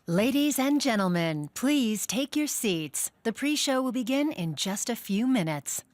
Ladies and gentlemen, please take your seats. The pre-show will begin in just a few minutes.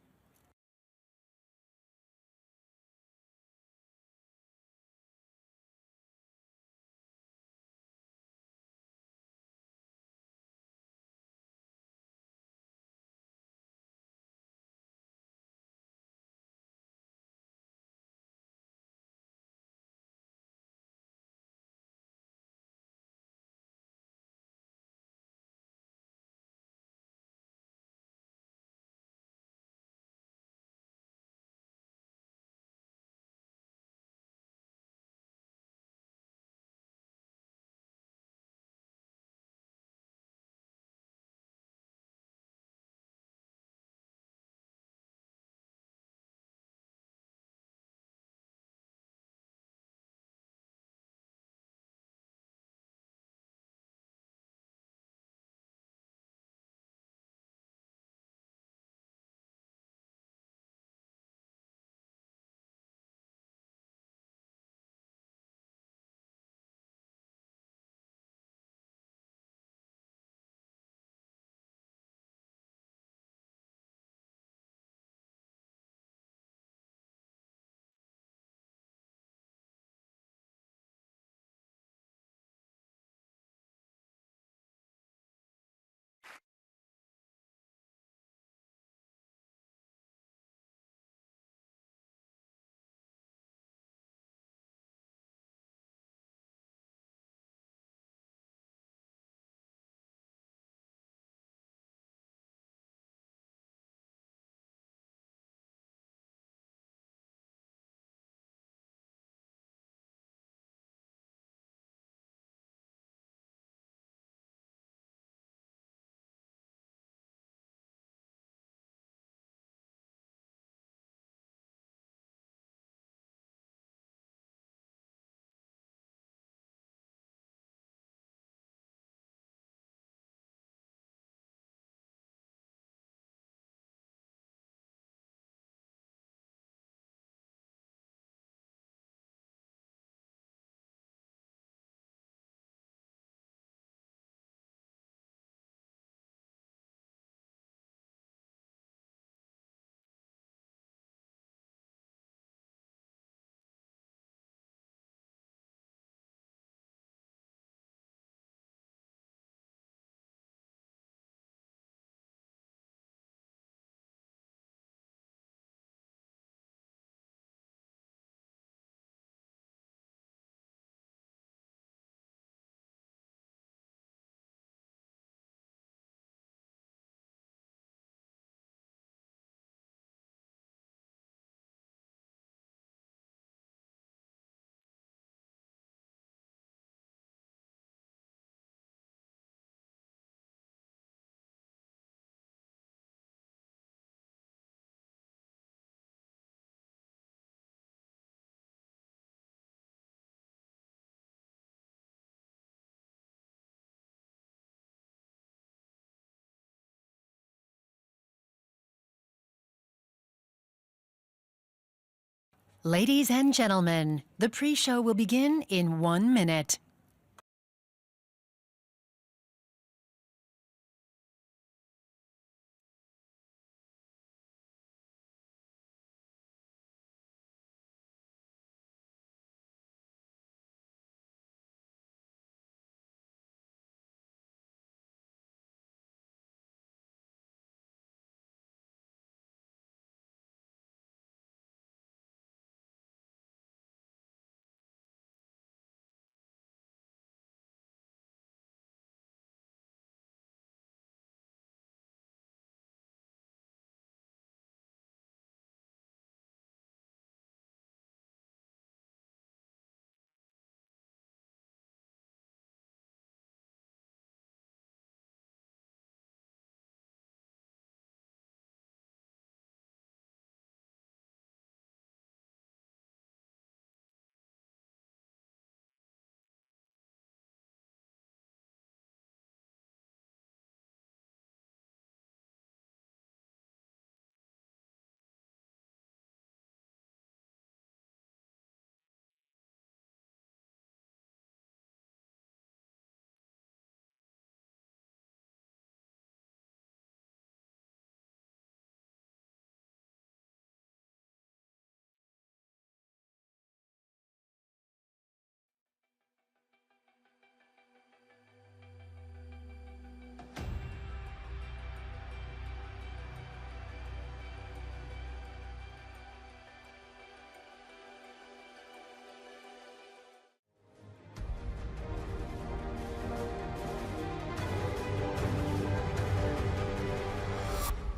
Ladies and gentlemen, the pre-show will begin in 1 minute.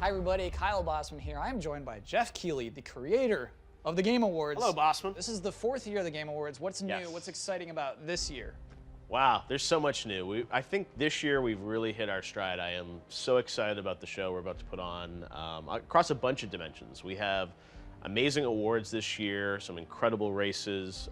Hi everybody, Kyle Bossman here. I am joined by Jeff Keighley, the creator of the Game Awards. Hello, Bossman. This is the 4th year of the Game Awards. What's new? Yes. What's exciting about this year? Wow, there's so much new. I think this year we've really hit our stride. I am so excited about the show we're about to put on across a bunch of dimensions. We have amazing awards this year, some incredible races.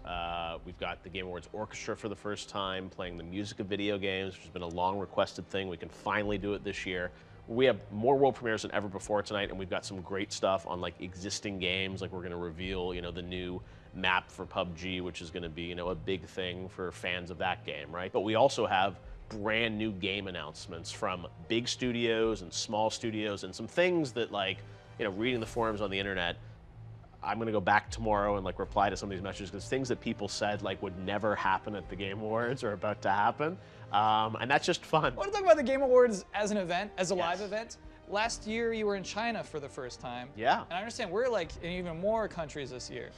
We've got the Game Awards Orchestra for the first time, playing the music of video games, which has been a long requested thing. We can finally do it this year. We have more world premieres than ever before tonight, and we've got some great stuff on like existing games. Like we're going to reveal, the new map for PUBG, which is going to be, a big thing for fans of that game, right? But we also have brand new game announcements from big studios and small studios, and some things that, like, reading the forums on the internet, I'm going to go back tomorrow and like reply to some of these messages, because things that people said like would never happen at the Game Awards are about to happen. And that's just fun. I want to talk about the Game Awards as an event, as a live event. Last year you were in China for the first time. Yeah. And I understand we're like in even more countries this year.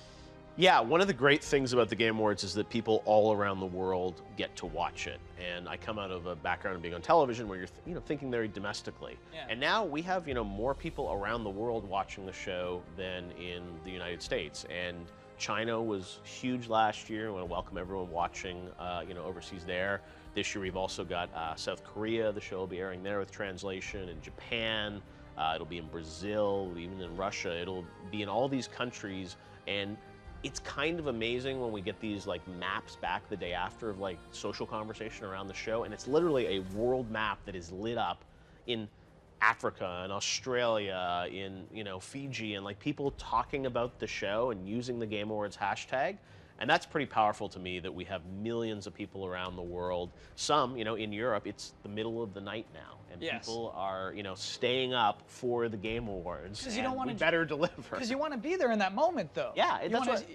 Yeah, one of the great things about the Game Awards is that people all around the world get to watch it. And I come out of a background of being on television where you're thinking very domestically. Yeah. And now we have, more people around the world watching the show than in the United States. And China was huge last year. I want to welcome everyone watching, overseas there. This year we've also got South Korea. The show will be airing there with translation. In Japan, it'll be in Brazil, even in Russia. It'll be in all these countries. And it's kind of amazing when we get these like maps back the day after of like social conversation around the show, and it's literally a world map that is lit up in Africa and Australia, in Fiji, and like people talking about the show and using the Game Awards hashtag. And that's pretty powerful to me, that we have millions of people around the world. Some, in Europe, it's the middle of the night now, and people are, staying up for the Game Awards. Because you don't want to better deliver. Because you want to be there in that moment, though. Yeah,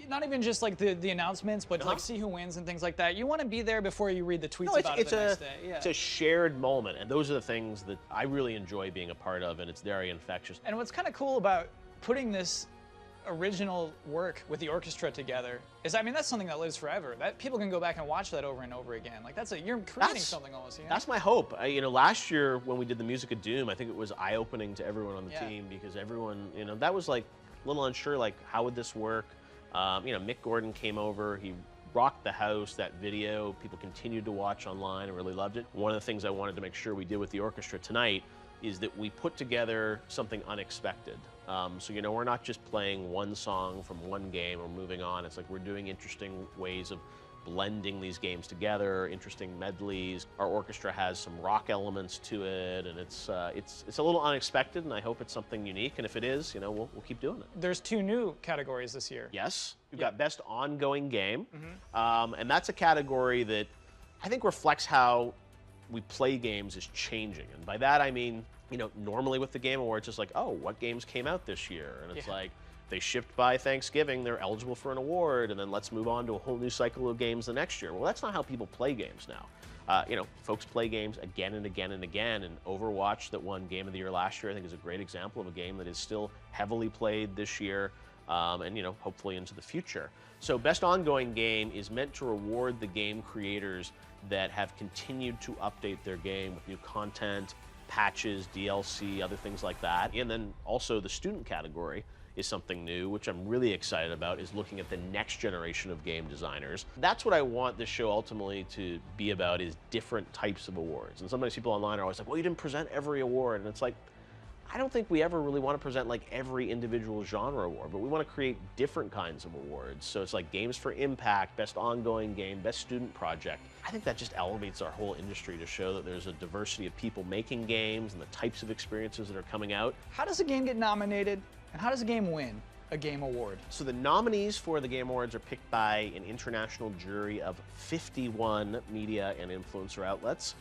not even just like the announcements, but like see who wins and things like that. You want to be there before you read the tweets about it the next day. Yeah. It's a shared moment, and those are the things that I really enjoy being a part of, and it's very infectious. And what's kind of cool about putting this original work with the orchestra together is, that's something that lives forever. That people can go back and watch that over and over again. Like you're creating something almost. That's my hope. Last year when we did the music of Doom, I think it was eye-opening to everyone on the team, because everyone, that was like a little unsure, like how would this work? Mick Gordon came over, he rocked the house. That video, people continued to watch online and really loved it. One of the things I wanted to make sure we did with the orchestra tonight is that we put together something unexpected. So, we're not just playing one song from one game or moving on. It's like we're doing interesting ways of blending these games together, interesting medleys. Our orchestra has some rock elements to it, and it's a little unexpected, and I hope it's something unique. And if it is, we'll keep doing it. There's 2 new categories this year. Yes, we've got Best Ongoing Game, and that's a category that I think reflects how we play games is changing. And by that I mean, normally with the Game Awards, it's like, oh, what games came out this year? And it's like, they shipped by Thanksgiving, they're eligible for an award, and then let's move on to a whole new cycle of games the next year. Well, that's not how people play games now. Folks play games again and again and again, and Overwatch, that won Game of the Year last year, I think is a great example of a game that is still heavily played this year, and hopefully into the future. So Best Ongoing Game is meant to reward the game creators that have continued to update their game with new content, patches, DLC, other things like that. And then also the student category is something new, which I'm really excited about, is looking at the next generation of game designers. That's what I want this show ultimately to be about, is different types of awards. And sometimes people online are always like, well, you didn't present every award. And it's like, I don't think we ever really want to present like every individual genre award, but we want to create different kinds of awards. So it's like Games for Impact, Best Ongoing Game, Best Student Project. I think that just elevates our whole industry to show that there's a diversity of people making games and the types of experiences that are coming out. How does a game get nominated, and how does a game win a game award? So the nominees for the Game Awards are picked by an international jury of 51 media and influencer outlets.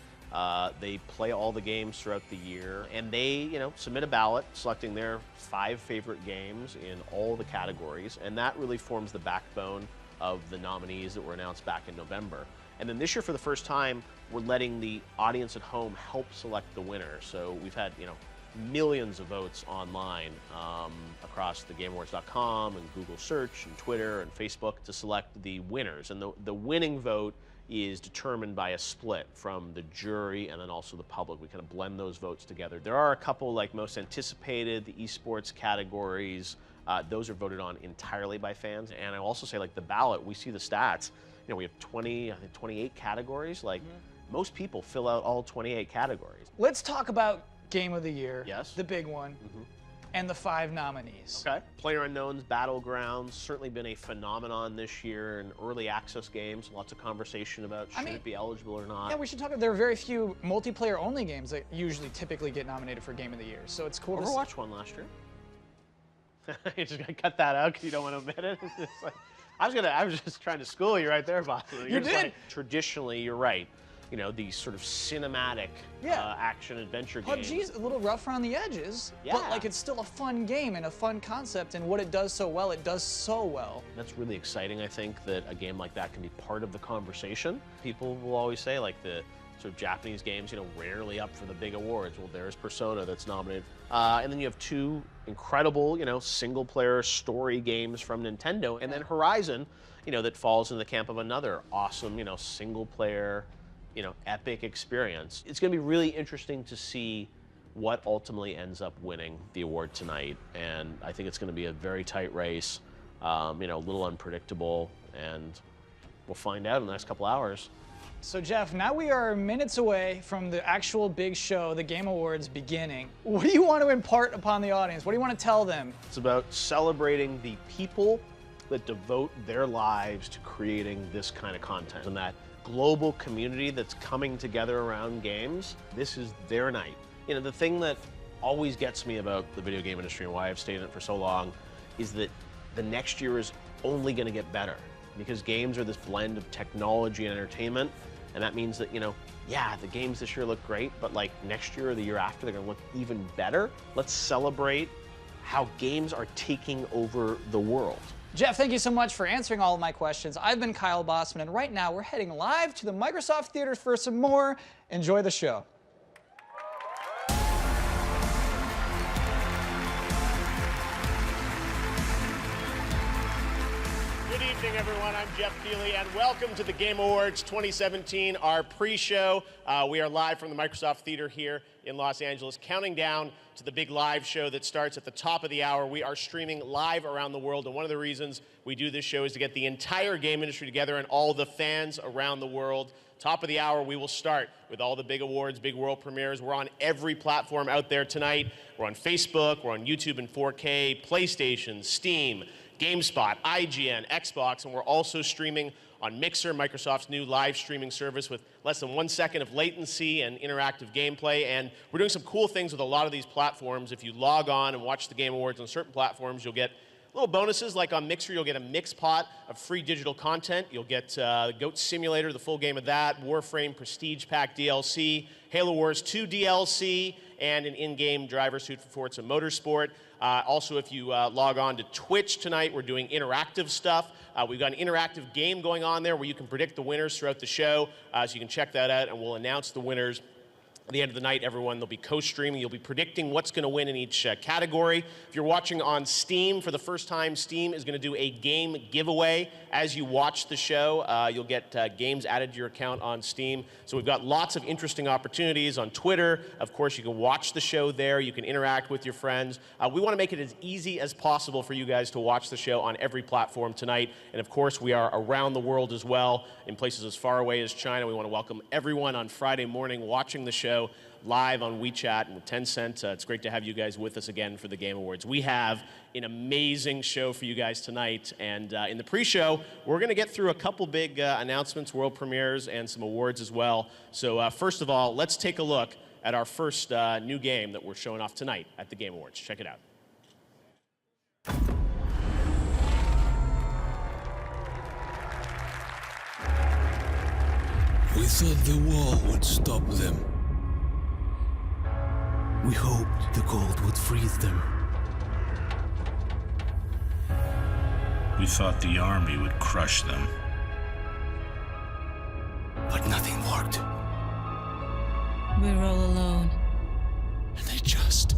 They play all the games throughout the year, and they, submit a ballot selecting their 5 favorite games in all the categories, and that really forms the backbone of the nominees that were announced back in November. And then this year, for the first time, we're letting the audience at home help select the winner. So we've had, millions of votes online across the GameAwards.com and Google Search and Twitter and Facebook to select the winners. And the winning vote is determined by a split from the jury and then also the public. We kind of blend those votes together. There are a couple like most anticipated, the esports categories. Those are voted on entirely by fans. And I also say like the ballot, we see the stats. You know, we have 28 categories. Like most people fill out all 28 categories. Let's talk about Game of the Year. Yes. The big one. And the 5 nominees. Okay. PlayerUnknown's Battlegrounds, certainly been a phenomenon this year in early access games. Lots of conversation about should it be eligible or not. Yeah, we should talk about, there are very few multiplayer only games that usually typically get nominated for Game of the Year. So it's cool Overwatch won last year. You just gotta cut that out because you don't want to admit it. It's just like, I was just trying to school you right there, boss. You did. Like, traditionally, you're right. You know, these sort of cinematic action adventure games. PUBG's a little rough around the edges, but like it's still a fun game and a fun concept, and what it does so well, it does so well. That's really exciting, I think, that a game like that can be part of the conversation. People will always say, like, the sort of Japanese games, you know, rarely up for the big awards. Well, there's Persona that's nominated. And then you have 2 incredible, you know, single-player story games from Nintendo, and then Horizon, you know, that falls in the camp of another awesome, you know, single-player, you know, epic experience. It's going to be really interesting to see what ultimately ends up winning the award tonight, and I think it's going to be a very tight race, you know, a little unpredictable, and we'll find out in the next couple hours. So Jeff, now we are minutes away from the actual big show, the Game Awards beginning. What do you want to impart upon the audience? What do you want to tell them? It's about celebrating the people that devote their lives to creating this kind of content, and that global community that's coming together around games. This is their night. You know, the thing that always gets me about the video game industry and why I've stayed in it for so long is that the next year is only going to get better, because games are this blend of technology and entertainment, and that means that, you know, yeah, the games this year look great, but like next year or the year after, they're going to look even better. Let's celebrate how games are taking over the world. Jeff, thank you so much for answering all of my questions. I've been Kyle Bossman, and right now we're heading live to the Microsoft Theater for some more. Enjoy the show. Good evening, everyone. I'm Jeff Keighley, and welcome to the Game Awards 2017, our pre-show. We are live from the Microsoft Theater here in Los Angeles, counting down to the big live show that starts at the top of the hour. We are streaming live around the world, and one of the reasons we do this show is to get the entire game industry together and all the fans around the world. Top of the hour, we will start with all the big awards, big world premieres. We're on every platform out there tonight. We're on Facebook, we're on YouTube in 4K, PlayStation, Steam, GameSpot, IGN, Xbox, and we're also streaming on Mixer, Microsoft's new live streaming service with less than 1 second of latency and interactive gameplay. And we're doing some cool things with a lot of these platforms. If you log on and watch the Game Awards on certain platforms, you'll get little bonuses. Like on Mixer, you'll get a mix pot of free digital content. You'll get Goat Simulator, the full game of that, Warframe Prestige Pack DLC, Halo Wars 2 DLC, and an in-game driver suit for Forza Motorsport. Also, if you log on to Twitch tonight, we're doing interactive stuff. We've got an interactive game going on there where you can predict the winners throughout the show. So you can check that out, and we'll announce the winners at the end of the night. Everyone, they'll be co-streaming. You'll be predicting what's going to win in each category. If you're watching on Steam for the first time, Steam is going to do a game giveaway as you watch the show. You'll get games added to your account on Steam. So we've got lots of interesting opportunities on Twitter. Of course, you can watch the show there. You can interact with your friends. We want to make it as easy as possible for you guys to watch the show on every platform tonight. And of course, we are around the world as well, in places as far away as China. We want to welcome everyone on Friday morning watching the show live on WeChat and with Tencent. It's great to have you guys with us again for the Game Awards. We have an amazing show for you guys tonight, and in the pre-show, we're going to get through a couple big announcements, world premieres, and some awards as well. So first of all, let's take a look at our first new game that we're showing off tonight at the Game Awards. Check it out. We thought the wall would stop them. We hoped the cold would freeze them. We thought the army would crush them. But nothing worked. We're all alone. And they just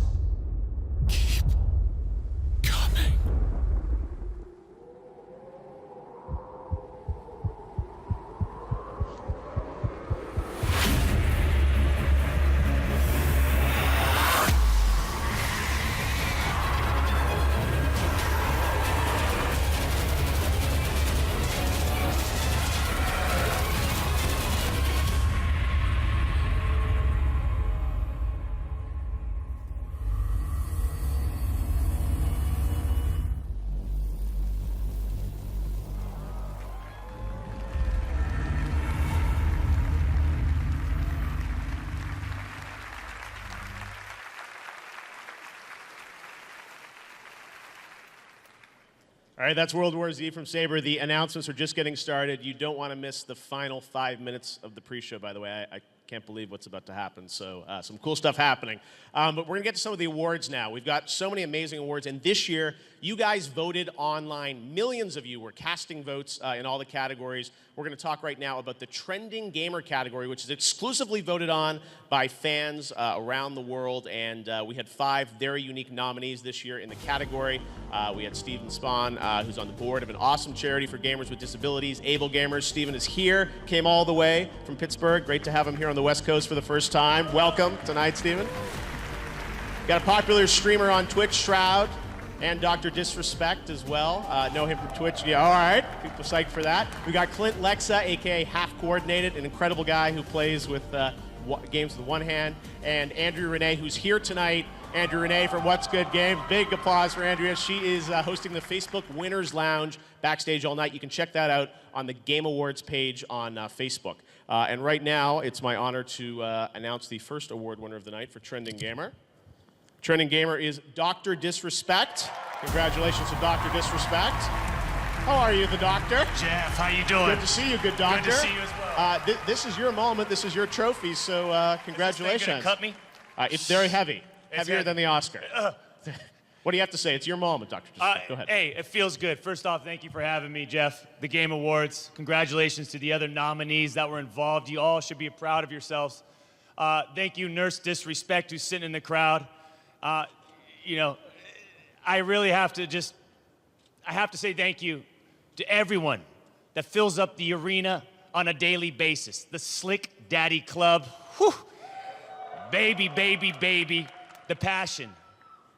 All right, that's World War Z from Saber. The announcements are just getting started. You don't want to miss the final 5 minutes of the pre-show, by the way. I can't believe what's about to happen, so some cool stuff happening. But we're going to get to some of the awards now. We've got so many amazing awards, and this year, you guys voted online. Millions of you were casting votes in all the categories. We're going to talk right now about the Trending Gamer category, which is exclusively voted on by fans around the world, and we had 5 very unique nominees this year in the category. We had Steven Spahn, who's on the board of an awesome charity for gamers with disabilities, Able Gamers. Steven is here, came all the way from Pittsburgh. Great to have him here on the West Coast for the first time. Welcome tonight, Steven. Got a popular streamer on Twitch, Shroud, and Dr. Disrespect as well. Know him from Twitch. Yeah, all right. People psyched for that. We got Clint Lexa, a.k.a. Half Coordinated, an incredible guy who plays with games with one hand, and Andrea Renee, who's here tonight. Andrea Renee from What's Good Games. Big applause for Andrea. She is hosting the Facebook Winners Lounge backstage all night. You can check that out on the Game Awards page on Facebook. And right now, it's my honor to announce the first award winner of the night for Trending Gamer. Trending Gamer is Dr. Disrespect. Congratulations to Dr. Disrespect. How are you, the doctor? Jeff, how you doing? Good to see you, good doctor. Good to see you as well. This is your moment. This is your trophy, so congratulations. Is this thing gonna cut me? It's very heavy. Heavier heavy. than the Oscar. What do you have to say? It's your moment, Dr. Disrespect. Go ahead. Hey, it feels good. First off, thank you for having me, Jeff. The Game Awards. Congratulations to the other nominees that were involved. You all should be proud of yourselves. Thank you, Nurse Disrespect, who's sitting in the crowd. You know, I really have to say thank you to everyone that fills up the arena on a daily basis. The Slick Daddy Club. Whew. Baby, baby, baby. The passion,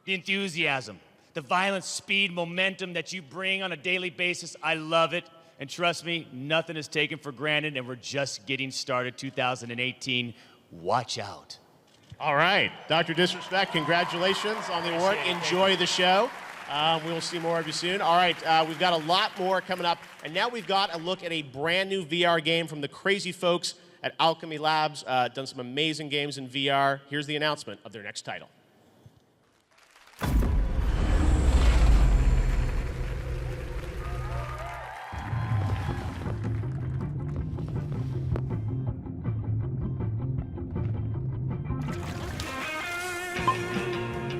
the enthusiasm, the violence, speed, momentum that you bring on a daily basis. I love it. And trust me, nothing is taken for granted, and we're just getting started. 2018. Watch out. All right. Dr. Disrespect, congratulations on the award. Enjoy the show. We will see more of you soon. All right, we've got a lot more coming up. And now we've got a look at a brand new VR game from the crazy folks at Alchemy Labs. Done some amazing games in VR. Here's the announcement of their next title.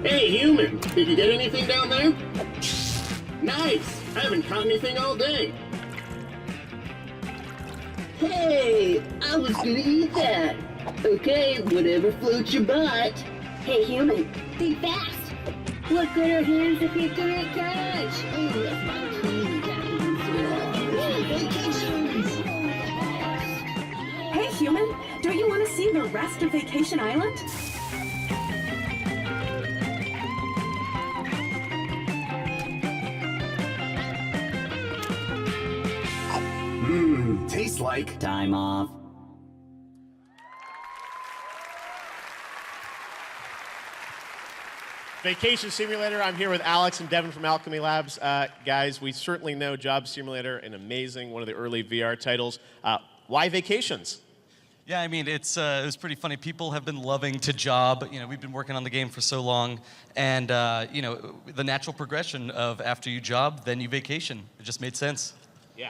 Hey, human, did you get anything down there? Nice! I haven't caught anything all day. Hey, I was gonna eat that. Okay, whatever floats your boat. Hey, human, think fast. What good are hands if you can't catch? Oh, that's my dream. Vacations! Hey, human, don't you want to see the rest of Vacation Island? Tastes like Time off. Vacation Simulator. I'm here with Alex and Devin from Alchemy Labs. Guys, we certainly know Job Simulator, an amazing, one of the early VR titles. Why Vacations? Yeah, I mean, it was pretty funny. People have been loving to job. You know, we've been working on the game for so long, and you know, the natural progression of after you job, then you vacation. It just made sense. Yeah,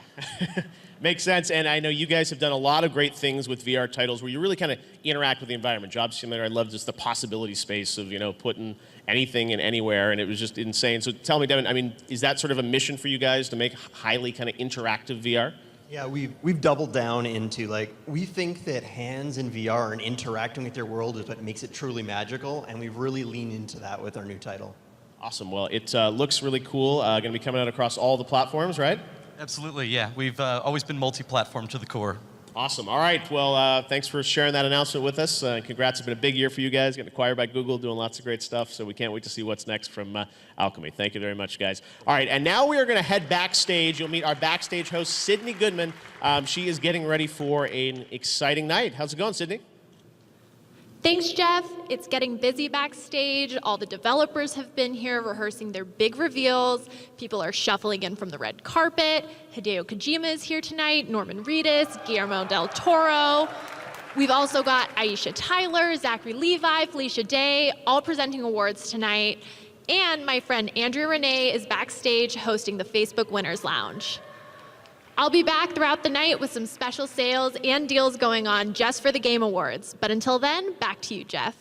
makes sense. And I know you guys have done a lot of great things with VR titles where you really kind of interact with the environment. Job Simulator, I love just the possibility space of, you know, putting anything in anywhere, and it was just insane. So tell me, Devin, I mean, is that sort of a mission for you guys to make highly kind of interactive VR? Yeah, we've doubled down into, like, we think that hands in VR and interacting with your world is what makes it truly magical, and we've really leaned into that with our new title. Awesome. Well, it looks really cool. Going to be coming out across all the platforms, right? Absolutely, yeah. We've always been multi-platform to the core. Awesome. All right. Well, thanks for sharing that announcement with us. Congrats. It's been a big year for you guys. Getting acquired by Google, doing lots of great stuff. So we can't wait to see what's next from Alchemy. Thank you very much, guys. All right. And now we are going to head backstage. You'll meet our backstage host, Sydney Goodman. She is getting ready for an exciting night. How's it going, Sydney? Thanks, Jeff. It's getting busy backstage. All the developers have been here rehearsing their big reveals. People are shuffling in from the red carpet. Hideo Kojima is here tonight, Norman Reedus, Guillermo del Toro. We've also got Aisha Tyler, Zachary Levi, Felicia Day, all presenting awards tonight. And my friend Andrew Renee is backstage hosting the Facebook Winners Lounge. I'll be back throughout the night with some special sales and deals going on just for the Game Awards. But until then, back to you, Jeff.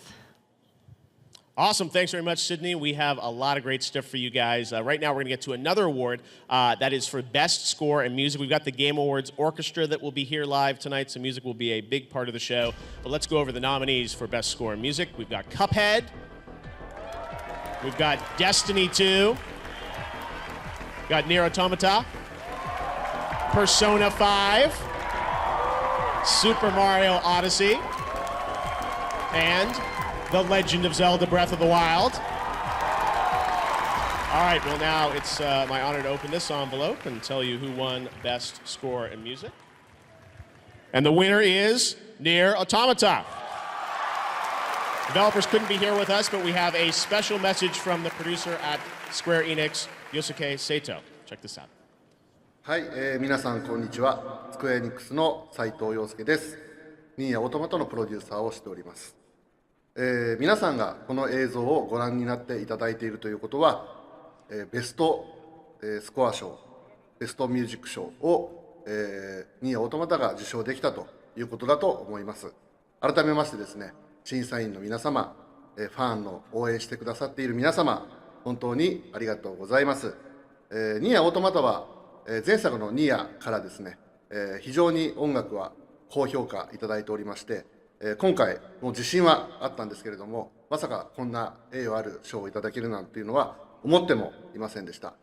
Awesome. Thanks very much, Sydney. We have a lot of great stuff for you guys. Right now, we're going to get to another award that is for Best Score and Music. We've got the Game Awards Orchestra that will be here live tonight, so music will be a big part of the show. But let's go over the nominees for Best Score and Music. We've got Cuphead. We've got Destiny 2. We've got Nier Automata. Persona 5. Super Mario Odyssey. And The Legend of Zelda Breath of the Wild. All right, well now it's my honor to open this envelope and tell you who won Best Score and Music. And the winner is Nier Automata. Developers couldn't be here with us, but we have a special message from the producer at Square Enix, Yosuke Sato. Check this out. はい、皆さんこんにちは。スクエアエニックスの斉藤陽介です。ニーヤオートマトのプロデューサーをしております。皆さんがこの映像をご覧になっていただいているということは、ベスト、スコア賞、ベストミュージック賞を、ニーヤオートマタが受賞できたということだと思います。改めましてですね、審査員の皆様、ファンの応援してくださっている皆様、本当にありがとうございます。ニーヤオートマタは、前作のニーヤからですね、非常に音楽は高評価いただいておりまして、今回も自信はあったんですけれども、まさかこんな栄誉ある賞をいただけるなんていうのは思ってもいませんでした。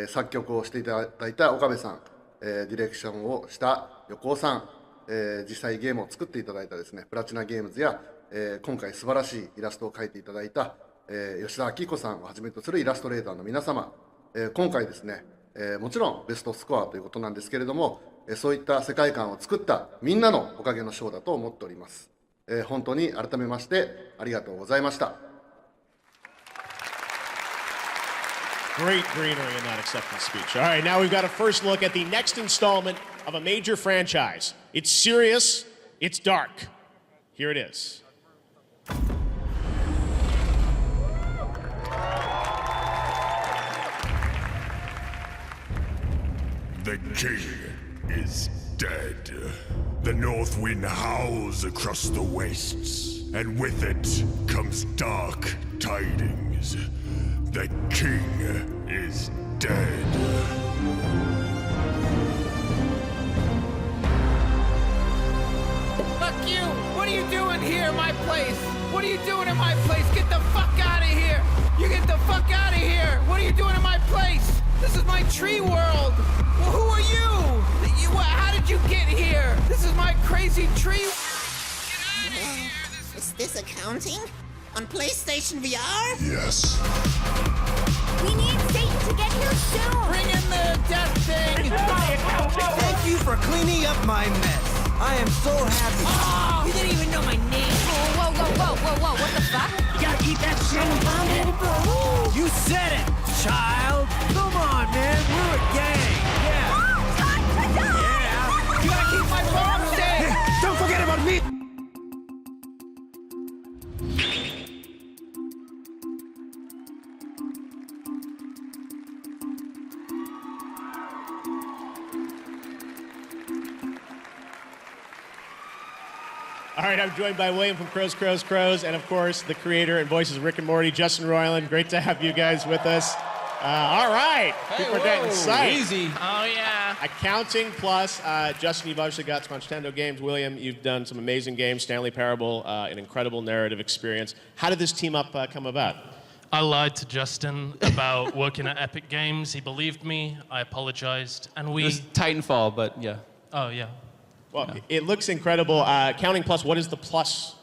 作曲をしていただいた岡部さん、ディレクションをした横尾さん、実際ゲームを作っていただいたですね、プラチナゲームズや、今回素晴らしいイラストを描いていただいた、吉田明子さんをはじめとするイラストレーターの皆様、今回ですね、もちろんベストスコアということなんですけれども、そういった世界観を作ったみんなのおかげの賞だと思っております。本当に改めましてありがとうございました。Great greenery in that acceptance speech. All right, now we've got a first look at the next installment of a major franchise. It's serious, it's dark. Here it is. The king is dead. The north wind howls across the wastes, and with it comes dark tidings. The king is dead. Fuck you! What are you doing here in my place? What are you doing in my place? Get the fuck out of here! You get the fuck out of here! What are you doing in my place? This is my tree world! Well, who are you? How did you get here? This is my crazy tree. Is this accounting? On PlayStation VR? Yes. We need Satan to get here soon. Bring in the death thing. Thank you for cleaning up my mess. I am so happy. Oh, you didn't even know my name. Whoa, whoa, whoa, whoa, whoa, what the fuck? You gotta keep that shit in. You said it, child. Come on, man. We're a gang. Yeah. You gotta keep my mom safe. Hey, don't forget about me. All right, I'm joined by William from Crows, and of course, the creator and voices of Rick and Morty, Justin Roiland. Great to have you guys with us. All right, people are getting psyched. Easy. Oh, yeah. Accounting Plus. Justin, you've obviously got some Nintendo games. William, you've done some amazing games. Stanley Parable, an incredible narrative experience. How did this team up come about? I lied to Justin about working at Epic Games. He believed me. I apologized, and we. It was Titanfall, but yeah. Oh yeah. Well, it looks incredible. Accounting Plus. What is the plus?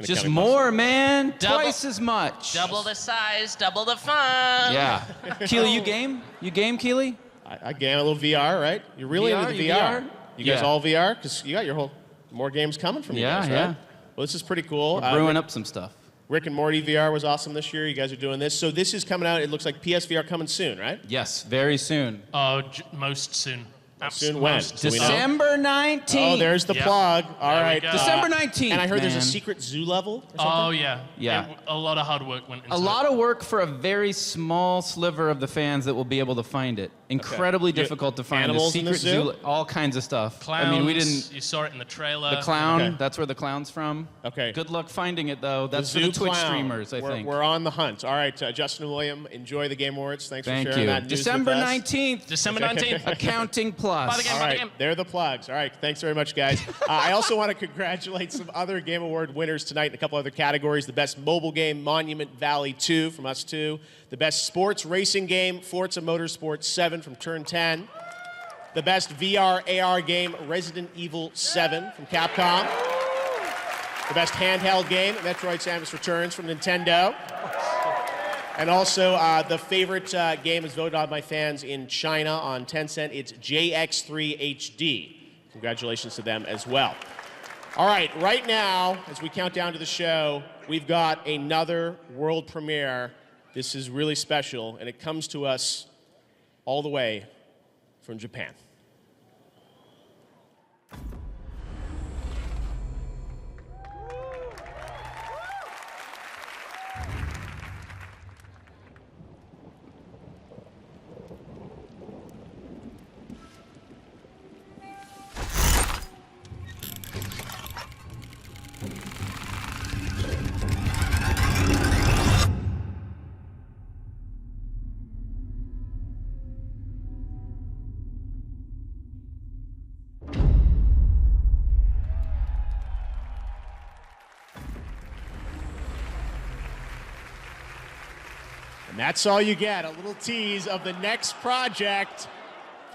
Just more, man. Twice as much. Double the size, double the fun. Yeah. Keely, you game? You game, Keely? I game a little VR, right? You're really VR? into the You VR. VR? You guys Yeah. all VR? Because you got your whole more games coming from you guys, right? Yeah. Well, this is pretty cool. We're brewing up some stuff. Rick and Morty VR was awesome this year. You guys are doing this. So this is coming out. It looks like PSVR coming soon, right? Yes, very soon. Oh, most soon. Soon when? Do we know? December 19th. Oh, there's the plug. All right. December 19th. And I heard there's a man. secret zoo level or something? Oh, yeah. Yeah. A lot of hard work went into A it. lot of work for a very small sliver of the fans that will be able to find it. Incredibly difficult to find. Animals a in the secret zoo? all kinds of stuff. Clowns. I mean, we didn't. You saw it in the trailer. The clown. Okay. That's where the clown's from. Okay. Good luck finding it though. That's The for the zoo Twitch clown. streamers, I we're, think. We're on the hunt. All right, Justin and William, enjoy the Game Awards. Thanks Thank for sharing you. that news December with us. 19th. December 19th. Accounting Plus. Buy the game, All buy the right, game. they're the plugs. All right, thanks very much, guys. I also want to congratulate some other Game Award winners tonight in a couple other categories. The best mobile game, Monument Valley 2 from us too. The best sports racing game, Forza Motorsport 7 from Turn 10. The best VR AR game, Resident Evil 7 from Capcom. The best handheld game, Metroid Samus Returns from Nintendo. And also, the favorite game is voted on by fans in China on Tencent. It's JX3 HD. Congratulations to them as well. All right now, as we count down to the show, we've got another world premiere. This is really special, and it comes to us all the way from Japan. And that's all you get, a little tease of the next project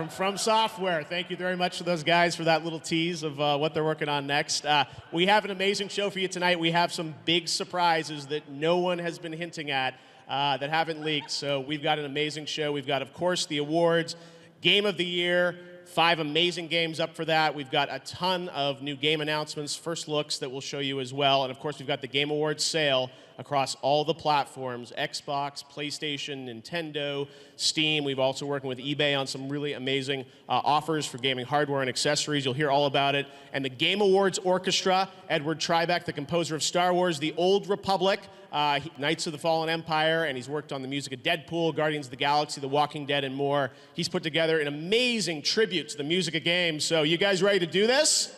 from Software. Thank you very much to those guys for that little tease of what they're working on next. We have an amazing show for you tonight. We have some big surprises that no one has been hinting at that haven't leaked. So we've got an amazing show. We've got, of course, the awards, Game of the Year, 5 amazing games up for that. We've got a ton of new game announcements, first looks that we'll show you as well. And of course, we've got the Game Awards sale across all the platforms, Xbox, PlayStation, Nintendo, Steam. We've also working with eBay on some really amazing offers for gaming hardware and accessories. You'll hear all about it. And the Game Awards Orchestra, Edward Tribeca, the composer of Star Wars, The Old Republic, Knights of the Fallen Empire, and he's worked on the music of Deadpool, Guardians of the Galaxy, The Walking Dead, and more. He's put together an amazing tribute to the music of games. So you guys ready to do this?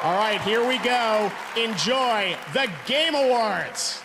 All right, here we go. Enjoy the Game Awards.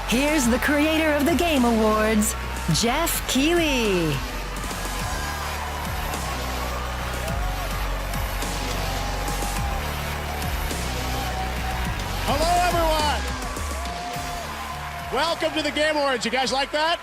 Here's the creator of the Game Awards, Jeff Keighley. Hello, everyone. Welcome to the Game Awards. You guys like that?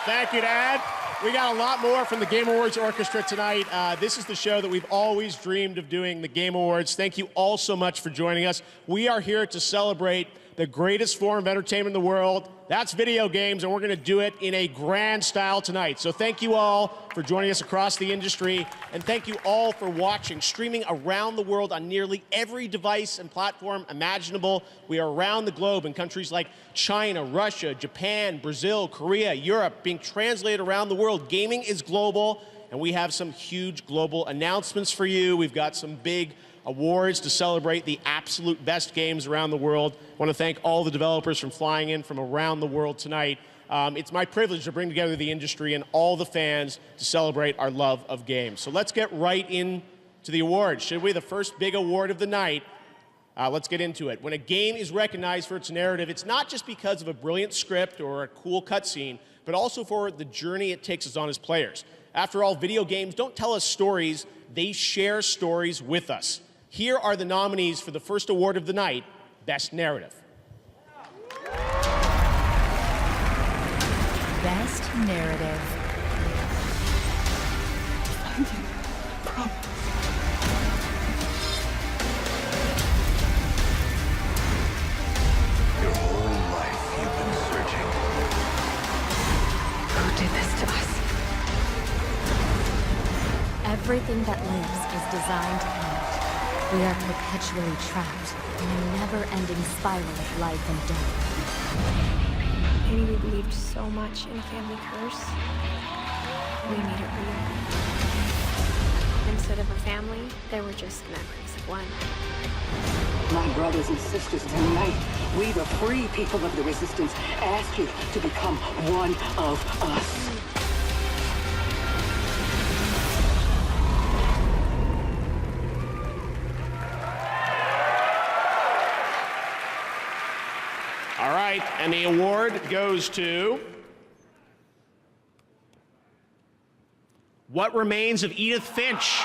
Thank you, Dad. We got a lot more from the Game Awards Orchestra tonight. This is the show that we've always dreamed of doing, the Game Awards. Thank you all so much for joining us. We are here to celebrate the greatest form of entertainment in the world. That's video games, and we're going to do it in a grand style tonight. So thank you all for joining us across the industry, and thank you all for watching, streaming around the world on nearly every device and platform imaginable. We are around the globe in countries like China, Russia, Japan, Brazil, Korea, Europe, being translated around the world. Gaming is global, and we have some huge global announcements for you. We've got some big awards to celebrate the absolute best games around the world. I want to thank all the developers from flying in from around the world tonight. It's my privilege to bring together the industry and all the fans to celebrate our love of games. So let's get right into the awards, should we? The first big award of the night. Let's get into it. When a game is recognized for its narrative, it's not just because of a brilliant script or a cool cutscene, but also for the journey it takes us on as players. After all, video games don't tell us stories, they share stories with us. Here are the nominees for the first award of the night, Best Narrative. Best Narrative. Your whole life you've been searching. Who did this to us? Everything that lives is designed to end. We are perpetually trapped in a never-ending spiral of life and death. Maybe we believed so much in a family curse. We made it real. Instead of a family, there were just memories of one. My brothers and sisters, tonight, we, the free people of the Resistance, ask you to become one of us. All right, and the award goes to What Remains of Edith Finch.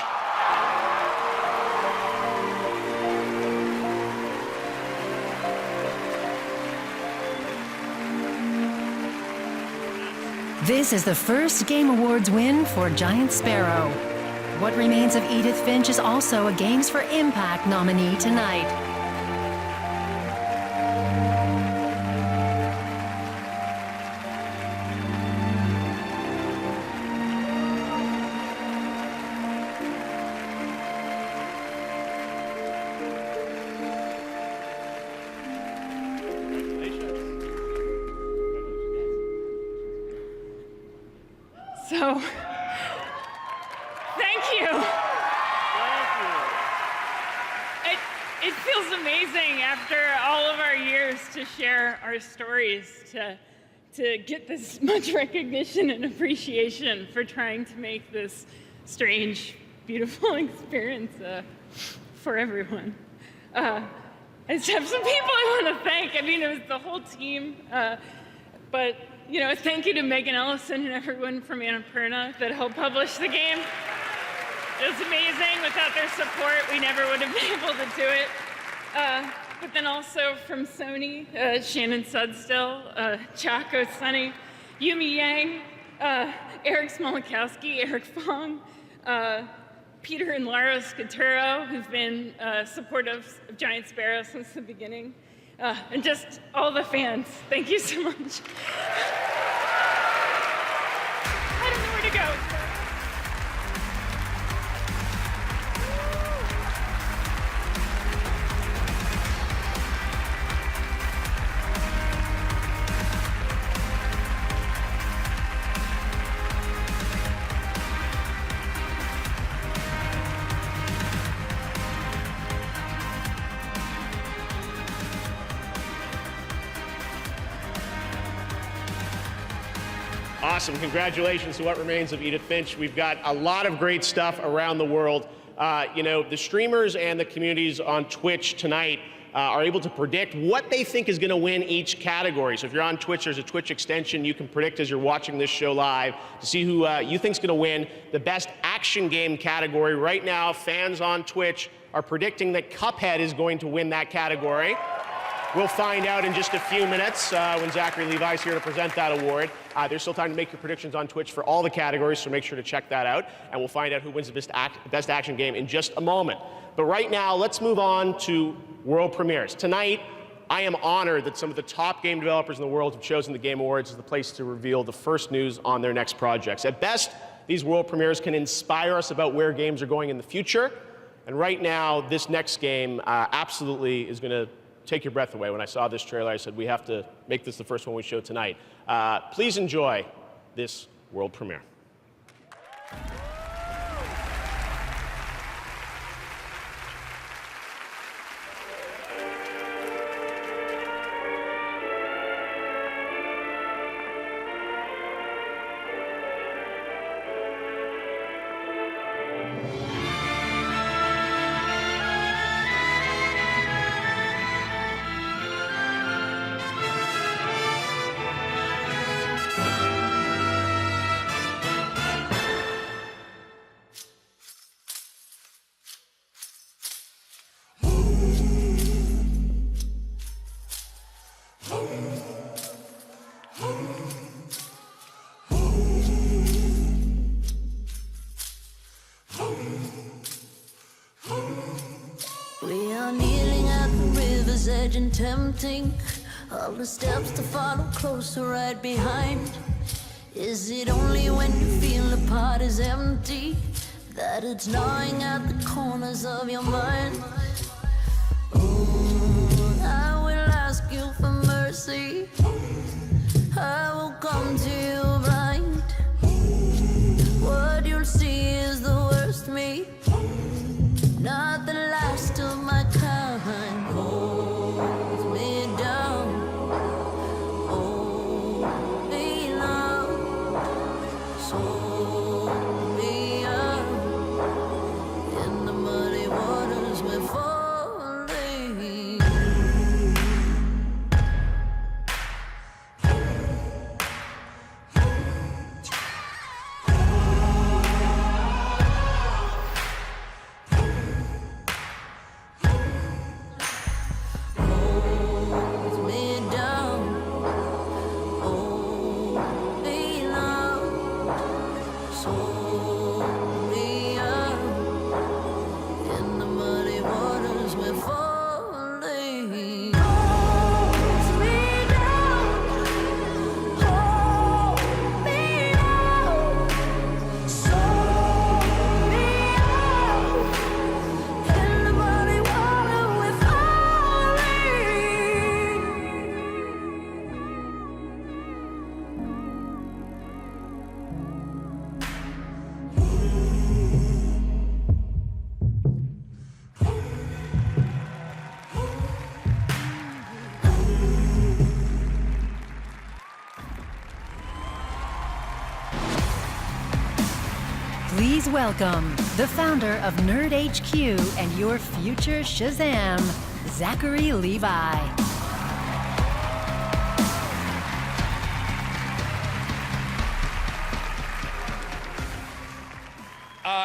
This is the first Game Awards win for Giant Sparrow. What Remains of Edith Finch is also a Games for Impact nominee tonight. So, thank you. It feels amazing after all of our years to share our stories, to get this much recognition and appreciation for trying to make this strange, beautiful experience for everyone. I just have some people I want to thank. I mean, it was the whole team, but you know, thank you to Megan Ellison and everyone from Annapurna that helped publish the game. It was amazing. Without their support, we never would have been able to do it. But then also from Sony, Shannon Sudstill, Chaco Sunny, Yumi Yang, Eric Smolikowski, Eric Fong, Peter and Lara Scaturo, who've been supportive of Giant Sparrow since the beginning. And just all the fans. Thank you so much. I don't know where to go. Awesome. Congratulations to What Remains of Edith Finch. We've got a lot of great stuff around the world. You know, the streamers and the communities on Twitch tonight are able to predict what they think is going to win each category. So if you're on Twitch, there's a Twitch extension. You can predict as you're watching this show live to see who you think is going to win the best action game category. Right now, fans on Twitch are predicting that Cuphead is going to win that category. We'll find out in just a few minutes when Zachary Levi is here to present that award. There's still time to make your predictions on Twitch for all the categories, so make sure to check that out. And we'll find out who wins the best action game in just a moment. But right now, let's move on to world premieres. Tonight, I am honored that some of the top game developers in the world have chosen the Game Awards as the place to reveal the first news on their next projects. At best, these world premieres can inspire us about where games are going in the future. And right now, this next game absolutely is going to take your breath away. When I saw this trailer, I said, we have to make this the first one we show tonight. Please enjoy this world premiere. We are kneeling at the river's edge and tempting all the steps to follow closer right behind. Is it only when you feel the pot is empty that it's gnawing at the corners of your mind? Oh, I will ask you for mercy. I will come to you blind. What you'll see is the worst me, not the last of my kind. Holds me down, hold me now, sold me out. In the muddy waters we're falling. Please welcome the founder of Nerd HQ and your future Shazam, Zachary Levi.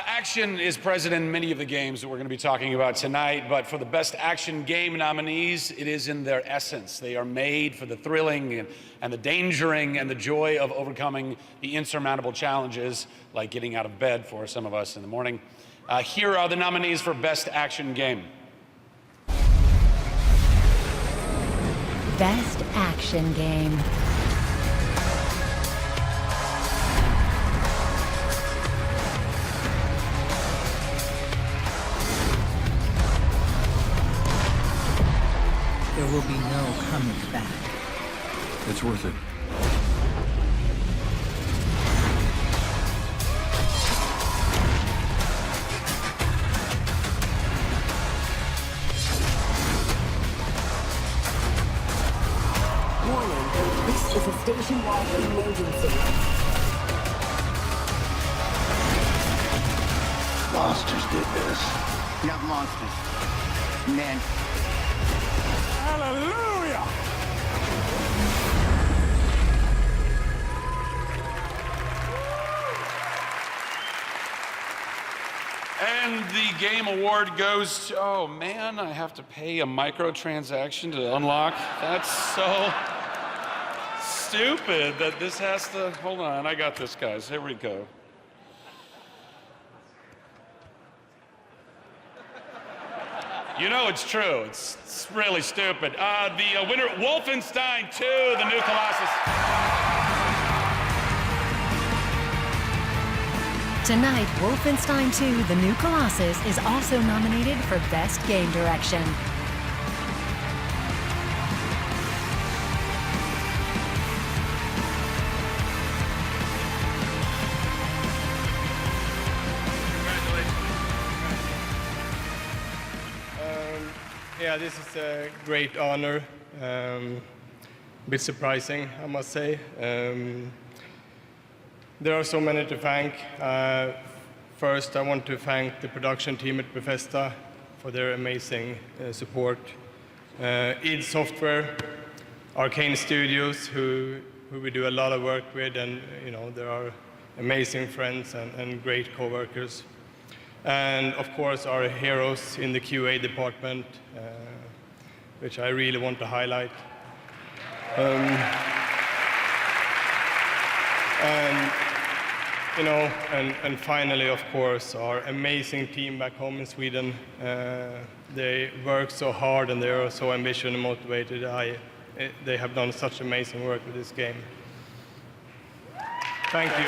Action is present in many of the games that we're going to be talking about tonight, but for the Best Action Game nominees, it is in their essence. They are made for the thrilling and the dangering and the joy of overcoming the insurmountable challenges, like getting out of bed for some of us in the morning. Here are the nominees for Best Action Game. Best Action Game. There will be no coming back. It's worth it. Warning, this is a station-wide emergency. Monsters did this. Not monsters. Men. Hallelujah! And the game award goes to, oh man, I have to pay a microtransaction to unlock. That's so stupid that this has to, hold on, I got this, guys, here we go. You know it's true, it's really stupid. The winner, Wolfenstein 2, the new Colossus. Tonight, Wolfenstein 2: The New Colossus is also nominated for Best Game Direction. Yeah, this is a great honor. A bit surprising, I must say. There are so many to thank. First, I want to thank the production team at Bethesda for their amazing support. id Software, Arcane Studios, who we do a lot of work with, and you know, there are amazing friends and great co-workers. And of course, our heroes in the QA department, which I really want to highlight. And you know, and finally, of course, our amazing team back home in Sweden. They work so hard and they are so ambitious and motivated. They have done such amazing work with this game. Thank you.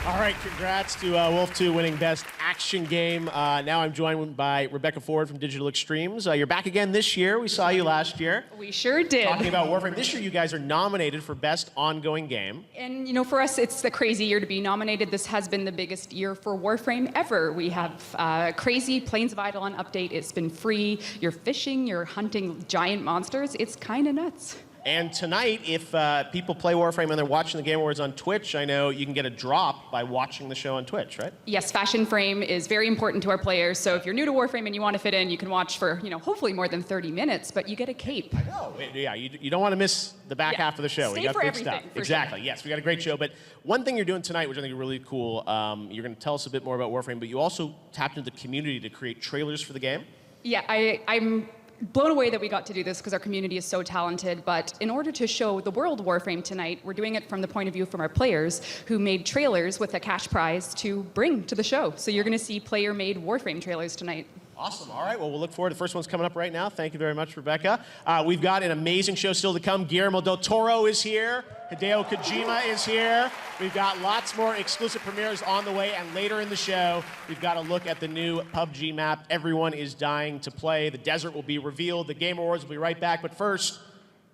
All right, congrats to Wolf 2 winning Best Action Game. Now I'm joined by Rebecca Ford from Digital Extremes. You're back again this year. We saw you last year. We sure did. Talking about Warframe. This year you guys are nominated for Best Ongoing Game. And you know, for us, it's the crazy year to be nominated. This has been the biggest year for Warframe ever. We have crazy Plains of Eidolon update. It's been free. You're fishing, you're hunting giant monsters. It's kind of nuts. And tonight, if people play Warframe and they're watching the Game Awards on Twitch, I know you can get a drop by watching the show on Twitch, right? Yes, Fashion Frame is very important to our players. So if you're new to Warframe and you want to fit in, you can watch for, you know, hopefully more than 30 minutes, but you get a cape. I know. Yeah, you don't want to miss the back half of the show. Stay We got for big everything, stuff. for Exactly. Yes, we got a great show. But one thing you're doing tonight, which I think is really cool, you're going to tell us a bit more about Warframe, but you also tapped into the community to create trailers for the game. Yeah, I'm blown away that we got to do this because our community is so talented, but in order to show the world Warframe tonight, we're doing it from the point of view from our players who made trailers with a cash prize to bring to the show. So you're going to see player-made Warframe trailers tonight. Awesome. All right. Well, we'll look forward. The first one's coming up right now. Thank you very much, Rebecca. We've got an amazing show still to come. Guillermo del Toro is here. Hideo Kojima is here. We've got lots more exclusive premieres on the way. And later in the show, we've got a look at the new PUBG map. Everyone is dying to play. The desert will be revealed. The Game Awards will be right back. But first,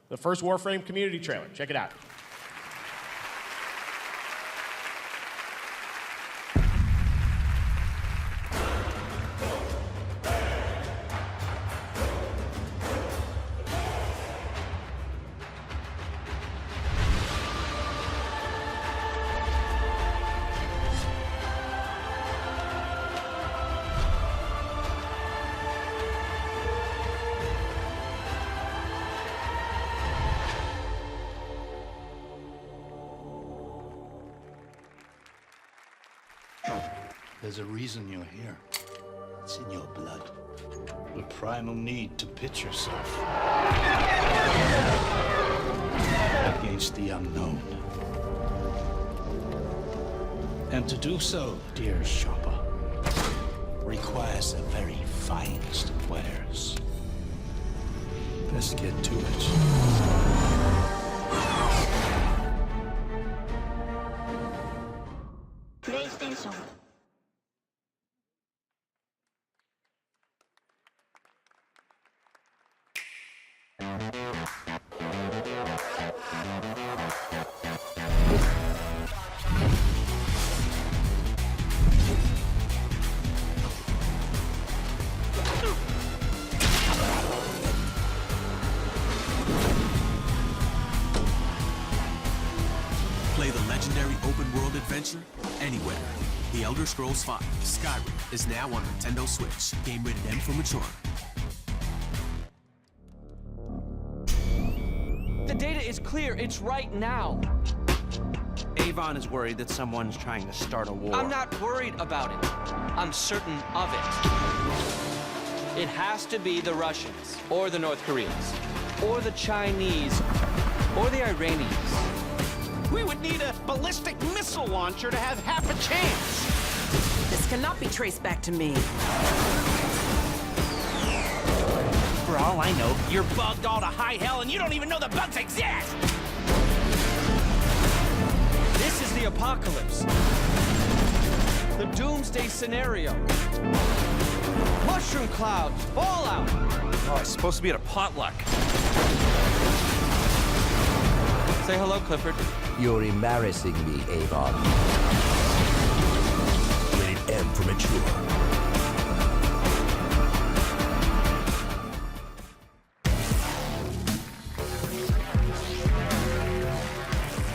the first Warframe community trailer. Check it out. There's a reason you're here. It's in your blood. The primal need to pit yourself against the unknown. And to do so, dear shopper, requires the very finest of wares. Best get to it. PlayStation. Play the Elder Scrolls V: Skyrim is now on Nintendo Switch. Game rated M for mature. The data is clear. It's right now. Avon is worried that someone's trying to start a war. I'm not worried about it. I'm certain of it. It has to be the Russians, or the North Koreans, or the Chinese, or the Iranians. We would need a ballistic missile launcher to have half a chance. This cannot be traced back to me. For all I know, you're bugged all to high hell and you don't even know the bugs exist! This is the apocalypse. The doomsday scenario. Mushroom clouds, fallout. Oh, it's supposed to be at a potluck. Say hello, Clifford. You're embarrassing me, Avon. Rated M for mature.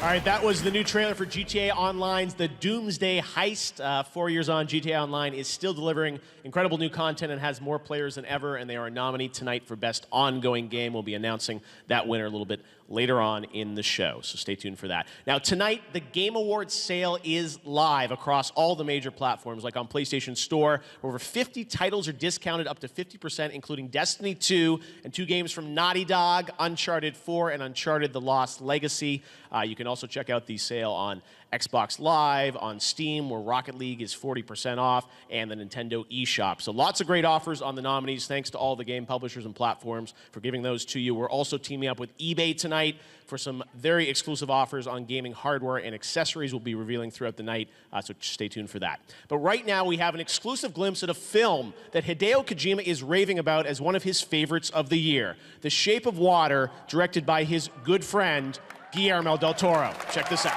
All right, that was the new trailer for GTA Online's The Doomsday Heist. 4 years on, GTA Online is still delivering incredible new content and has more players than ever, and they are a nominee tonight for Best Ongoing Game. We'll be announcing that winner a little bit later on in the show, so stay tuned for that. Now, tonight, the Game Awards sale is live across all the major platforms, like on PlayStation Store. Over 50 titles are discounted up to 50%, including Destiny 2 and 2 games from Naughty Dog, Uncharted 4 and Uncharted The Lost Legacy. You can also check out the sale on Xbox Live, on Steam, where Rocket League is 40% off, and the Nintendo eShop. So lots of great offers on the nominees. Thanks to all the game publishers and platforms for giving those to you. We're also teaming up with eBay tonight for some very exclusive offers on gaming hardware and accessories we'll be revealing throughout the night, so stay tuned for that. But right now, we have an exclusive glimpse at a film that Hideo Kojima is raving about as one of his favorites of the year, The Shape of Water, directed by his good friend, Guillermo del Toro. Check this out.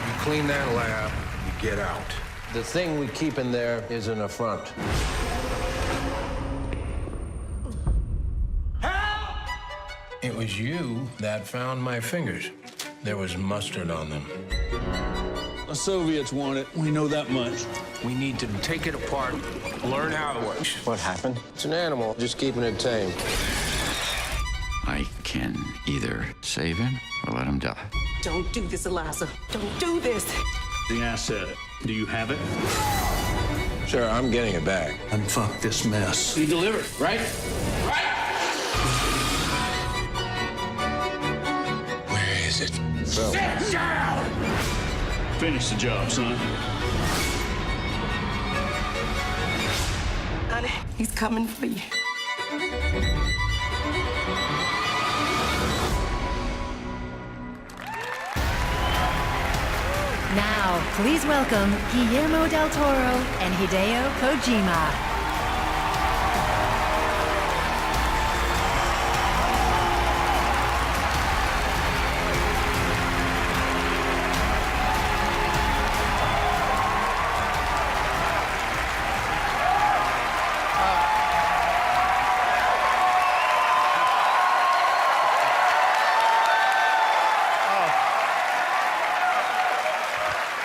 You clean that lab, you get out. The thing we keep in there is an affront. It was you that found my fingers. There was mustard on them. The Soviets want it. We know that much. We need to take it apart, learn how it works. What happened? It's an animal, just keeping it tame. I can either save him or let him die. Don't do this, Eliza. Don't do this. The asset. Do you have it? Sure, I'm getting it back. Unfuck this mess. You delivered, right? Where is it? So. Sit down! Finish the job, son. Honey, he's coming for you. Now, please welcome Guillermo del Toro and Hideo Kojima.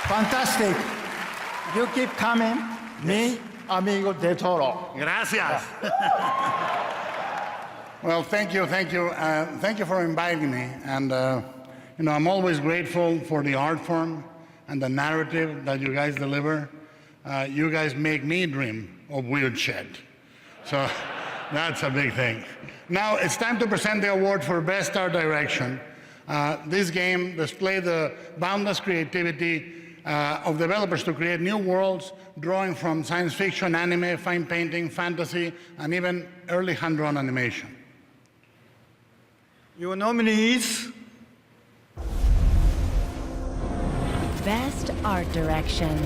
Fantastic. You keep coming. Me, amigo del Toro. Gracias. Well, thank you. Thank you for inviting me. And, I'm always grateful for the art form and the narrative that you guys deliver. You guys make me dream of weird shit. So that's a big thing. Now, it's time to present the award for Best Art Direction. This game displayed the boundless creativity of developers to create new worlds, drawing from science fiction, anime, fine painting, fantasy, and even early hand-drawn animation. Your nominees: Best Art Direction.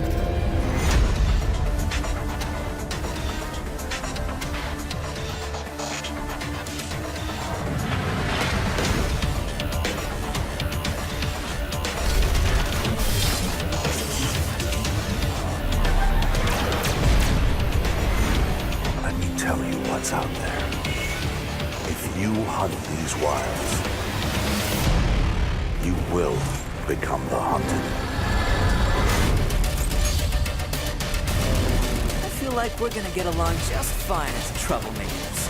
What's out there? If you hunt these wilds, you will become the hunted. like we're gonna get along just fine as troublemakers.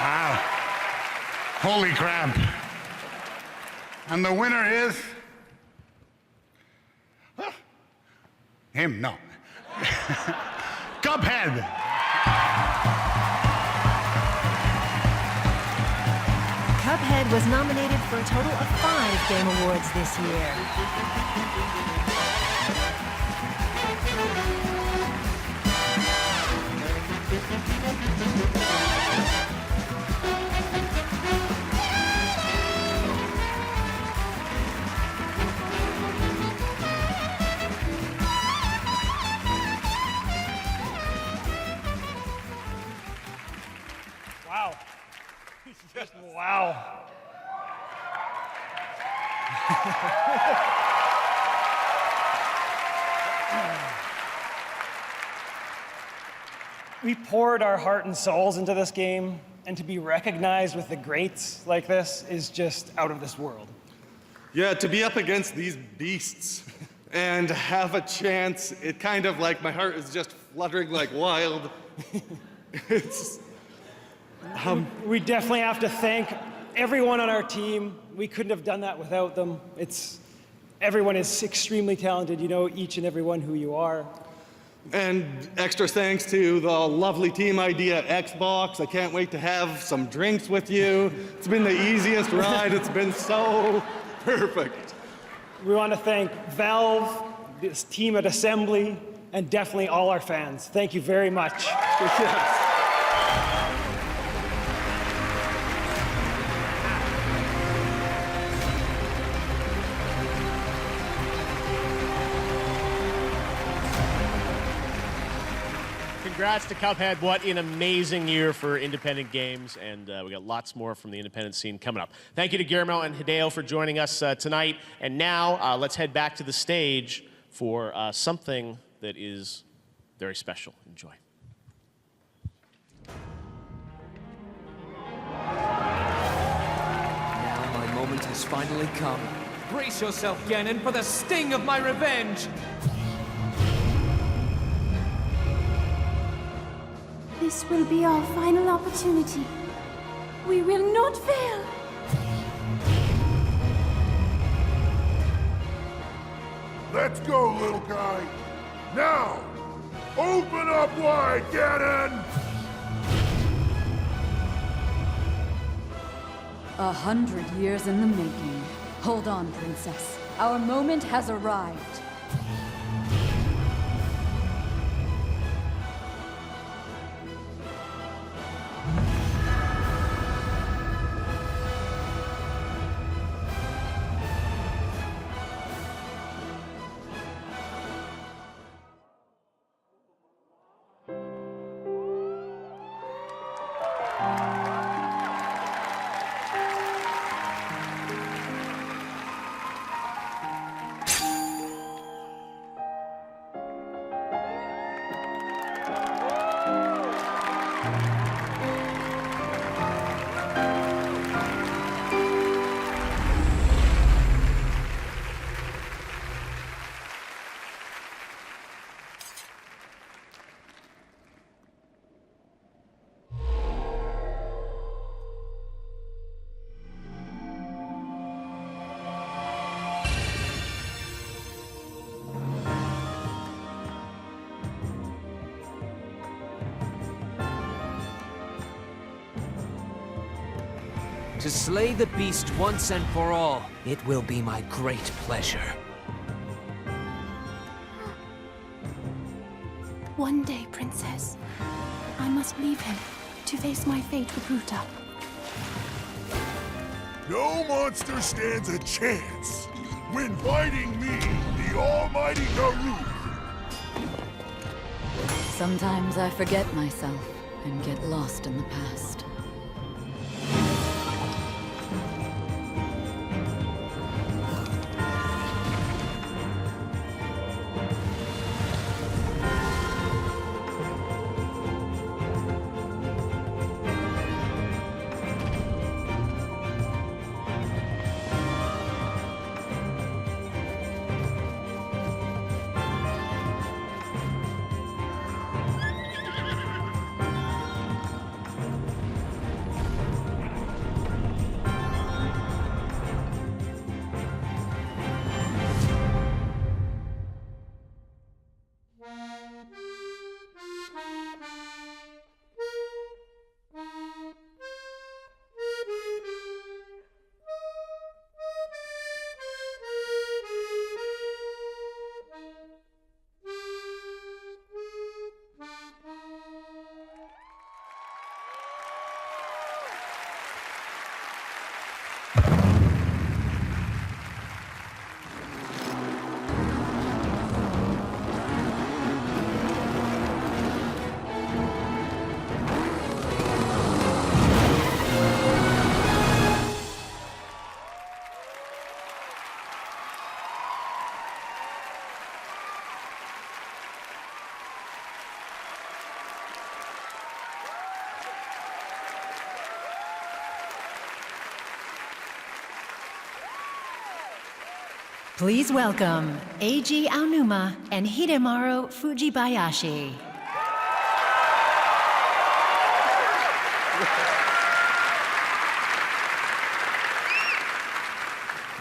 Wow. Holy crap. And the winner is... him, no. Cuphead. Cuphead was nominated for a total of 5 Game Awards this year. Wow. Just wow. We poured our heart and souls into this game, and to be recognized with the greats like this is just out of this world. Yeah, to be up against these beasts and have a chance, it kind of like my heart is just fluttering like wild. It's... we definitely have to thank everyone on our team. We couldn't have done that without them. Everyone is extremely talented. You know each and every one who you are. And extra thanks to the lovely team idea Xbox. I can't wait to have some drinks with you. It's been the easiest ride. It's been so perfect. We want to thank Valve, this team at Assembly, and definitely all our fans. Thank you very much. Yes. Congrats to Cuphead. What an amazing year for independent games, and we got lots more from the independent scene coming up. Thank you to Guillermo and Hideo for joining us tonight. And now let's head back to the stage for something that is very special. Enjoy. Now my moment has finally come. Brace yourself, Ganon, for the sting of my revenge! This will be our final opportunity. We will not fail. Let's go, little guy. Now, open up wide, Ganon! 100 years in the making. Hold on, Princess. Our moment has arrived. To slay the beast once and for all, it will be my great pleasure. One day, Princess, I must leave him to face my fate with Ruta. No monster stands a chance when fighting me, the almighty Garou. Sometimes I forget myself and get lost in the past. Please welcome Eiji Aonuma and Hidemaru Fujibayashi.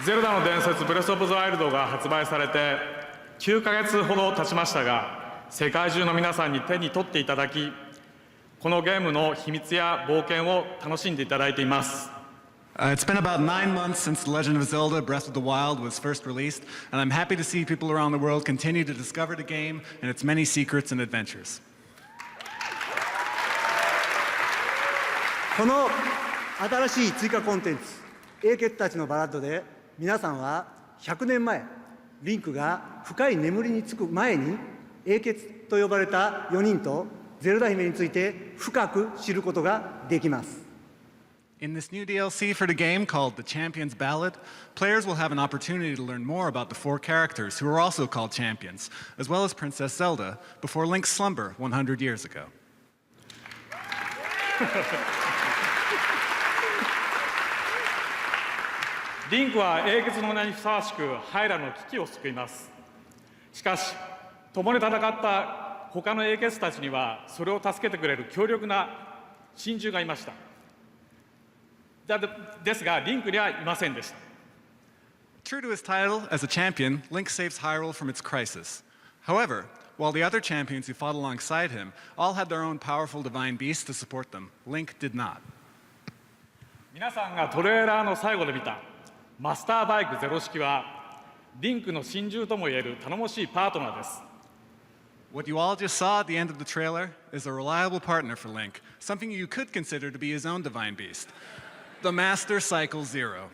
ゼルダの伝説ブレスオブザワイルドが発売されて9ヶ月ほど経ちましたが、世界中の皆さんに手に取っていただき、このゲームの秘密や冒険を楽しんでいただいています。It's been about 9 months since The Legend of Zelda Breath of the Wild was first released, and I'm happy to see people around the world continue to discover the game and its many secrets and adventures. この新しい追加コンテンツ、英傑たちのバラッドで、皆さんは100年前、リンクが深い眠りにつく前に、英傑と呼ばれた4人とゼルダ姫について深く知ることができます。In this new DLC for the game called The Champion's Ballad, players will have an opportunity to learn more about the 4 characters who are also called champions, as well as Princess Zelda, before Link's slumber 100 years ago. リンクは英傑の名にふさわしくハイラの危機を救います。しかし、共に戦った他の英傑たちにはそれを助けてくれる強力な親友がいました。ですが、リンクにはいませんでした。True to his title as a champion, Link saves Hyrule from its crisis. However, while the other champions who fought alongside him all had their own powerful divine beasts to support them, Link did not. 皆さんがトレーラーの最後で見たマスターバイクゼロ式は、リンクの親友ともいえる頼もしいパートナーです。What you all just saw at the end of the trailer is a reliable partner for Link, something you could consider to be his own divine beast, the Master Cycle Zero.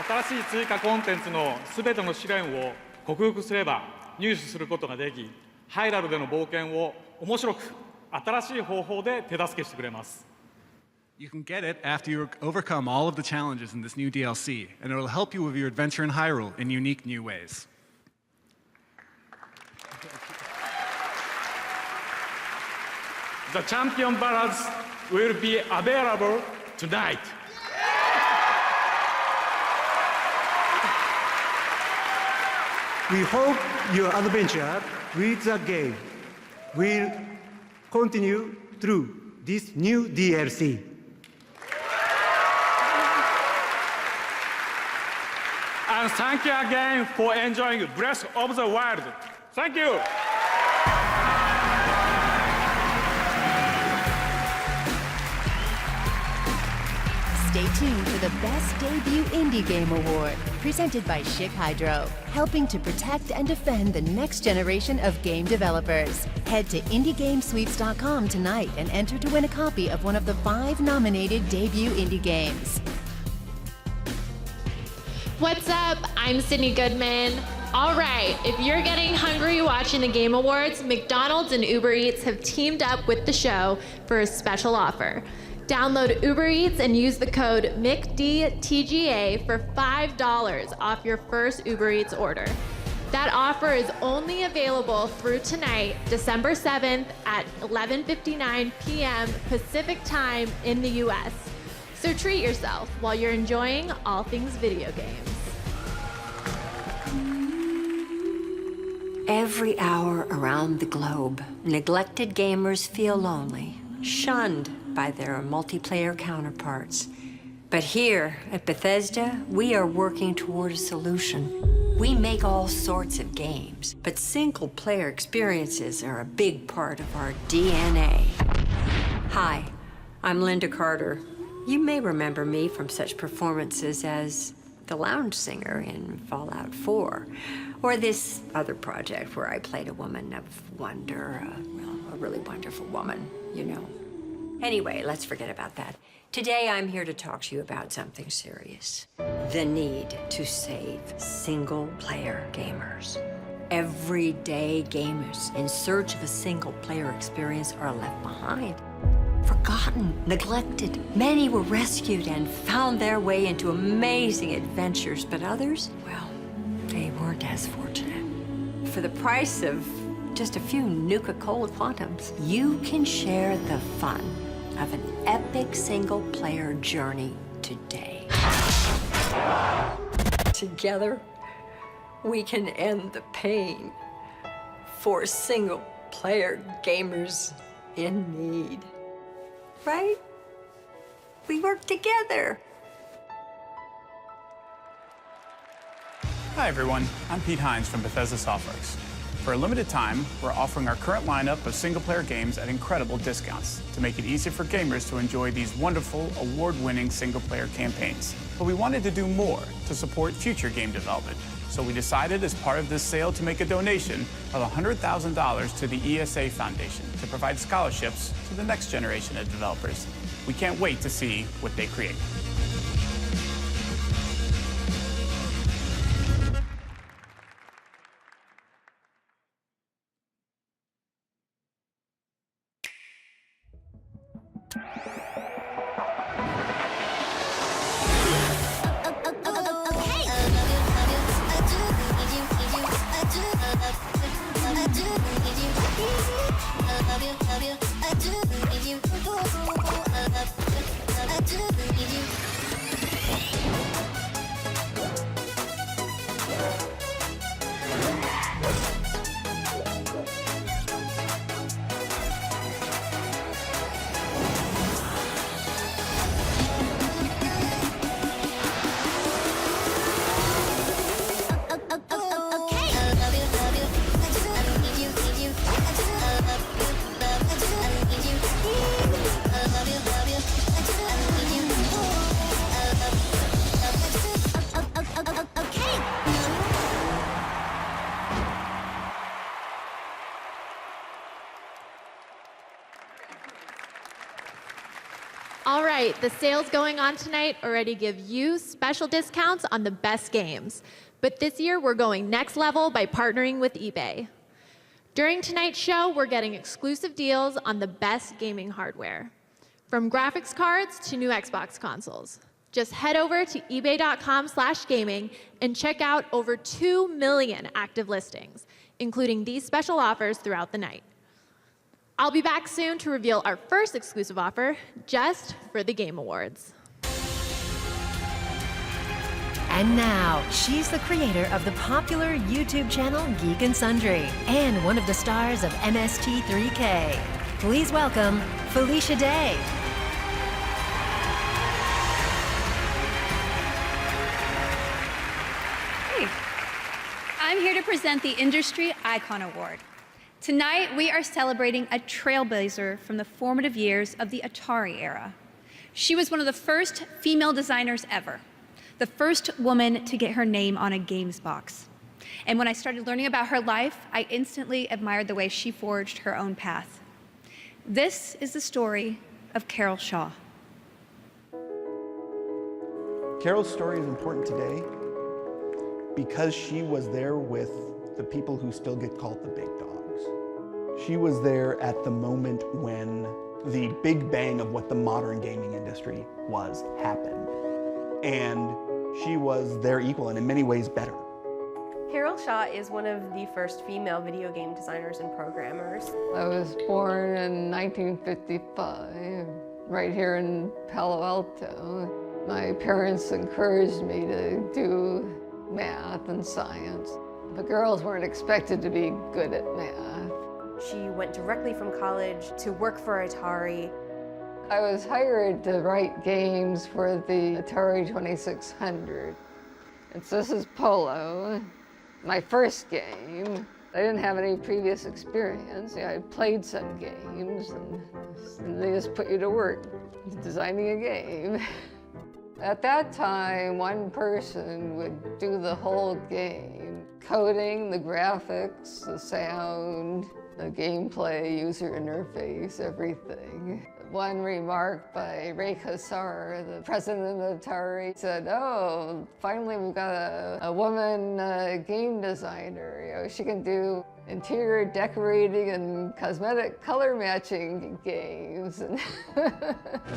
新しい追加コンテンツのすべての試練を克服すれば入手することができ、ハイラルでの冒険を面白く新しい方法で手助けしてくれます。You can get it after you overcome all of the challenges in this new DLC, and it will help you with your adventure in Hyrule in unique new ways. The Champion Ballads will be available tonight. We hope your adventure with the game will continue through this new DLC. And thank you again for enjoying Breath of the Wild. Thank you. Stay tuned for the Best Debut Indie Game Award, presented by Schick Hydro, helping to protect and defend the next generation of game developers. Head to IndieGameSweeps.com tonight and enter to win a copy of one of the 5 nominated debut indie games. What's up? I'm Sydney Goodman. All right, if you're getting hungry watching the Game Awards, McDonald's and Uber Eats have teamed up with the show for a special offer. Download Uber Eats and use the code MICDTGA for $5 off your first Uber Eats order. That offer is only available through tonight, December 7th at 11:59 p.m. Pacific Time in the US. So treat yourself while you're enjoying all things video games. Every hour around the globe, neglected gamers feel lonely, shunned by their multiplayer counterparts. But here at Bethesda, we are working toward a solution. We make all sorts of games, but single-player experiences are a big part of our DNA. Hi, I'm Linda Carter. You may remember me from such performances as the lounge singer in Fallout 4, or this other project where I played a woman of wonder, a really wonderful woman, you know. Anyway, let's forget about that. Today, I'm here to talk to you about something serious. The need to save single-player gamers. Everyday gamers in search of a single-player experience are left behind. Forgotten, neglected. Many were rescued and found their way into amazing adventures, but others, well, they weren't as fortunate. For the price of just a few Nuka-Cola Quantums, you can share the fun of an epic single-player journey today. Together, we can end the pain for single-player gamers in need. Right? We work together. Hi everyone, I'm Pete Hines from Bethesda Softworks. For a limited time, we're offering our current lineup of single-player games at incredible discounts to make it easy for gamers to enjoy these wonderful, award-winning single-player campaigns. But we wanted to do more to support future game development, so we decided as part of this sale to make a donation of $100,000 to the ESA Foundation to provide scholarships to the next generation of developers. We can't wait to see what they create. All right, the sales going on tonight already give you special discounts on the best games. But this year, we're going next level by partnering with eBay. During tonight's show, we're getting exclusive deals on the best gaming hardware, from graphics cards to new Xbox consoles. Just head over to ebay.com/gaming and check out over 2 million active listings, including these special offers throughout the night. I'll be back soon to reveal our first exclusive offer just for the Game Awards. And now, she's the creator of the popular YouTube channel Geek and Sundry and one of the stars of MST3K. Please welcome Felicia Day. Hey, I'm here to present the Industry Icon Award. Tonight, we are celebrating a trailblazer from the formative years of the Atari era. She was one of the first female designers ever, the first woman to get her name on a games box. And when I started learning about her life, I instantly admired the way she forged her own path. This is the story of Carol Shaw. Carol's story is important today because she was there with the people who still get called the big dogs. She was there at the moment when the big bang of what the modern gaming industry was happened. And she was their equal and in many ways better. Carol Shaw is one of the first female video game designers and programmers. I was born in 1955, right here in Palo Alto. My parents encouraged me to do math and science. The girls weren't expected to be good at math. She went directly from college to work for Atari. I was hired to write games for the Atari 2600. This is Polo, my first game. I didn't have any previous experience. I played some games, and they just put you to work designing a game. At that time, one person would do the whole game, coding, the graphics, the sound, the gameplay, user interface, everything. One remark by Ray Kassar, the president of Atari, said, "Oh, finally we've got a woman game designer. You know, she can do interior decorating and cosmetic color matching games."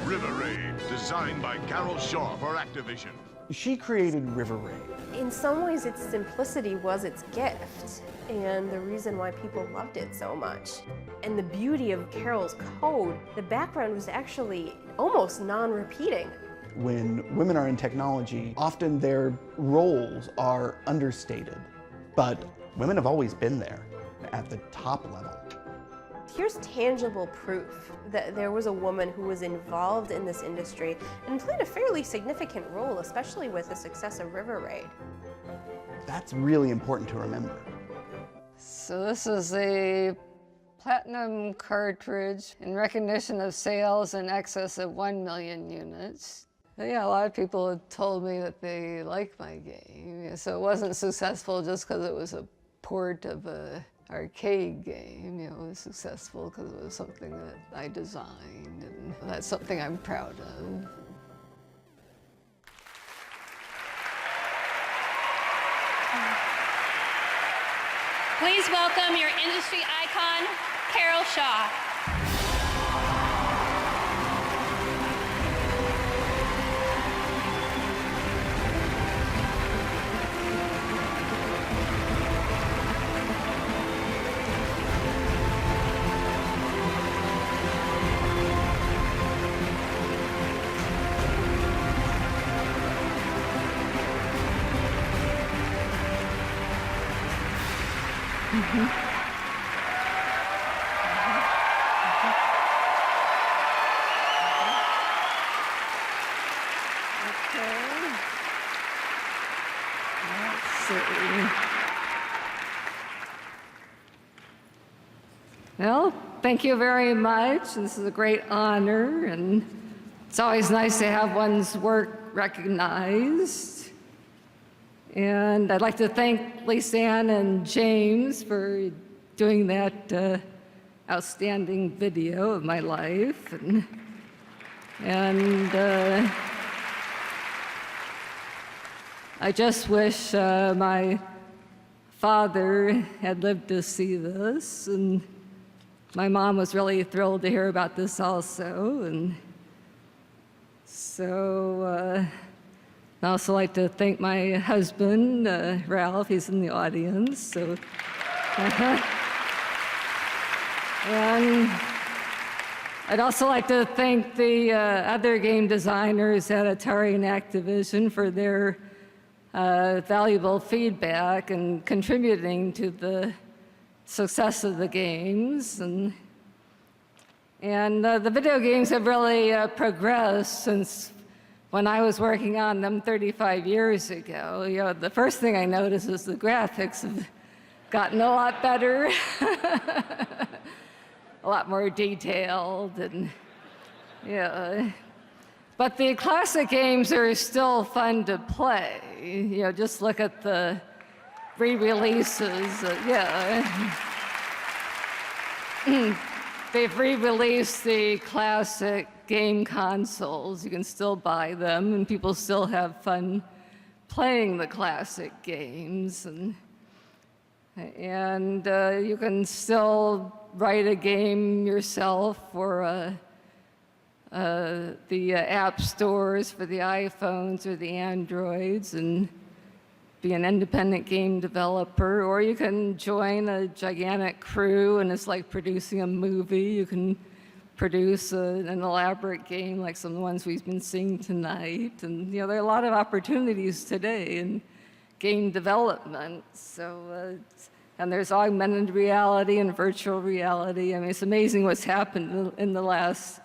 River Raid, designed by Carol Shaw for Activision. She created River Raid. In some ways, its simplicity was its gift, and the reason why people loved it so much. And the beauty of Carol's code, the background was actually almost non-repeating. When women are in technology, often their roles are understated, but women have always been there at the top level. Here's tangible proof that there was a woman who was involved in this industry and played a fairly significant role, especially with the success of River Raid. That's really important to remember. So this is a platinum cartridge in recognition of sales in excess of 1 million units. Yeah, a lot of people have told me that they like my game. So it wasn't successful just because it was a port of a arcade game. You know, it was successful because it was something that I designed, and that's something I'm proud of. Please welcome your industry icon, Carol Shaw. Well, thank you very much. This is a great honor, and it's always nice to have one's work recognized. And I'd like to thank Lisanne and James for doing that outstanding video of my life. And I just wish my father had lived to see this, and my mom was really thrilled to hear about this also. And so I'd also like to thank my husband, Ralph. He's in the audience. So, and I'd also like to thank the other game designers at Atari and Activision for their valuable feedback and contributing to the success of the games. And the video games have really progressed since when I was working on them 35 years ago. You know, the first thing I noticed is the graphics have gotten a lot better, a lot more detailed, and yeah. But the classic games are still fun to play. You know, just look at the re-releases. They've re-released the classic game consoles. You can still buy them, and people still have fun playing the classic games. And you can still write a game yourself for the app stores for the iPhones or the Androids and be an independent game developer, or you can join a gigantic crew and it's like producing a movie. You can produce an elaborate game like some of the ones we've been seeing tonight. And you know, there are a lot of opportunities today in game development. So, and there's augmented reality and virtual reality. I mean, it's amazing what's happened in the last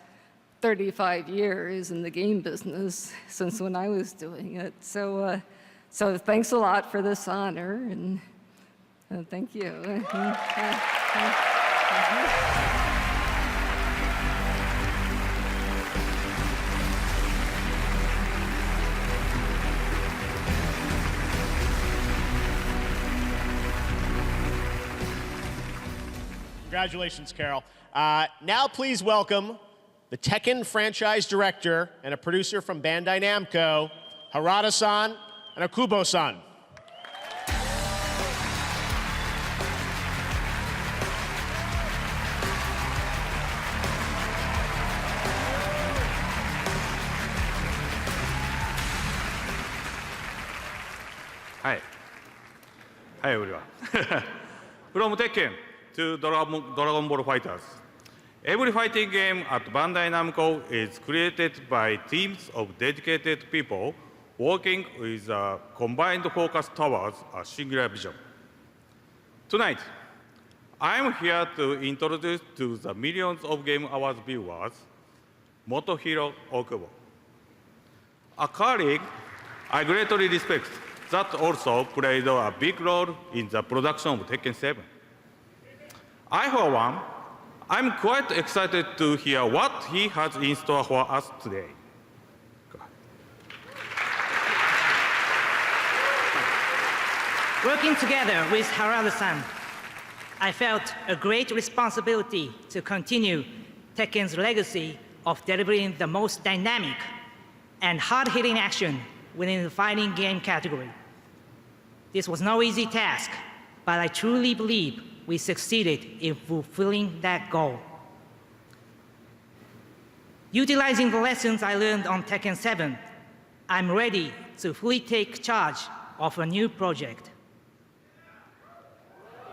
35 years in the game business since when I was doing it. So, so thanks a lot for this honor, and thank you. Congratulations, Carol. Now please welcome the Tekken franchise director and a producer from Bandai Namco, Harada-san and Akubo-san. Hi. Hi everyone. From Tekken to Dragon Ball Fighters. Every fighting game at Bandai Namco is created by teams of dedicated people working with a combined focus towards a singular vision. Tonight, I am here to introduce to the millions of Game Awards viewers, Motohiro Okubo, a colleague I greatly respect that also played a big role in the production of Tekken 7. I, for one, I'm quite excited to hear what he has in store for us today. Working together with Harada-san, I felt a great responsibility to continue Tekken's legacy of delivering the most dynamic and hard-hitting action within the fighting game category. This was no easy task, but I truly believe we succeeded in fulfilling that goal. Utilizing the lessons I learned on Tekken 7, I'm ready to fully take charge of a new project.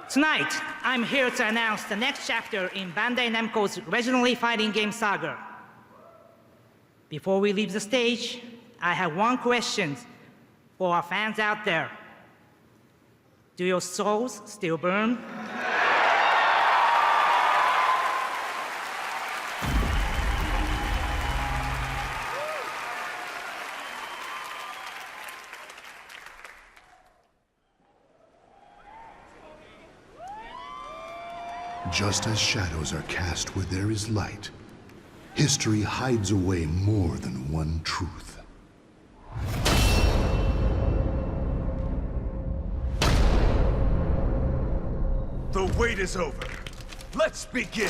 Tonight, I'm here to announce the next chapter in Bandai Namco's regionally fighting game saga. Before we leave the stage, I have one question for our fans out there. Do your souls still burn? Just as shadows are cast where there is light, history hides away more than one truth. The wait is over. Let's begin.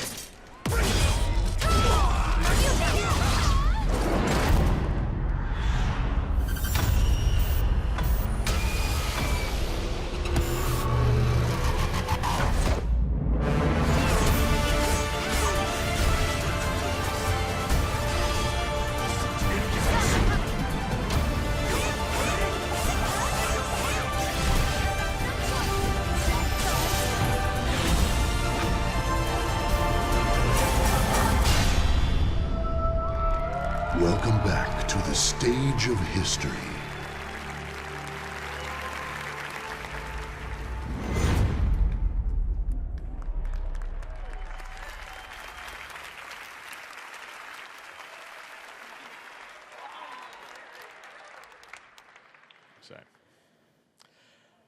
Welcome back to the stage of history.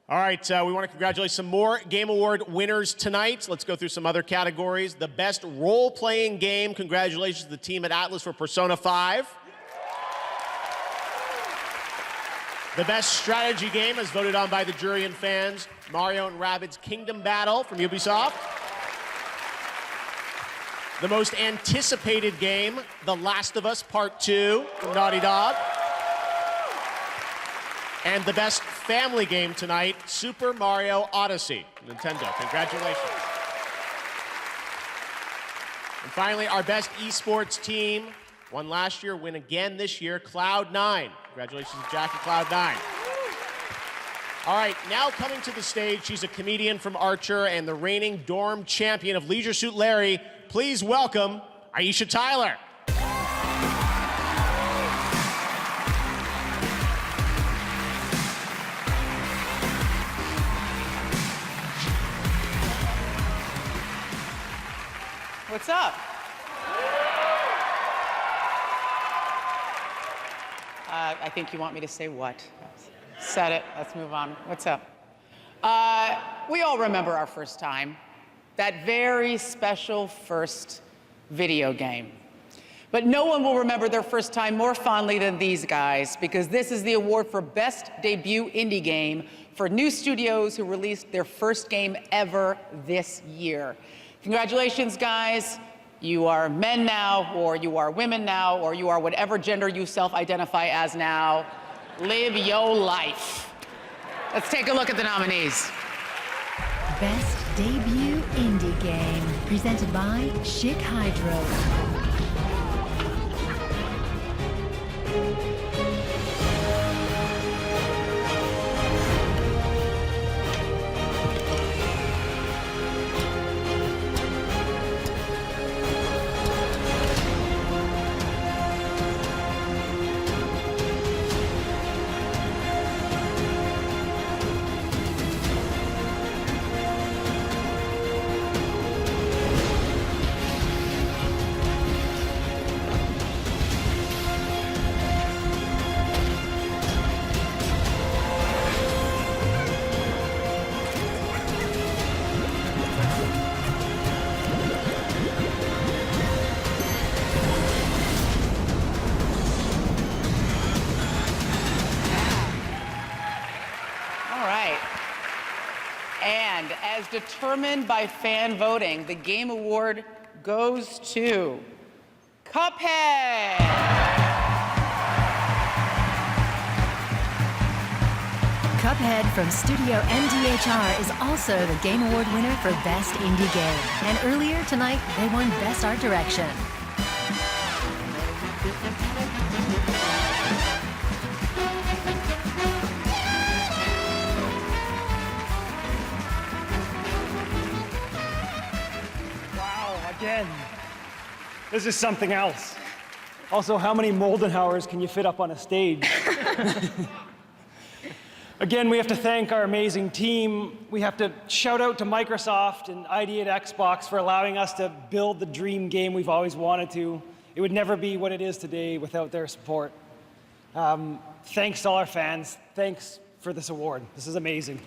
All right, we want to congratulate some more Game Award winners tonight. Let's go through some other categories. The best role-playing game. Congratulations to the team at Atlas for Persona 5. The best strategy game, as voted on by the jury and fans, Mario and Rabbids Kingdom Battle from Ubisoft. The most anticipated game, The Last of Us Part 2 from Naughty Dog. And the best family game tonight, Super Mario Odyssey, Nintendo. Congratulations. And finally, our best esports team, won last year, win again this year, Cloud9. Congratulations to Jack and Cloud9. All right, now coming to the stage, she's a comedian from Archer and the reigning dorm champion of Leisure Suit Larry. Please welcome Aisha Tyler. What's up? I think you want me to say what? Said it. Let's move on. What's up? We all remember our first time. That very special first video game. But no one will remember their first time more fondly than these guys, because this is the award for Best Debut Indie Game for new studios who released their first game ever this year. Congratulations, guys. You are men now, or you are women now, or you are whatever gender you self-identify as now. Live your life. Let's take a look at the nominees. Best Debut Indie Game, presented by Schick Hydro. And as determined by fan voting, the Game Award goes to Cuphead. Cuphead from Studio MDHR is also the Game Award winner for Best Indie Game. And earlier tonight, they won Best Art Direction. Wow, again. This is something else. Also, how many Moldenhauers can you fit up on a stage? Again, we have to thank our amazing team. We have to shout out to Microsoft and ID at Xbox for allowing us to build the dream game we've always wanted to. It would never be what it is today without their support. Thanks to all our fans. Thanks for this award. This is amazing.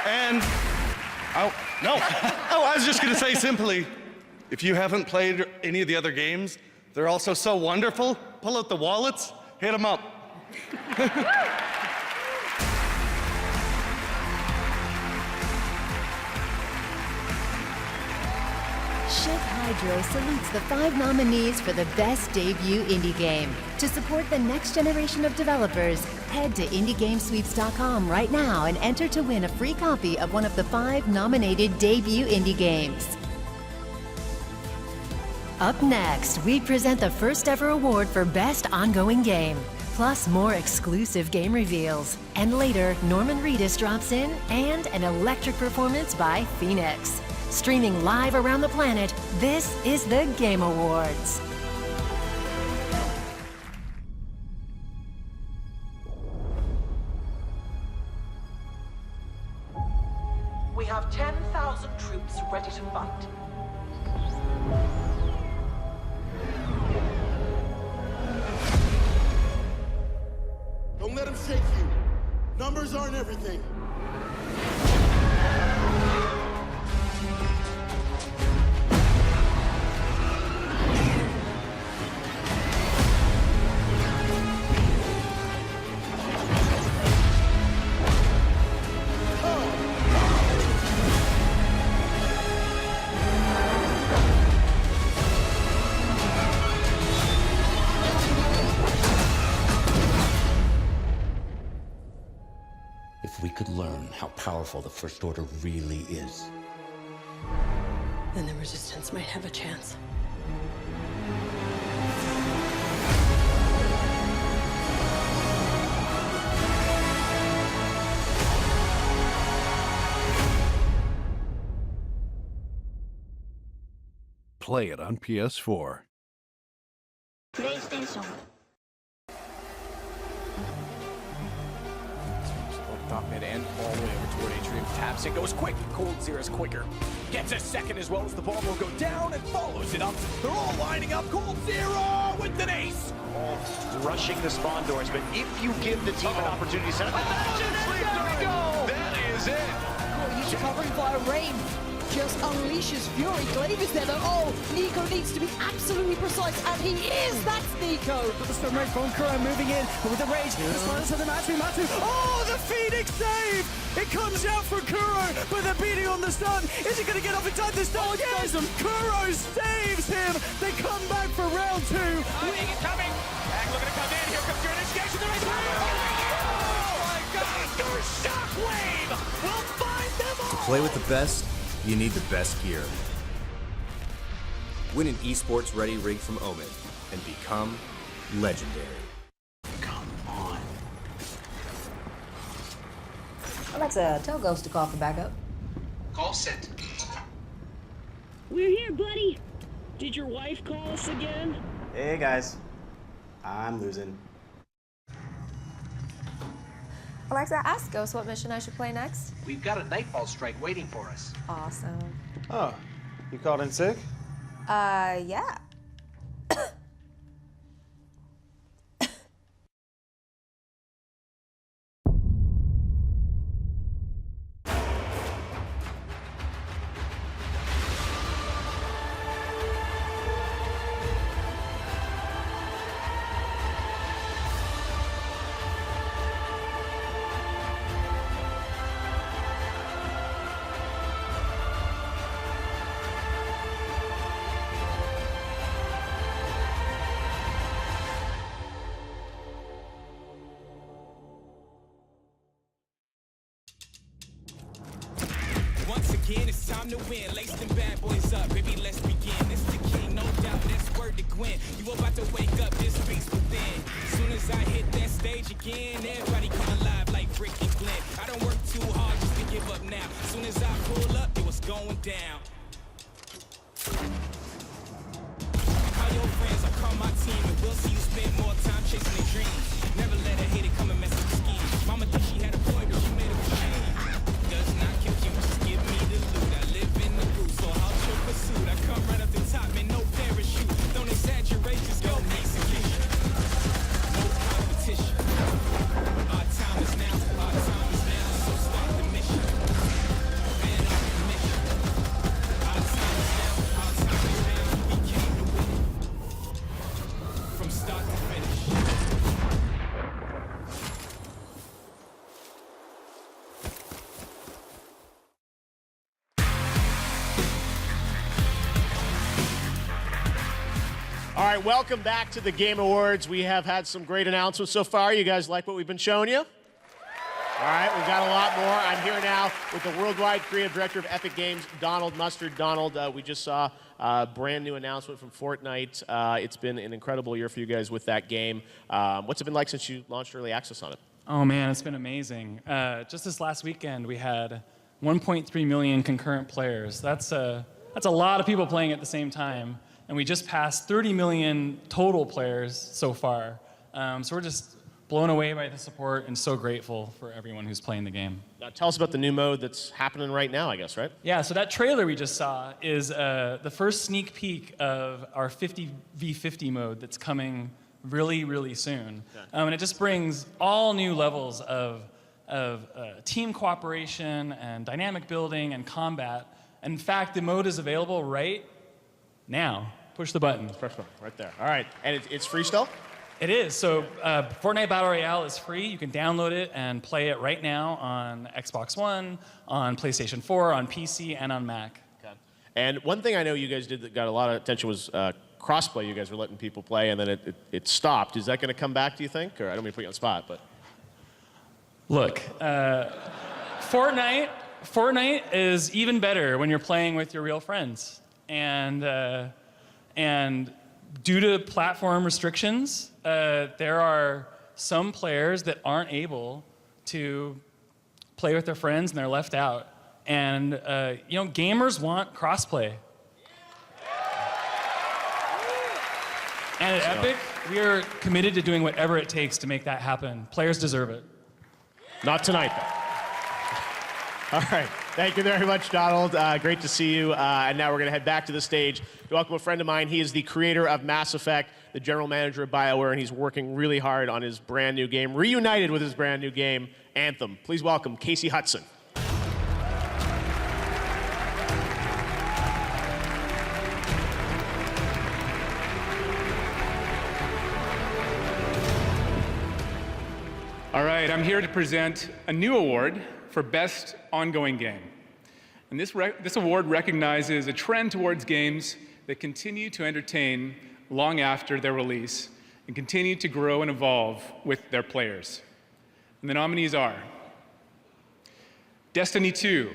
And, I was just gonna say simply, if you haven't played any of the other games, they're also so wonderful. Pull out the wallets, hit them up. Ship Hydro salutes the 5 nominees for the Best Debut Indie Game. To support the next generation of developers, head to IndieGameSweeps.com right now and enter to win a free copy of one of the 5 nominated debut indie games. Up next, we present the first ever award for Best Ongoing Game, plus more exclusive game reveals. And later, Norman Reedus drops in and an electric performance by Phoenix. Streaming live around the planet, this is the Game Awards. We have 10,000 troops ready to fight. Don't let them shake you. Numbers aren't everything. If we could learn how powerful the First Order really is, then the Resistance might have a chance. Play it on PS4. PlayStation. Top mid and all the way over toward Atrium. Taps it, goes quick. Cold Zero's quicker. Gets a second as well as the ball will go down and follows it up. They're all lining up. Cold Zero with an ace. All rushing the spawn doors, but if you give the team an opportunity to set up, That is it. Oh, he's covering via rain. Just unleashes fury. Glaive is there though. Oh, Nico needs to be absolutely precise, and he is. That's Nico. But the stun rate from Kuro moving in, but with the rage, the sliders of the Matsu. Oh, the Phoenix save! It comes out for Kuro, but they're beating on the stun. Is he going to get off in time this time? Yes! Kuro saves him. They come back for round 2. Lightning is coming. Bang looking to come in. Here comes your initiation. The race. Oh my God! Your shockwave will find them all. To play with the best, you need the best gear. Win an esports ready rig from Omen and become legendary. Come on. Alexa, tell Ghost to call for backup. Call sent. We're here, buddy. Did your wife call us again? Hey guys, I'm losing. Alexa, ask Ghost what mission I should play next. We've got a Nightfall strike waiting for us. Awesome. Oh, you called in sick? Yeah. again. It's time to win. Lace them bad boys up, baby, let's begin. It's the king, no doubt, that's word to Gwen. You about to wake up this beast within. Soon as I hit that stage again, everybody come alive like Rick and Glenn. I don't work too hard just to give up now. Soon as I pull up, it was going down. Call your friends, I call my team, and we'll see you spend more time chasing their dreams. Never let a hater come and mess with the scheme. Mama think she had a boy, girl, she made a change. Does not confuse, just give me the loot. I live in the groove, so I'll your pursuit. I come right up the top, man, no parachute. Don't exaggerate, just go execution. No competition. Our time is now, so start the mission. Man on the mission. Our time is now, we came to win. From start to finish. All right, welcome back to the Game Awards. We have had some great announcements so far. You guys like what we've been showing you? All right, we've got a lot more. I'm here now with the Worldwide Creative Director of Epic Games, Donald Mustard. Donald, we just saw a brand new announcement from Fortnite. It's been an incredible year for you guys with that game. What's it been like since you launched early access on it? Oh man, it's been amazing. Just this last weekend, we had 1.3 million concurrent players. That's a lot of people playing at the same time. And we just passed 30 million total players so far. So we're just blown away by the support and so grateful for everyone who's playing the game. Now, tell us about the new mode that's happening right now, I guess, right? Yeah, so that trailer we just saw is the first sneak peek of our 50v50 mode that's coming really, really soon. And it just brings all new levels of team cooperation and dynamic building and combat. And in fact, the mode is available right now. Push the button. First one, right there. All right, and it's free still? It is. So Fortnite Battle Royale is free. You can download it and play it right now on Xbox One, on PlayStation 4, on PC, and on Mac. Okay. And one thing I know you guys did that got a lot of attention was crossplay. You guys were letting people play, and then it stopped. Is that going to come back, do you think? Or I don't mean to put you on the spot, but... Look, Fortnite is even better when you're playing with your real friends. And due to platform restrictions, there are some players that aren't able to play with their friends and they're left out. And gamers want crossplay. And at Epic, we are committed to doing whatever it takes to make that happen. Players deserve it. Not tonight, though. All right. Thank you very much, Donald. Great to see you. And now we're going to head back to the stage to welcome a friend of mine. He is the creator of Mass Effect, the general manager of BioWare, and he's working really hard on his brand new game, reunited with his brand new game, Anthem. Please welcome Casey Hudson. All right, I'm here to present a new award for Best Ongoing Game. And this award recognizes a trend towards games that continue to entertain long after their release and continue to grow and evolve with their players. And the nominees are Destiny 2,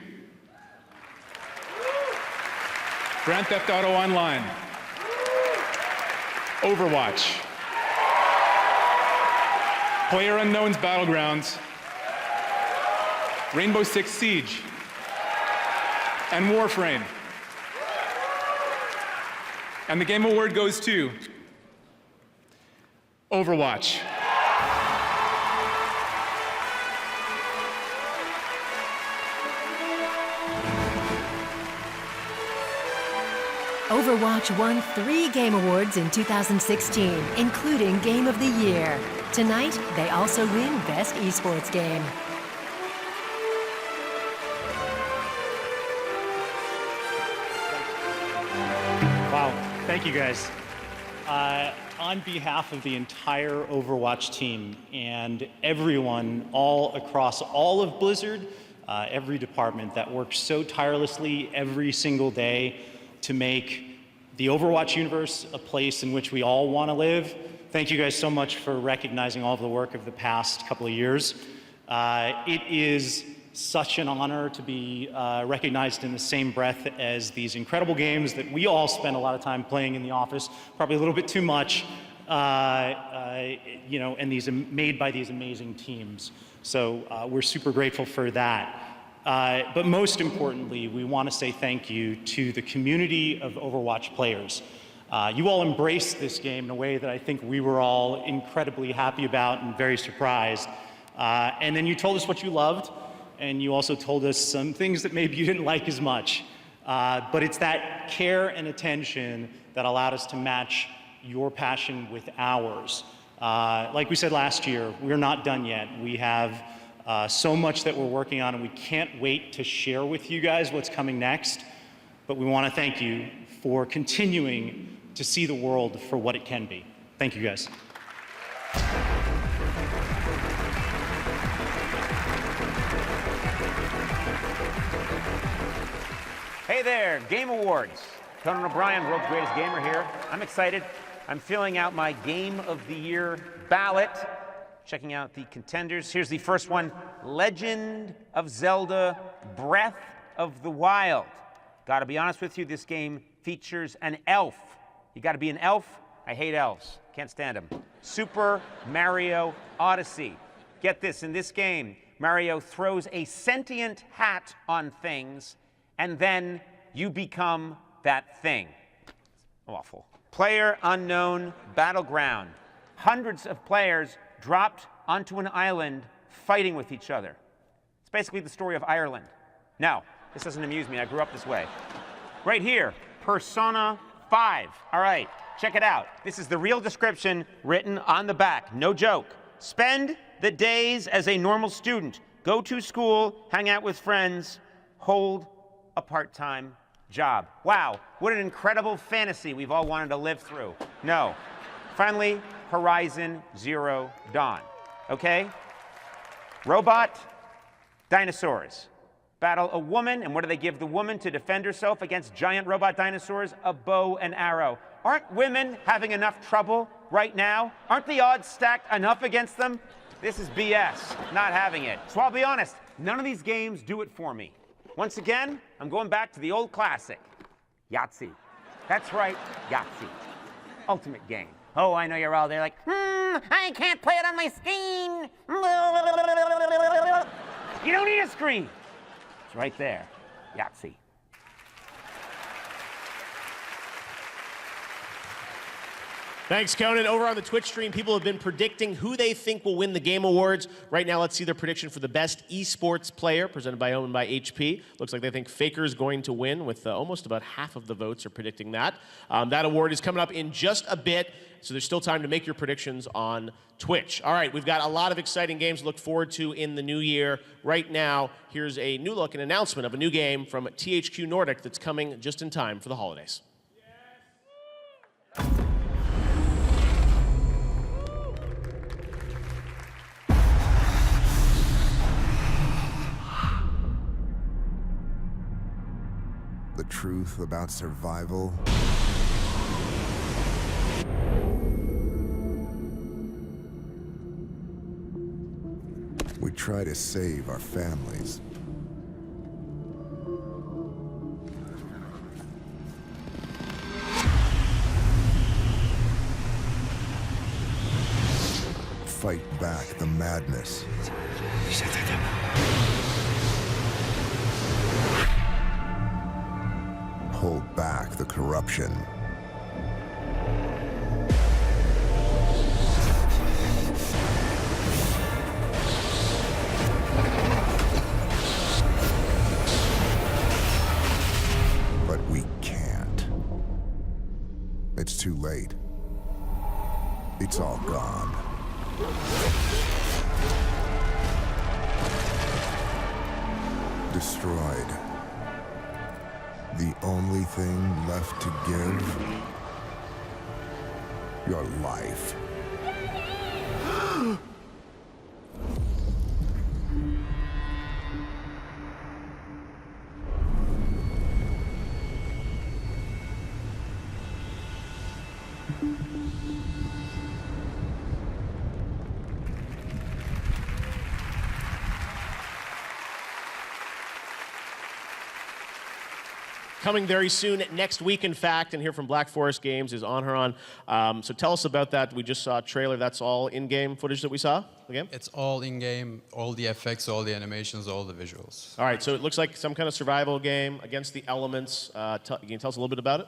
Grand Theft Auto Online, Overwatch, PlayerUnknown's Battlegrounds, Rainbow Six Siege, and Warframe. And the Game Award goes to Overwatch. Overwatch won 3 Game Awards in 2016, including Game of the Year. Tonight, they also win Best Esports Game. Wow, thank you guys. On behalf of the entire Overwatch team and everyone all across all of Blizzard, every department that works so tirelessly every single day to make the Overwatch universe a place in which we all want to live, thank you guys so much for recognizing all of the work of the past couple of years. It is such an honor to be recognized in the same breath as these incredible games that we all spend a lot of time playing in the office, probably a little bit too much, and these made by these amazing teams. So we're super grateful for that. But most importantly, we want to say thank you to the community of Overwatch players. You all embraced this game in a way that I think we were all incredibly happy about and very surprised. And then you told us what you loved, and you also told us some things that maybe you didn't like as much. But it's that care and attention that allowed us to match your passion with ours. Like we said last year, we're not done yet. We have so much that we're working on, and we can't wait to share with you guys what's coming next. But we want to thank you for continuing to see the world for what it can be. Thank you, guys. Hey there, Game Awards. Conan O'Brien, world's greatest gamer here. I'm excited. I'm filling out my Game of the Year ballot, checking out the contenders. Here's the first one, Legend of Zelda Breath of the Wild. Gotta be honest with you, this game features an elf. You gotta be an elf? I hate elves, can't stand them. Super Mario Odyssey. Get this, in this game, Mario throws a sentient hat on things, and then you become that thing. Awful. Player Unknown Battleground. Hundreds of players dropped onto an island fighting with each other. It's basically the story of Ireland. No, this doesn't amuse me. I grew up this way. Right here, Persona 5. All right, check it out. This is the real description written on the back. No joke. Spend the days as a normal student. Go to school, hang out with friends, hold a part-time job. Wow, what an incredible fantasy we've all wanted to live through. No. Finally, Horizon Zero Dawn. Okay? Robot, dinosaurs. Battle a woman, and what do they give the woman to defend herself against giant robot dinosaurs? A bow and arrow. Aren't women having enough trouble right now? Aren't the odds stacked enough against them? This is BS, not having it. So I'll be honest, none of these games do it for me. Once again, I'm going back to the old classic, Yahtzee. That's right, Yahtzee. Ultimate game. Oh, I know you're all there like, I can't play it on my screen. You don't need a screen. It's right there, Yahtzee. Thanks, Conan. Over on the Twitch stream, people have been predicting who they think will win the Game Awards. Right now, let's see their prediction for the best esports player, presented by Omen by HP. Looks like they think Faker is going to win, with almost about half of the votes are predicting that. That award is coming up in just a bit, so there's still time to make your predictions on Twitch. All right, we've got a lot of exciting games to look forward to in the new year. Right now, here's a new look, an announcement of a new game from THQ Nordic that's coming just in time for the holidays. The truth about survival we try to save our families. Fight back the madness. Hold back the corruption. But we can't. It's too late. It's all gone. Destroyed. The only thing left to give? Your life. coming very soon, next week, in fact, and here from Black Forest Games is Anharan. So tell us about that. We just saw a trailer. That's all in-game footage that we saw? The game? It's all in-game, all the effects, all the animations, all the visuals. All right, so it looks like some kind of survival game against the elements. Can you tell us a little bit about it?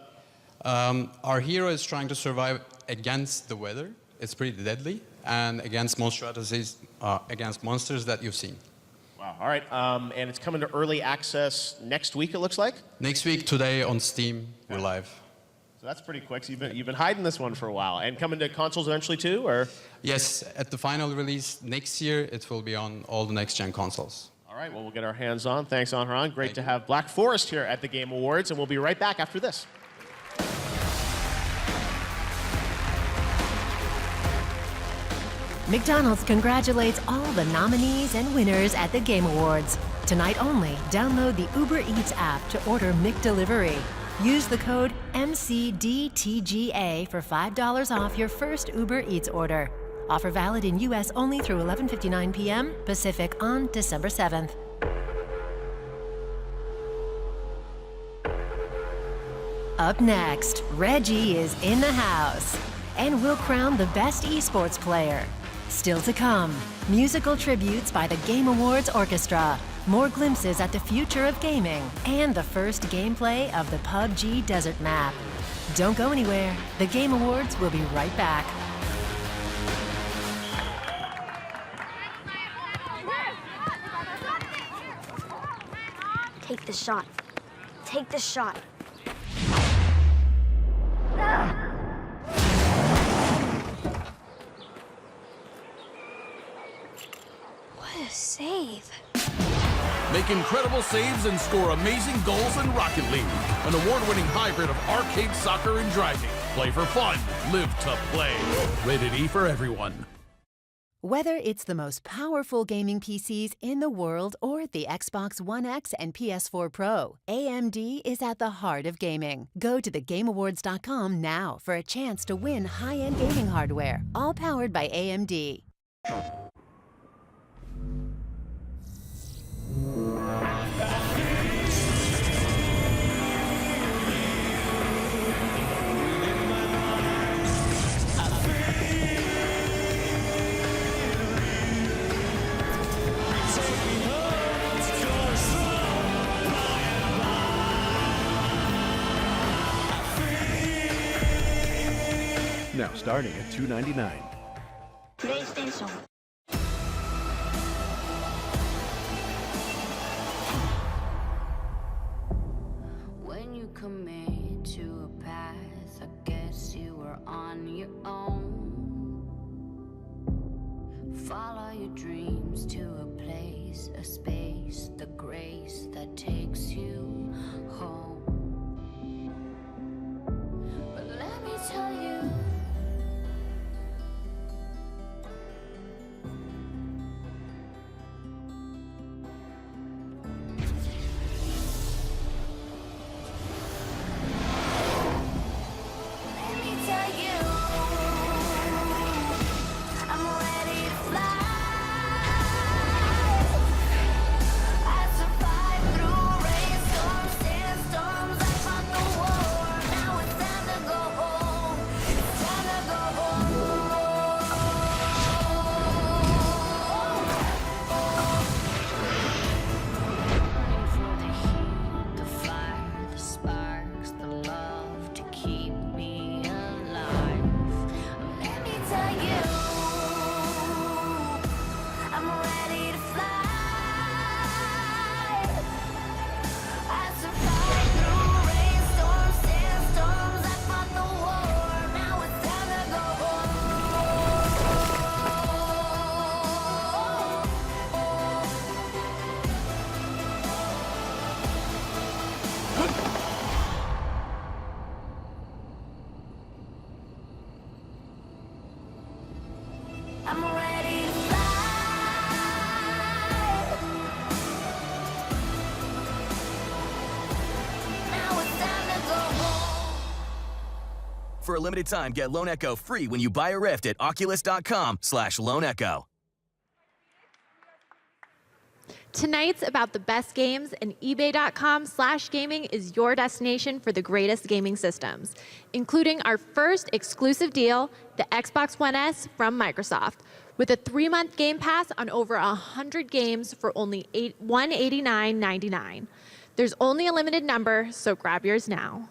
Our hero is trying to survive against the weather. It's pretty deadly, and against monstrosities, against monsters that you've seen. Wow, all right, and it's coming to early access next week, it looks like? Next week, today, on Steam, we're live. So that's pretty quick. So you've been hiding this one for a while. And coming to consoles eventually too, or? Yes, at the final release next year, it will be on all the next-gen consoles. All right, well, we'll get our hands on. Thanks, Anharan. Great to have Black Forest here at the Game Awards, and we'll be right back after this. McDonald's congratulates all the nominees and winners at the Game Awards. Tonight only, download the Uber Eats app to order McDelivery. Use the code MCDTGA for $5 off your first Uber Eats order. Offer valid in U.S. only through 11:59 p.m. Pacific on December 7th. Up next, Reggie is in the house, and we'll crown the best esports player. Still to come, musical tributes by the Game Awards Orchestra, more glimpses at the future of gaming, and the first gameplay of the PUBG Desert Map. Don't go anywhere. The Game Awards will be right back. Take the shot. Take the shot. What a save. Make incredible saves and score amazing goals in Rocket League, an award-winning hybrid of arcade soccer and driving. Play for fun, live to play. Rated E for everyone. Whether it's the most powerful gaming PCs in the world or the Xbox One X and PS4 Pro, AMD is at the heart of gaming. Go to thegameawards.com now for a chance to win high-end gaming hardware, all powered by AMD. Now starting at $2.99. PlayStation. When you commit to a path, I guess you were on your own. Follow your dreams to a place, a space, the grace that takes you home. But let me tell you, I'm ready to fly. Now it's time to go home. For a limited time, get Lone Echo free when you buy a Rift at Oculus.com/Lone Echo. Tonight's About the Best Games, and eBay.com/gaming is your destination for the greatest gaming systems, including our first exclusive deal, the Xbox One S from Microsoft, with a 3-month Game Pass on over 100 games for only $189.99. There's only a limited number, so grab yours now.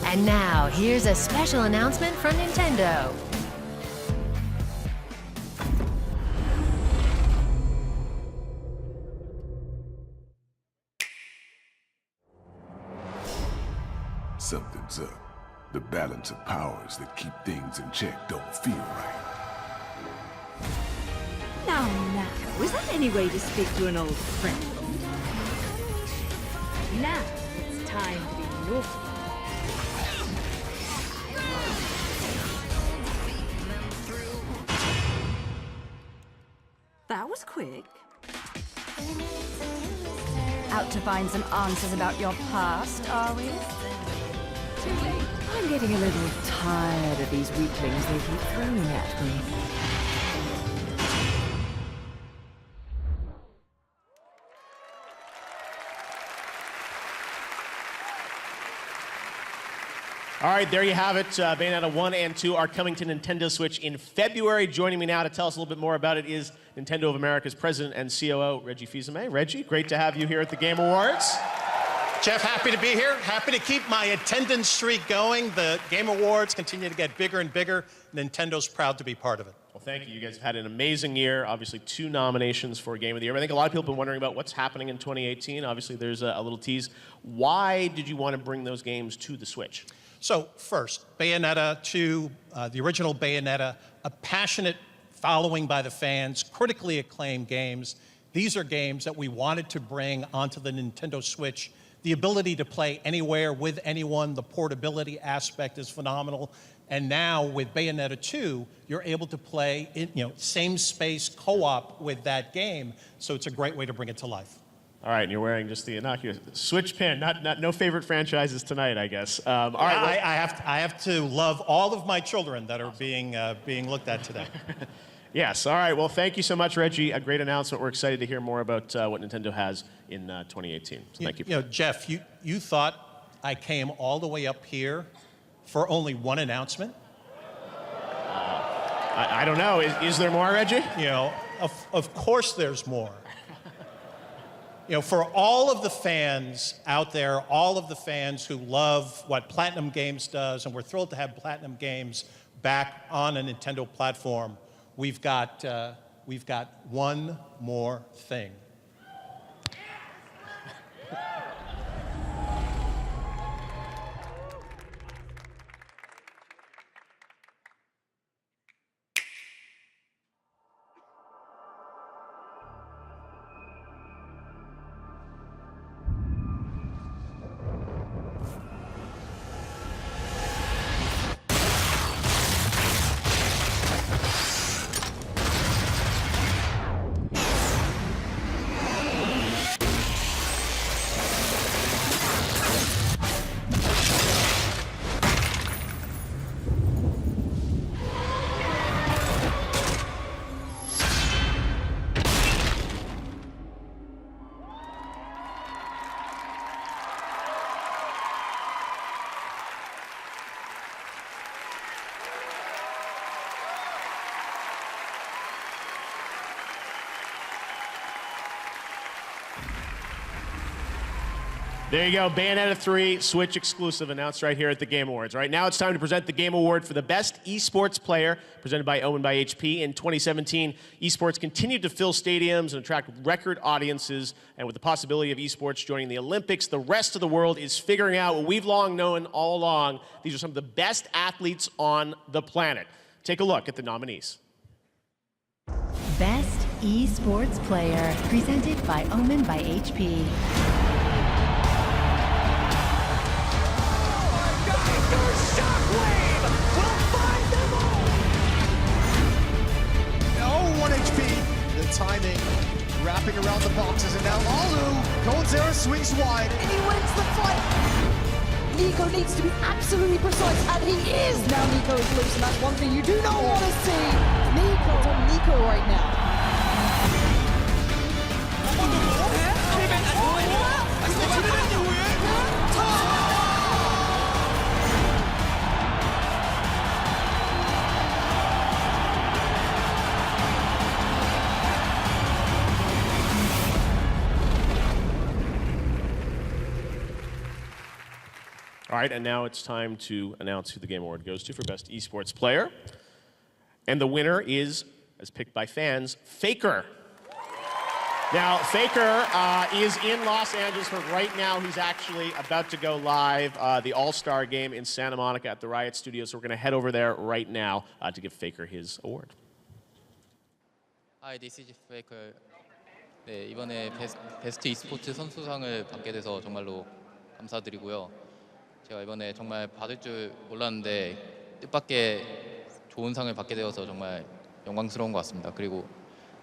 And now, here's a special announcement from Nintendo. Something's up. The balance of powers that keep things in check don't feel right. Now, is that any way to speak to an old friend? Now, it's time to be naughty. That was quick. Out to find some answers about your past, are we? Too late. I'm getting a little tired of these weaklings they keep throwing at me. All right, there you have it. Bayonetta 1 and 2 are coming to Nintendo Switch in February. Joining me now to tell us a little bit more about it is Nintendo of America's President and COO, Reggie Fils-Aimé. Reggie, great to have you here at the Game Awards. Jeff, happy to be here. Happy to keep my attendance streak going. The Game Awards continue to get bigger and bigger. Nintendo's proud to be part of it. Well, thank you. You guys have had an amazing year. Obviously, 2 nominations for Game of the Year. I think a lot of people have been wondering about what's happening in 2018. Obviously, there's a little tease. Why did you want to bring those games to the Switch? So first, Bayonetta 2, the original Bayonetta, a passionate following by the fans, critically acclaimed games. These are games that we wanted to bring onto the Nintendo Switch. The ability to play anywhere with anyone, the portability aspect is phenomenal. And now with Bayonetta 2, you're able to play in, same space co-op with that game. So it's a great way to bring it to life. All right, and you're wearing just the innocuous Switch pin. No favorite franchises tonight, I guess. All right, I have to love all of my children that are being looked at today. Yes. All right. Well, thank you so much, Reggie. A great announcement. We're excited to hear more about what Nintendo has in 2018. So thank you. Jeff, you thought I came all the way up here for only one announcement? I don't know. Is there more, Reggie? Of course there's more. For all of the fans out there, all of the fans who love what Platinum Games does, and we're thrilled to have Platinum Games back on a Nintendo platform, we've got one more thing. There you go, Bayonetta 3, Switch exclusive, announced right here at the Game Awards. Right now it's time to present the Game Award for the Best Esports Player, presented by Owen by HP. In 2017, esports continued to fill stadiums and attract record audiences, and with the possibility of esports joining the Olympics, the rest of the world is figuring out what we've long known all along. These are some of the best athletes on the planet. Take a look at the nominees. Best Esports Player, presented by Omen by HP. Timing, wrapping around the boxes, and now Alu, Coldzera swings wide. And he wins the fight. Nico needs to be absolutely precise, and he is. Now Nico is loose, and that's one thing you do not want to see. Nico right now. right, and now it's time to announce who the Game Award goes to for Best Esports Player. And the winner is, as picked by fans, Faker. Now, Faker is in Los Angeles, but right now he's actually about to go live, the All-Star game in Santa Monica at the Riot Studios. So we're going to head over there right now to give Faker his award. Hi, this is Faker. 네, 이번에 베스트 e스포츠 선수상을 받게 돼서 정말로 감사드리고요. 제가 이번에 정말 받을 줄 몰랐는데 뜻밖의 좋은 상을 받게 되어서 정말 영광스러운 것 같습니다. 그리고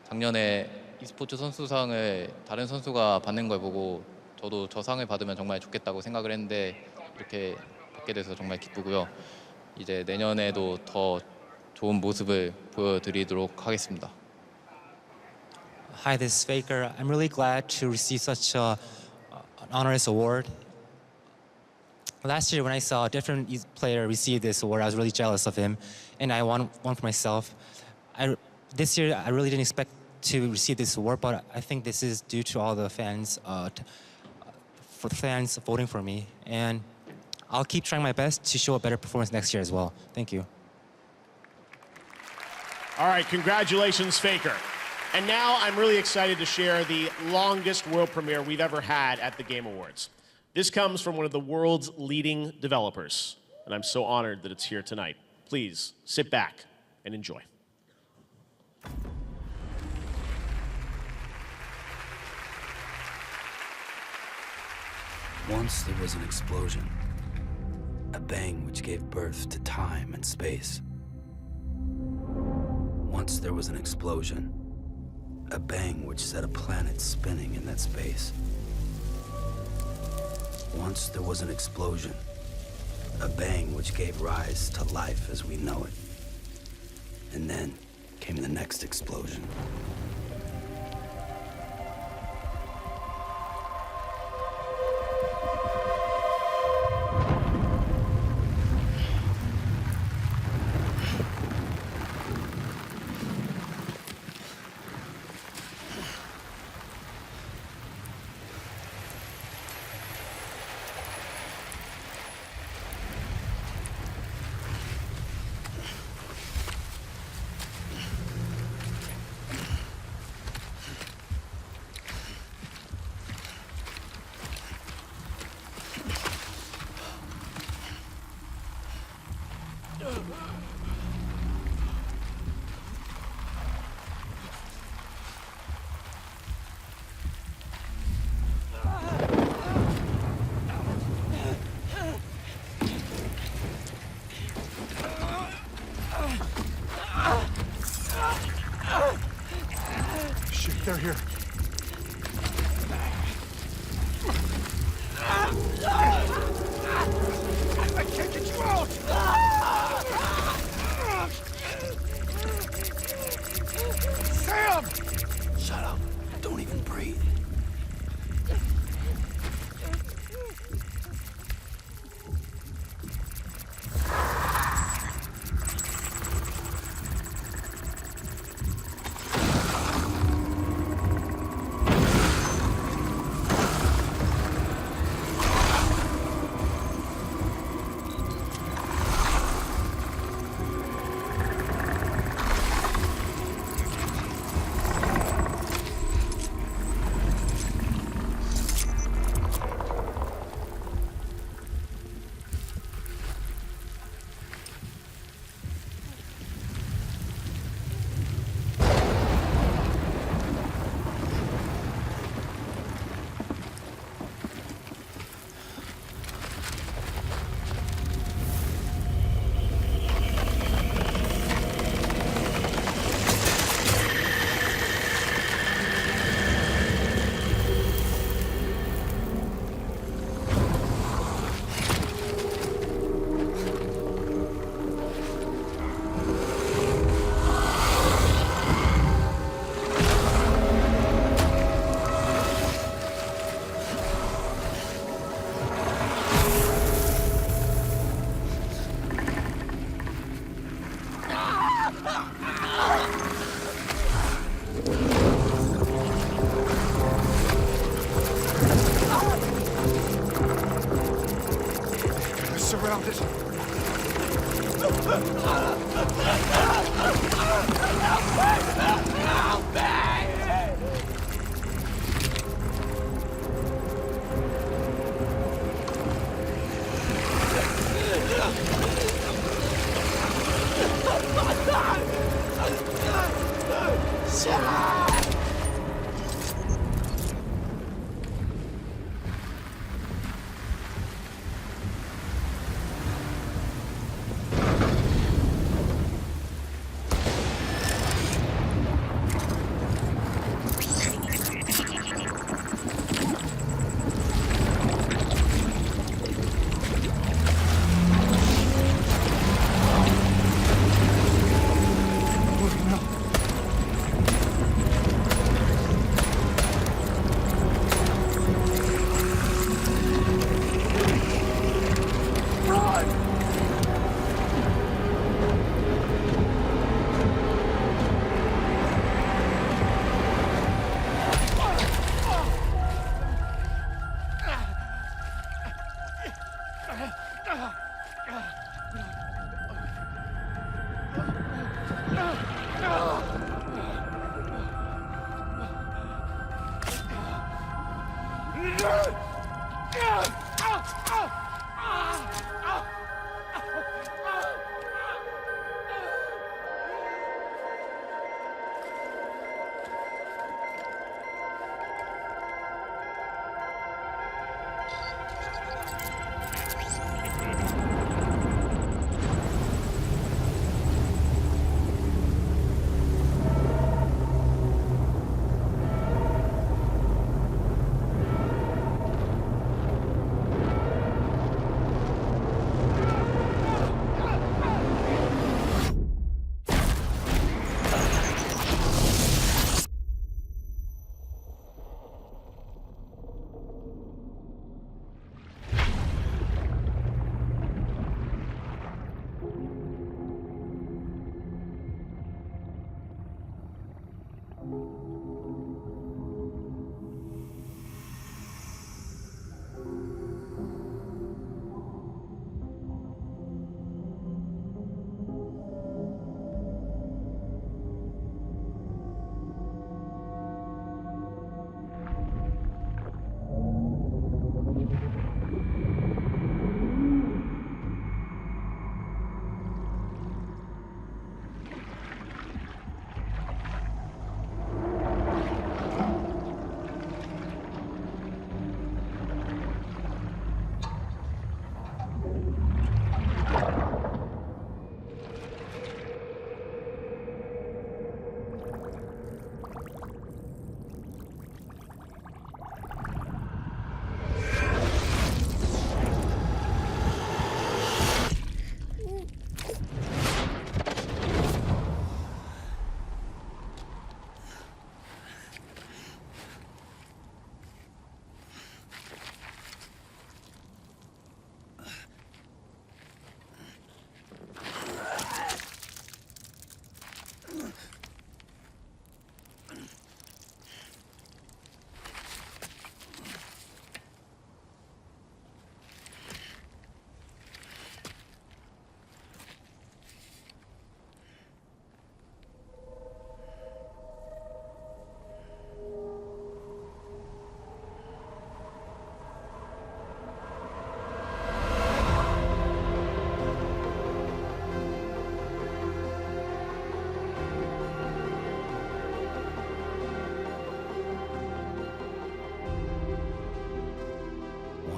작년에 e스포츠 선수상을 다른 선수가 받는 걸 보고 저도 저 상을 받으면 정말 좋겠다고 생각을 했는데 이렇게 받게 돼서 정말 기쁘고요. 이제 내년에도 더 좋은 모습을 보여드리도록 하겠습니다. Hi, this is Faker. I'm really glad to receive such an honorous award. Last year when I saw a different player receive this award, I was really jealous of him, and I want one for myself. This year I really didn't expect to receive this award, but I think this is due to all the fans, for the fans voting for me, and I'll keep trying my best to show a better performance next year as well. Thank you. All right, congratulations, Faker. And now I'm really excited to share the longest world premiere we've ever had at the Game Awards. This comes from one of the world's leading developers, and I'm so honored that it's here tonight. Please sit back and enjoy. Once there was an explosion, a bang which gave birth to time and space. Once there was an explosion, a bang which set a planet spinning in that space. Once there was an explosion, a bang which gave rise to life as we know it. And then came the next explosion. Shit, they're here. I can't get you out! Sam! Shut up. Don't even breathe.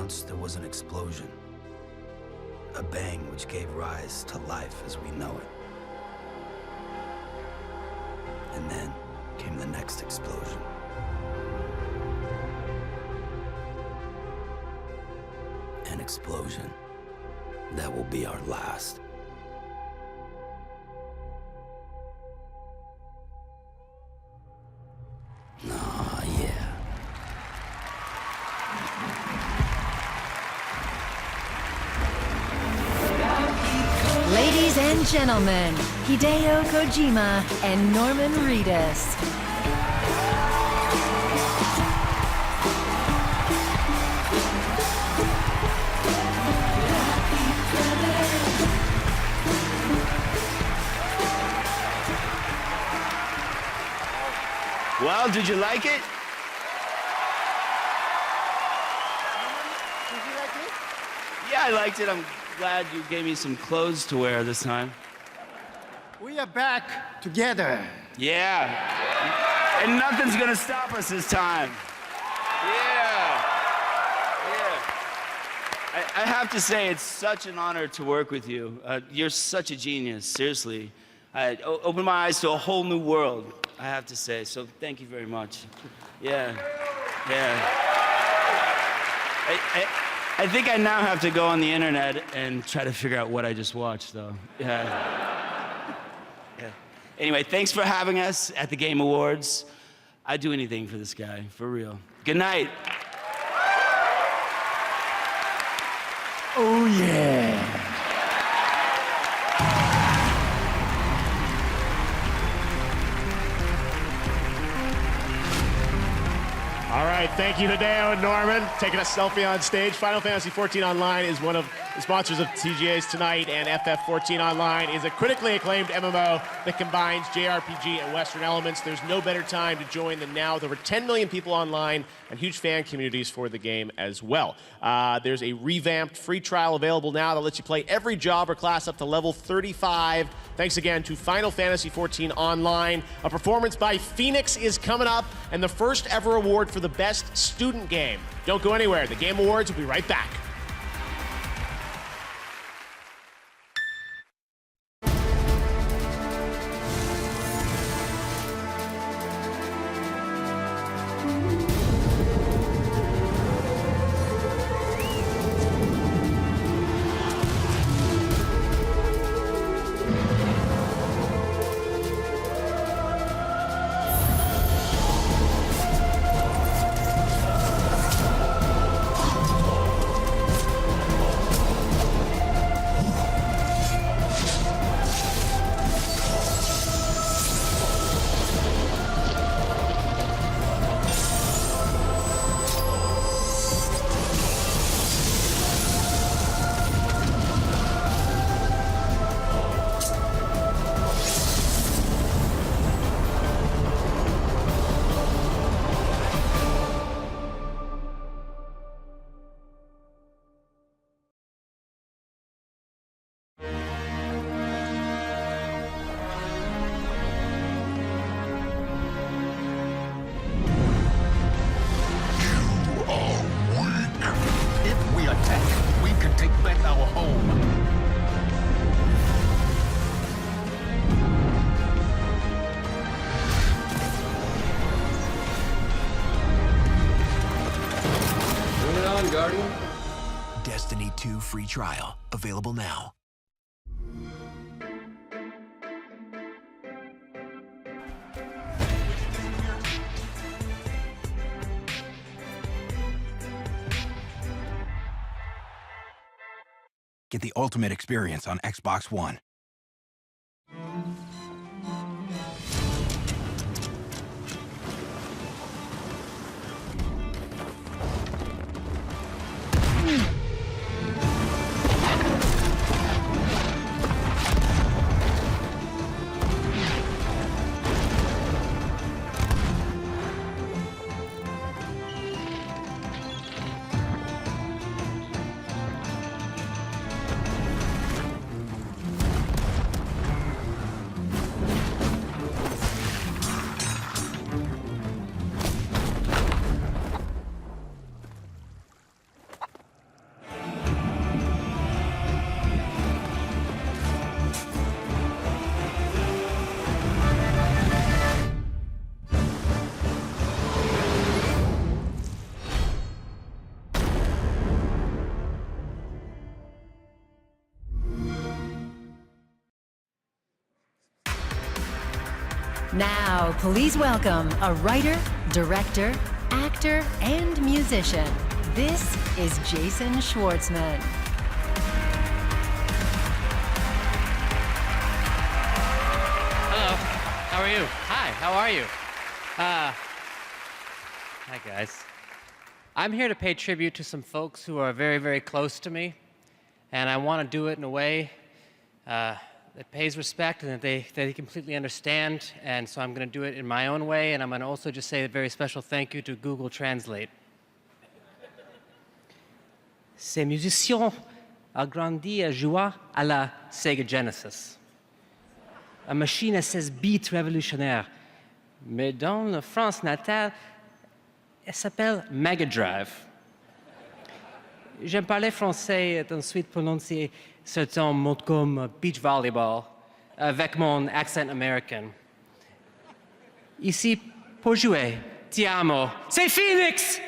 Once there was an explosion. A bang which gave rise to life as we know it. And then came the next explosion. An explosion that will be our last. Ah, yeah. Ladies and gentlemen, Hideo Kojima and Norman Reedus. Well, did you like it? Did you like it? Yeah, I liked it. I'm glad you gave me some clothes to wear this time. We are back together. Yeah. And nothing's gonna stop us this time. Yeah. I have to say, it's such an honor to work with you. You're such a genius, seriously. Opened my eyes to a whole new world, I have to say. So thank you very much. Yeah. I think I now have to go on the internet and try to figure out what I just watched, though. Yeah. Anyway, thanks for having us at the Game Awards. I'd do anything for this guy, for real. Good night. Oh, yeah. All right, thank you, Hideo and Norman, taking a selfie on stage. Final Fantasy XIV Online is one of the sponsors of TGA's tonight, and FF14 Online is a critically acclaimed MMO that combines JRPG and Western elements. There's no better time to join than now. There were 10 million people online and huge fan communities for the game as well. There's a revamped free trial available now that lets you play every job or class up to level 35. Thanks again to Final Fantasy XIV Online. A performance by Phoenix is coming up, and the first ever award for the best student game. Don't go anywhere. The Game Awards will be right back. Destiny 2 free trial, available now. Get the ultimate experience on Xbox One. Now, please welcome a writer, director, actor, and musician. This is Jason Schwartzman. Hello, how are you? Hi, how are you? Hi guys. I'm here to pay tribute to some folks who are very, very close to me, and I want to do it in a way that that pays respect and that they completely understand. And so I'm going to do it in my own way, and I'm going to also just say a very special thank you to Google Translate. Ces musiciens ont grandi à jouer à la Sega Genesis, une machine à 16 bits révolutionnaire. Mais dans la France natale, elle s'appelle Mega Drive. J'aime parler français et ensuite prononcer certains mots comme beach volleyball avec mon accent américain. Ici, pour jouer, ti amo, c'est Phoenix!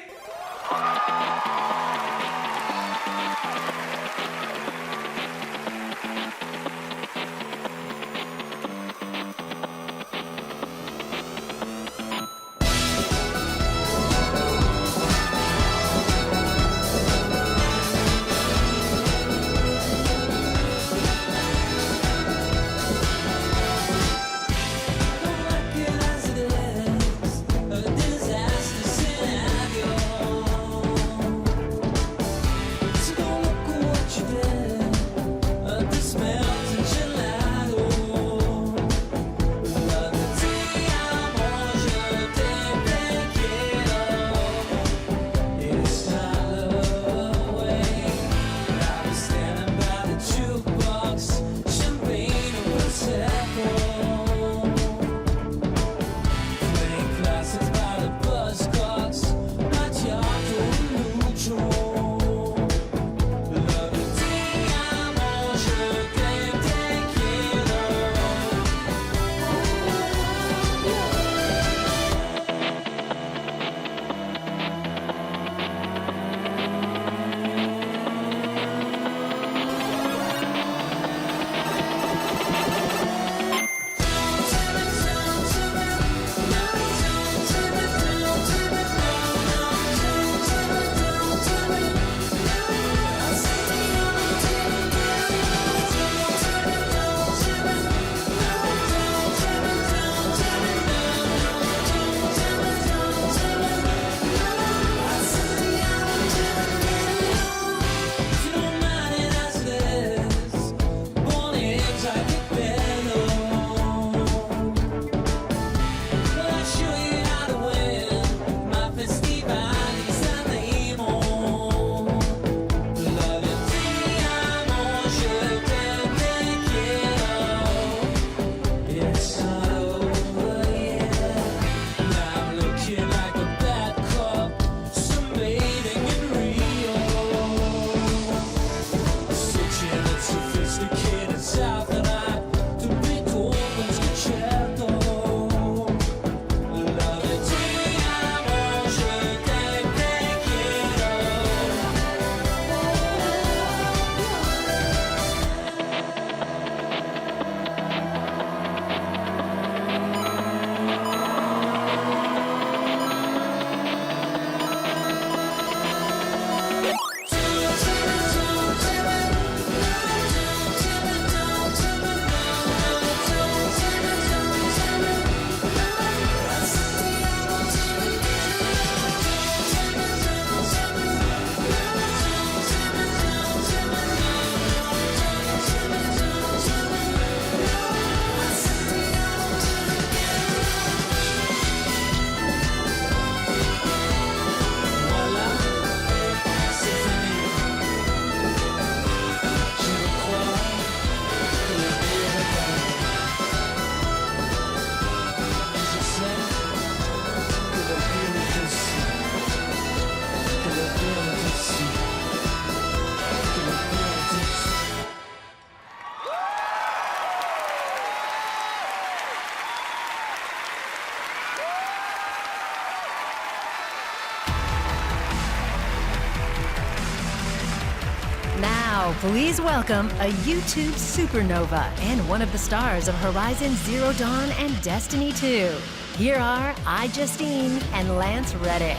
Now, please welcome a YouTube supernova and one of the stars of Horizon Zero Dawn and Destiny 2. Here are iJustine and Lance Reddick.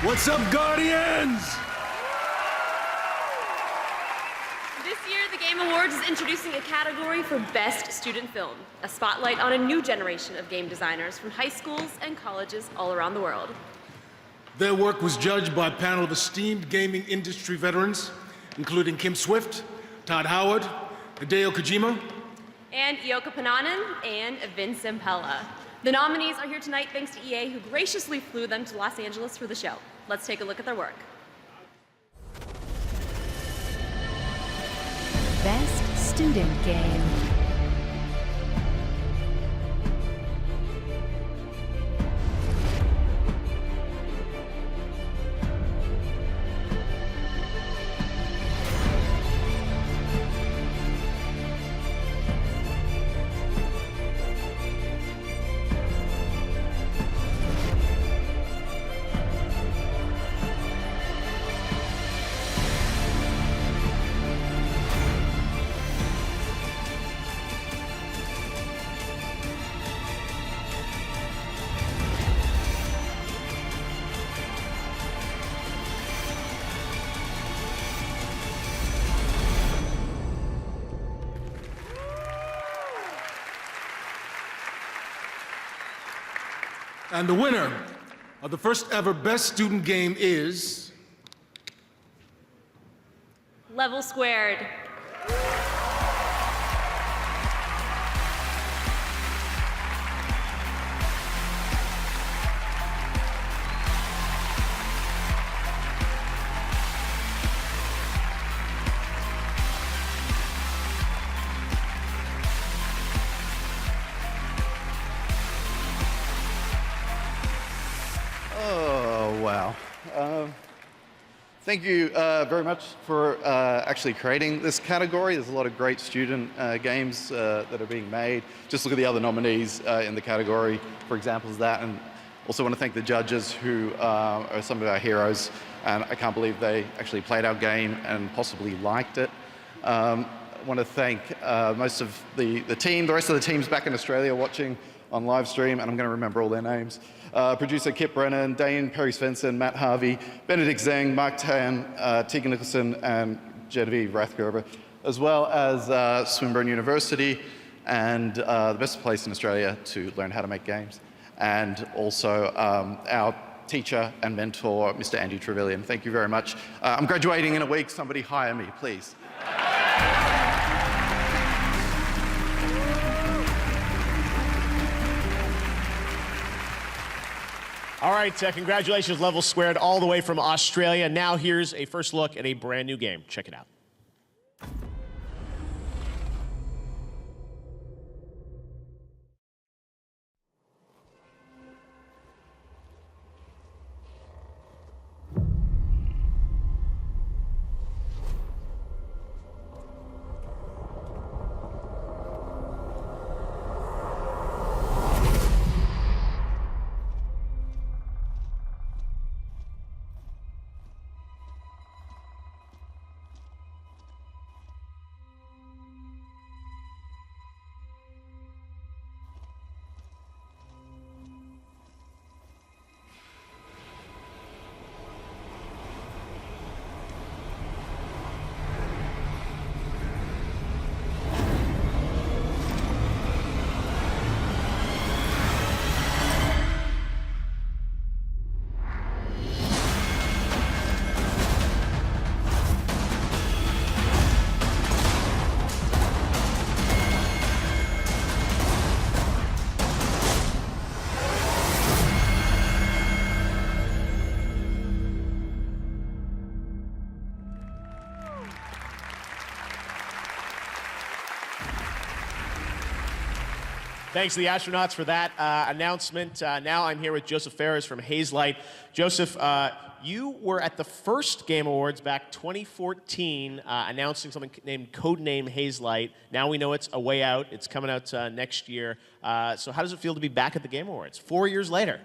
What's up, Guardians? This year, the Game Awards is introducing a category for Best Student Film, a spotlight on a new generation of game designers from high schools and colleges all around the world. Their work was judged by a panel of esteemed gaming industry veterans, including Kim Swift, Todd Howard, Hideo Kojima, and Yoko Pananen and Vince Impella. The nominees are here tonight thanks to EA, who graciously flew them to Los Angeles for the show. Let's take a look at their work. Best Student Game. And the winner of the first ever Best Student Game is... Level Squared. Oh, wow. Thank you very much for actually creating this category. There's a lot of great student games that are being made. Just look at the other nominees in the category for examples of that. And also want to thank the judges who are some of our heroes. And I can't believe they actually played our game and possibly liked it. I want to thank most of the team, the rest of the teams back in Australia watching on live stream, and I'm going to remember all their names. Producer Kip Brennan, Dane Perry Svensson, Matt Harvey, Benedict Zeng, Mark Tan, Tegan Nicholson, and Genevieve Rathgerber, as well as Swinburne University, and the best place in Australia to learn how to make games. And also our teacher and mentor, Mr. Andy Trevelyan. Thank you very much. I'm graduating in a week. Somebody hire me, please. All right, congratulations, Level Squared, all the way from Australia. Now here's a first look at a brand new game. Check it out. Thanks to the astronauts for that announcement. Now I'm here with Joseph Ferris from Hazelight. Joseph, you were at the first Game Awards back 2014 announcing something named Codename Hazelight. Now we know it's A Way Out. It's coming out next year. So how does it feel to be back at the Game Awards 4 years later?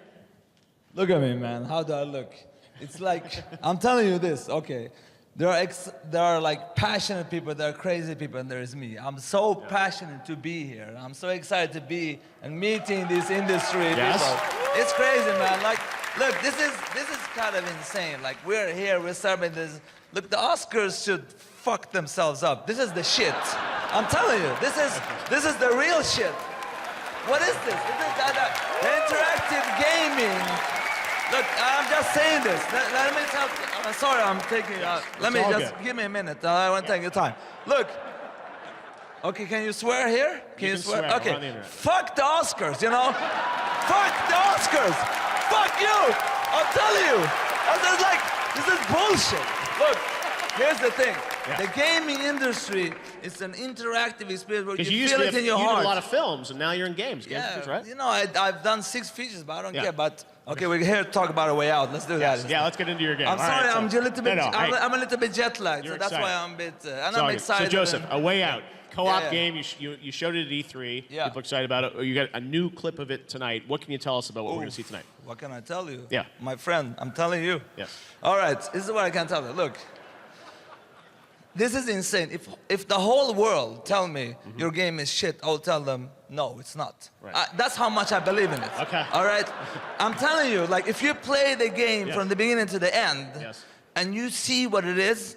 Look at me, man. How do I look? It's like, I'm telling you this, okay. There are like passionate people, there are crazy people, and there is me. I'm so passionate to be here. I'm so excited to be and meeting these industry people. It's crazy, man. Like, look, this is kind of insane. Like, we're here, we're celebrating this. Look, the Oscars should fuck themselves up. This is the shit. I'm telling you, this is the real shit. What is this? This is the interactive gaming. Look, I'm just saying this. Let me tell. Sorry, I'm taking. Let me all just good. give me a minute. I won't take your time. Look. Okay, can you swear here? Can you swear? We're on the Okay. internet. Fuck the Oscars, you know? Fuck the Oscars. Fuck you. I'll tell you. This is bullshit. Look, here's the thing. Yeah. The gaming industry is an interactive experience where Because you used feel to it in your you did heart. a lot of films, and now you're in games. Games, Yeah, right? you know, I've done 6 features, but I don't Yeah. care. But okay, we're here to talk about a way out. Let's do that. Yeah, let's get into your game. I'm All sorry, right, so- I'm a little bit. No, hey, I'm a little bit jet lagged, so You're that's why excited. I'm a bit. And it's all I'm good. excited. So Joseph, A Way Out, co-op Yeah. game. You showed it at E3. Yeah. People are excited about it. You got a new clip of it tonight. What can you tell us about what we're going to see tonight? What can I tell you? Yeah. My friend, I'm telling you. Yes. All right, this is what I can tell you. Look, this is insane. If the whole world tell me your game is shit, I'll tell them, no, it's not. Right. That's how much I believe in it. Okay. All right? I'm telling you, like, if you play the game Yes. from the beginning to the end, Yes. and you see what it is,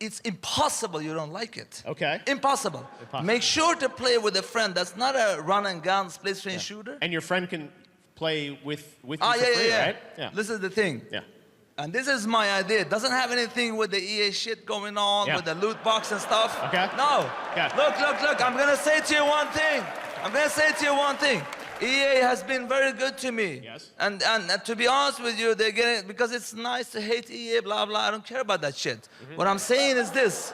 it's impossible you don't like it. Okay. Impossible. Make sure to play with a friend that's not a run and gun split screen shooter. And your friend can play with you Ah, for yeah, free, yeah. right? Yeah. This is the thing. Yeah. And this is my idea. It doesn't have anything with the EA shit going on, Yeah. with the loot box and stuff. Okay. No. Okay. Look. I'm gonna say to you one thing. EA has been very good to me. Yes. And to be honest with you, they're getting, because it's nice to hate EA, blah, blah. I don't care about that shit. What I'm saying is this.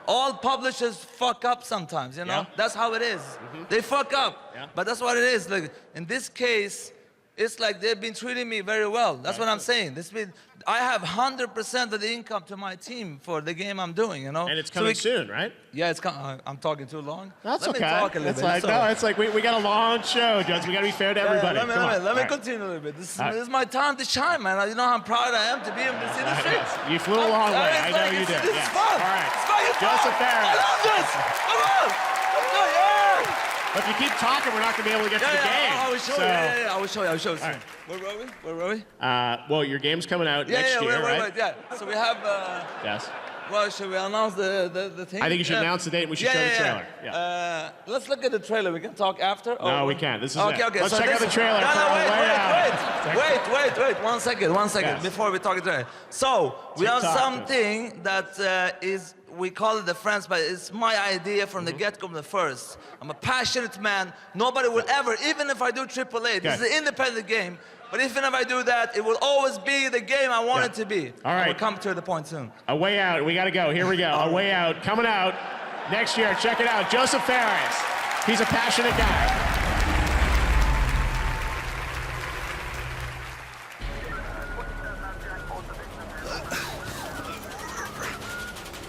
All publishers fuck up sometimes, you know? Yeah. That's how it is. They fuck up. Yeah. But that's what it is. Like, in this case, it's like they've been treating me very well. That's what I'm saying. I have 100% of the income to my team for the game I'm doing, you know? And it's So coming soon, right? Yeah, it's coming. I'm talking too long. That's Let okay. me talk a little It's bit. like, no, it's like we got a long show, Jones. We got to be fair to everybody. Let me All right. continue a little bit. This All right. is my time to shine, man. You know how proud I am to be able to see the streets. You flew a long way. I know you did. This is Yeah. fun. All right. It's fucking fun. Joseph Ferris. I love this. Come on. Let's go, yeah. But if you keep talking, we're not going to be able to get to the game. I will show you. So- Yeah, I will show you. All right. Where were we? Well, your game's coming out next year, right? Yeah. So we have. Yes. Well, should we announce the thing? I think you should announce the date and we should show the trailer. Yeah. Let's look at the trailer. We can talk after. No, we can't. This is okay. it. Okay. Let's so check out this- the trailer. No, for no, A Way Out. wait. 1 second. Yes. Before we talk trailer. So we have TikTok. something that is. We call it the Friends, but it's my idea from the get-go, the first. I'm a passionate man. Nobody will ever, even if I do AAA, this is an independent game, but even if I do that, it will always be the game I want it to be. All right. We'll come to the point soon. A Way Out. We got to go. Here we go. A Way Out. Coming out next year. Check it out. Joseph Ferris. He's a passionate guy.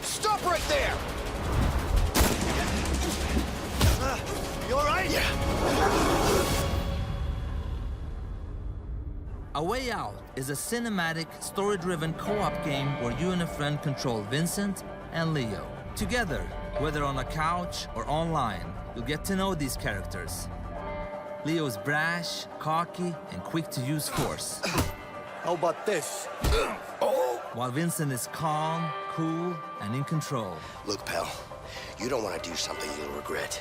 Stop right there! You all right? Yeah. A Way Out is a cinematic, story-driven co-op game where you and a friend control Vincent and Leo. Together, whether on a couch or online, you'll get to know these characters. Leo is brash, cocky, and quick to use force. How about this? While Vincent is calm, cool, and in control. Look, pal, you don't want to do something you'll regret.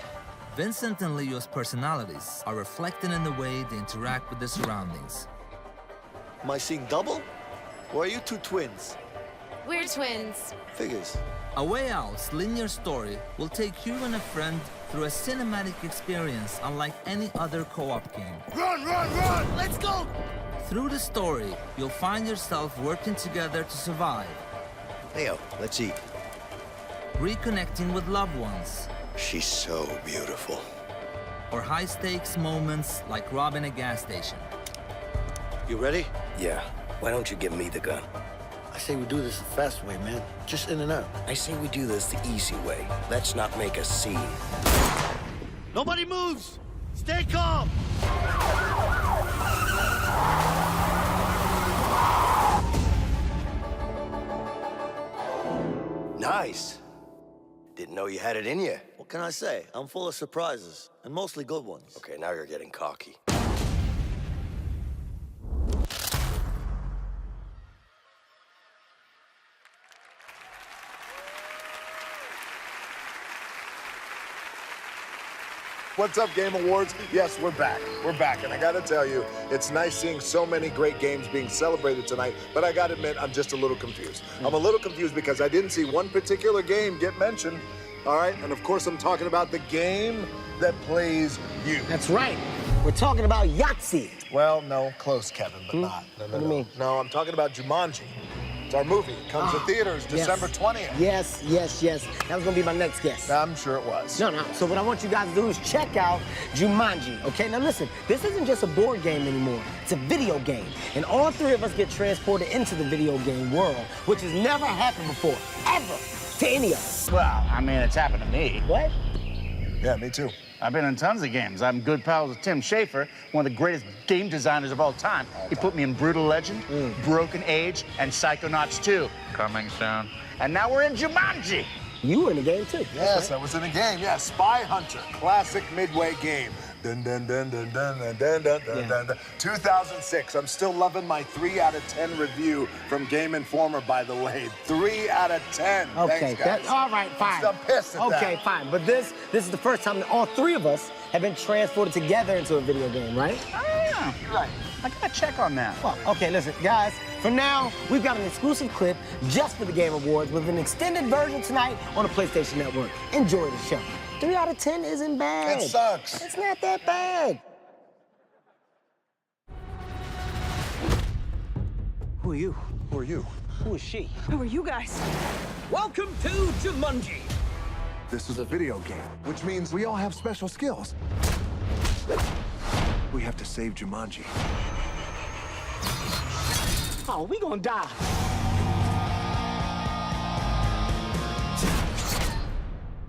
Vincent and Leo's personalities are reflected in the way they interact with their surroundings. Am I seeing double? Or are you two twins? We're twins. Figures. A Way Out's linear story will take you and a friend through a cinematic experience unlike any other co-op game. Run! Let's go! Through the story, you'll find yourself working together to survive. Leo, let's eat. Reconnecting with loved ones. She's so beautiful. Or high-stakes moments like robbing a gas station. You ready? Yeah. Why don't you give me the gun? I say we do this the fast way, man. Just in and out. I say we do this the easy way. Let's not make a scene. Nobody moves! Stay calm! Nice. Didn't know you had it in you. What can I say? I'm full of surprises, and mostly good ones. Okay, now you're getting cocky. What's up, Game Awards? Yes, we're back. We're back, and I gotta tell you, it's nice seeing so many great games being celebrated tonight, but I gotta admit, I'm just a little confused. I'm a little confused because I didn't see one particular game get mentioned, all right? And of course, I'm talking about the game that plays you. That's right. We're talking about Yahtzee. Well, no, close, Kevin, but not. No, What do you mean? No, I'm talking about Jumanji. It's our movie. It comes to theaters December 20th. Yes. That was gonna be my next guess. I'm sure it was. No. So what I want you guys to do is check out Jumanji, okay? Now listen, this isn't just a board game anymore. It's a video game. And all three of us get transported into the video game world, which has never happened before, ever, to any of us. Well, I mean, it's happened to me. What? Yeah, me too. I've been in tons of games. I'm good pals with Tim Schafer, one of the greatest game designers of all time. He put me in Brutal Legend, Broken Age, and Psychonauts 2. Coming soon. And now we're in Jumanji. You were in the game too. Yes, I was in the game. Yeah, Spy Hunter, classic Midway game. Dun, dun, dun, dun, dun, dun, dun, dun, dun, dun, dun. 2006. I'm still loving my 3 out of 10 review from Game Informer, by the way. 3 out of 10. Okay, Thanks, guys. all right, fine. I'm pissed at that. Okay, fine. But this is the first time that all three of us have been transported together into a video game, right? Yeah, right. I gotta check on that. Well, okay, listen, guys. For now, we've got an exclusive clip just for the Game Awards with an extended version tonight on the PlayStation Network. Enjoy the show. 3 out of 10 isn't bad. It sucks. It's not that bad. Who are you? Who are you? Who is she? Who are you guys? Welcome to Jumanji. This is a video game, which means we all have special skills. We have to save Jumanji. Oh, we gonna die.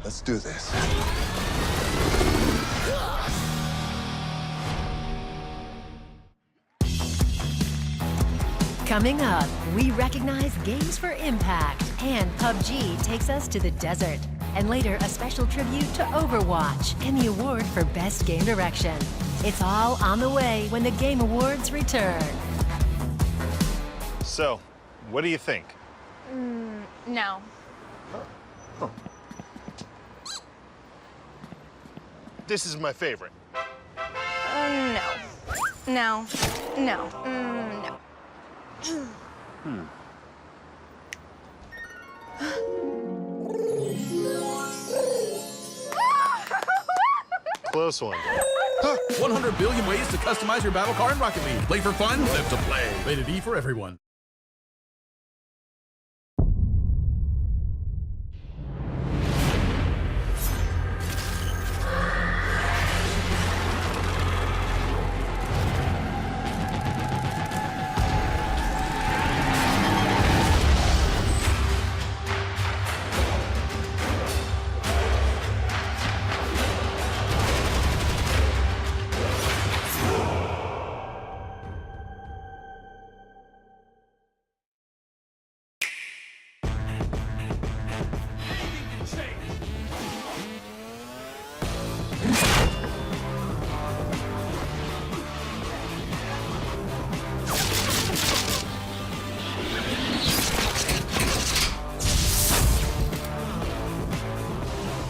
Let's do this. Coming up, we recognize Games for Impact, and PUBG takes us to the desert. And later, a special tribute to Overwatch and the award for Best Game Direction. It's all on the way when the Game Awards return. So, what do you think? No. This is my favorite. No. No. No. No. Close one. 100 billion ways to customize your battle car in Rocket League. Play for fun, live to play. Rated E for everyone.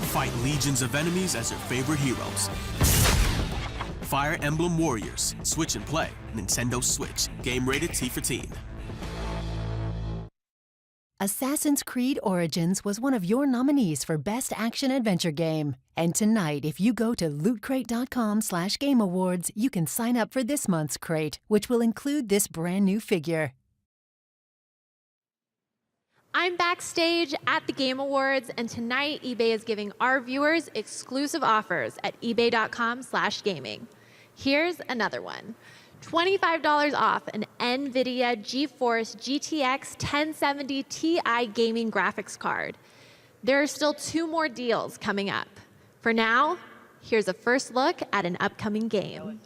Fight legions of enemies as your favorite heroes. Fire Emblem Warriors, Switch and Play, Nintendo Switch. Game rated T for teen. Assassin's Creed Origins was one of your nominees for Best Action Adventure Game. And tonight, if you go to lootcrate.com/Game Awards, you can sign up for this month's crate, which will include this brand new figure. I'm backstage at the Game Awards, and tonight eBay is giving our viewers exclusive offers at ebay.com/gaming. Here's another one. $25 off an NVIDIA GeForce GTX 1070 Ti gaming graphics card. There are still 2 more deals coming up. For now, here's a first look at an upcoming game.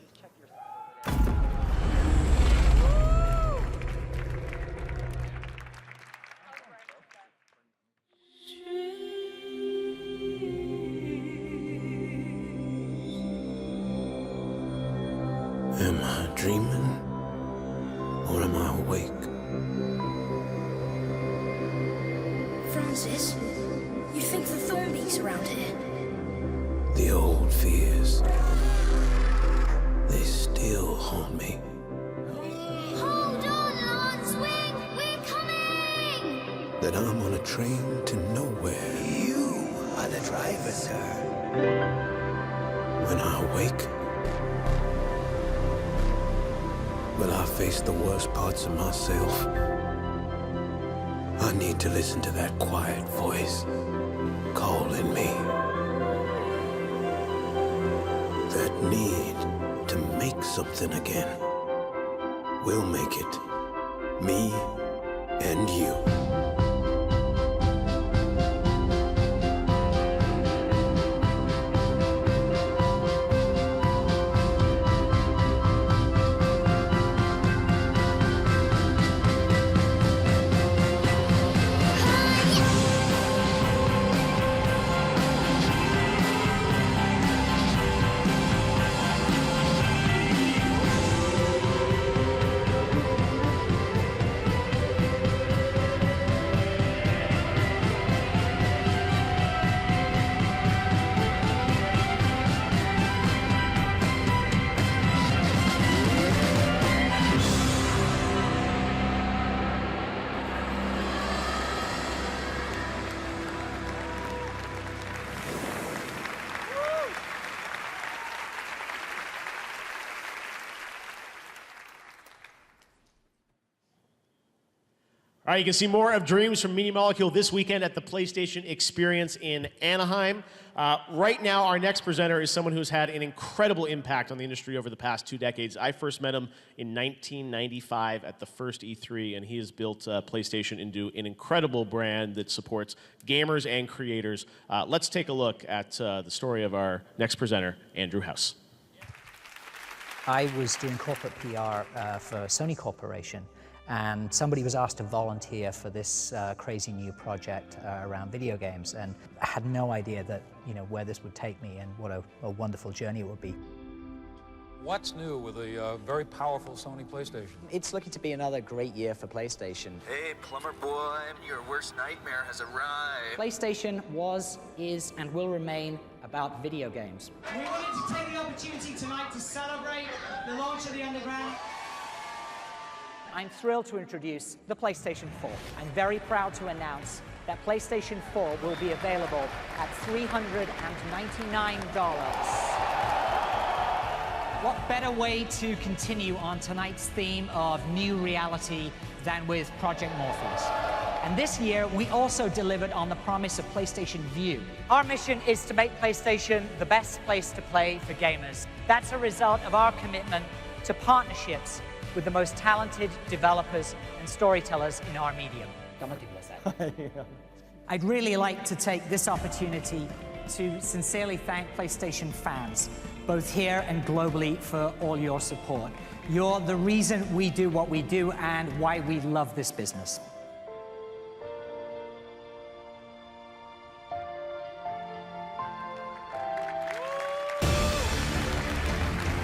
Am I dreaming? Or am I awake? Francis, you think the Thornbeak's around here? The old fears, they still haunt me. Hold on, Lancewing! We're coming! That I'm on a train to nowhere. You are the driver, sir. When I awake, will I face the worst parts of myself? I need to listen to that quiet voice calling me. That need to make something again. We'll make it. Me and you. All right, you can see more of Dreams from Media Molecule this weekend at the PlayStation Experience in Anaheim. Right now, our next presenter is someone who's had an incredible impact on the industry over the past 2 decades. I first met him in 1995 at the first E3, and he has built PlayStation into an incredible brand that supports gamers and creators. Let's take a look at the story of our next presenter, Andrew House. I was doing corporate PR for Sony Corporation, and somebody was asked to volunteer for this crazy new project around video games, and I had no idea that, where this would take me and what a wonderful journey it would be. What's new with a very powerful Sony PlayStation? It's looking to be another great year for PlayStation. Hey, plumber boy, your worst nightmare has arrived. PlayStation was, is, and will remain about video games. We wanted to take the opportunity tonight to celebrate the launch of the Underground. I'm thrilled to introduce the PlayStation 4. I'm very proud to announce that PlayStation 4 will be available at $399. What better way to continue on tonight's theme of new reality than with Project Morpheus? And this year, we also delivered on the promise of PlayStation Vue. Our mission is to make PlayStation the best place to play for gamers. That's a result of our commitment to partnerships with the most talented developers and storytellers in our medium. I'd really like to take this opportunity to sincerely thank PlayStation fans, both here and globally, for all your support. You're the reason we do what we do and why we love this business.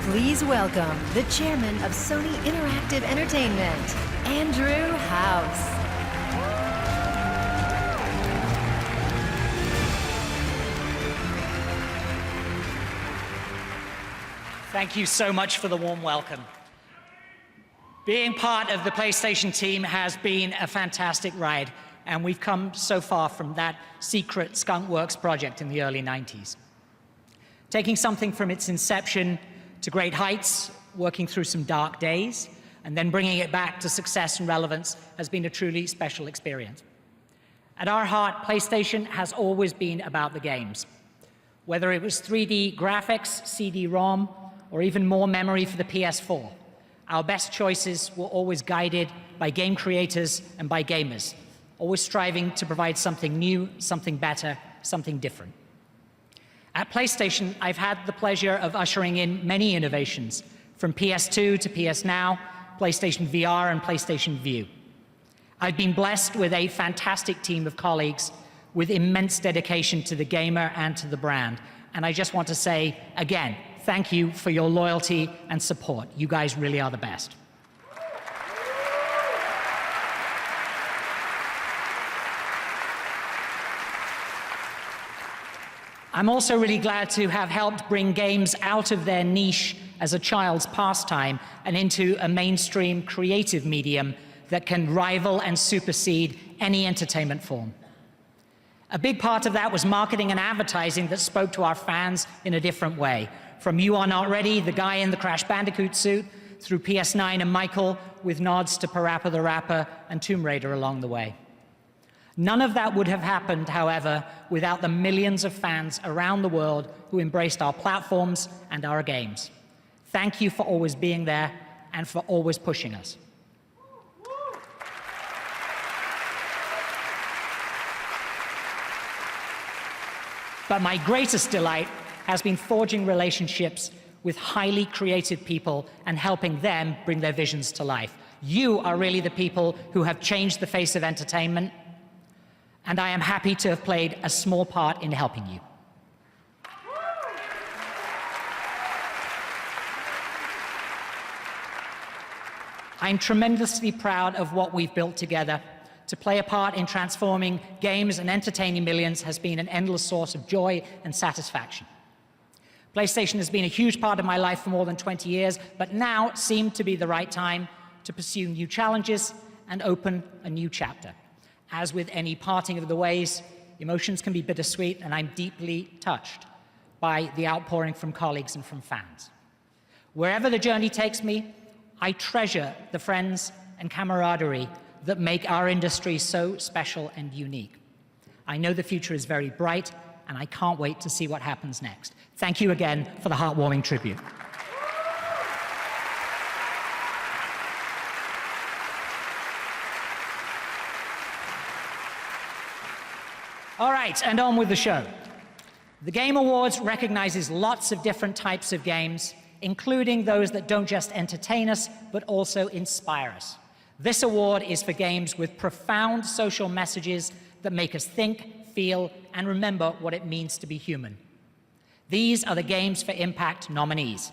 Please welcome the chairman of Sony Interactive Entertainment, Andrew House. Thank you so much for the warm welcome. Being part of the PlayStation team has been a fantastic ride, and we've come so far from that secret Skunkworks project in the early 90s. Taking something from its inception to great heights, working through some dark days, and then bringing it back to success and relevance has been a truly special experience. At our heart, PlayStation has always been about the games. Whether it was 3D graphics, CD-ROM, or even more memory for the PS4, our best choices were always guided by game creators and by gamers, always striving to provide something new, something better, something different. At PlayStation, I've had the pleasure of ushering in many innovations, from PS2 to PS Now, PlayStation VR, and PlayStation Vue. I've been blessed with a fantastic team of colleagues with immense dedication to the gamer and to the brand. And I just want to say, again, thank you for your loyalty and support. You guys really are the best. I'm also really glad to have helped bring games out of their niche as a child's pastime and into a mainstream creative medium that can rival and supersede any entertainment form. A big part of that was marketing and advertising that spoke to our fans in a different way. From You Are Not Ready, the guy in the Crash Bandicoot suit, through PS9 and Michael, with nods to Parappa the Rapper and Tomb Raider along the way. None of that would have happened, however, without the millions of fans around the world who embraced our platforms and our games. Thank you for always being there and for always pushing us. But my greatest delight has been forging relationships with highly creative people and helping them bring their visions to life. You are really the people who have changed the face of entertainment, and I am happy to have played a small part in helping you. I'm tremendously proud of what we've built together. To play a part in transforming games and entertaining millions has been an endless source of joy and satisfaction. PlayStation has been a huge part of my life for more than 20 years, but now seemed to be the right time to pursue new challenges and open a new chapter. As with any parting of the ways, emotions can be bittersweet, and I'm deeply touched by the outpouring from colleagues and from fans. Wherever the journey takes me, I treasure the friends and camaraderie that make our industry so special and unique. I know the future is very bright, and I can't wait to see what happens next. Thank you again for the heartwarming tribute. All right, and on with the show. The Game Awards recognizes lots of different types of games, including those that don't just entertain us, but also inspire us. This award is for games with profound social messages that make us think, feel, and remember what it means to be human. These are the Games for Impact nominees.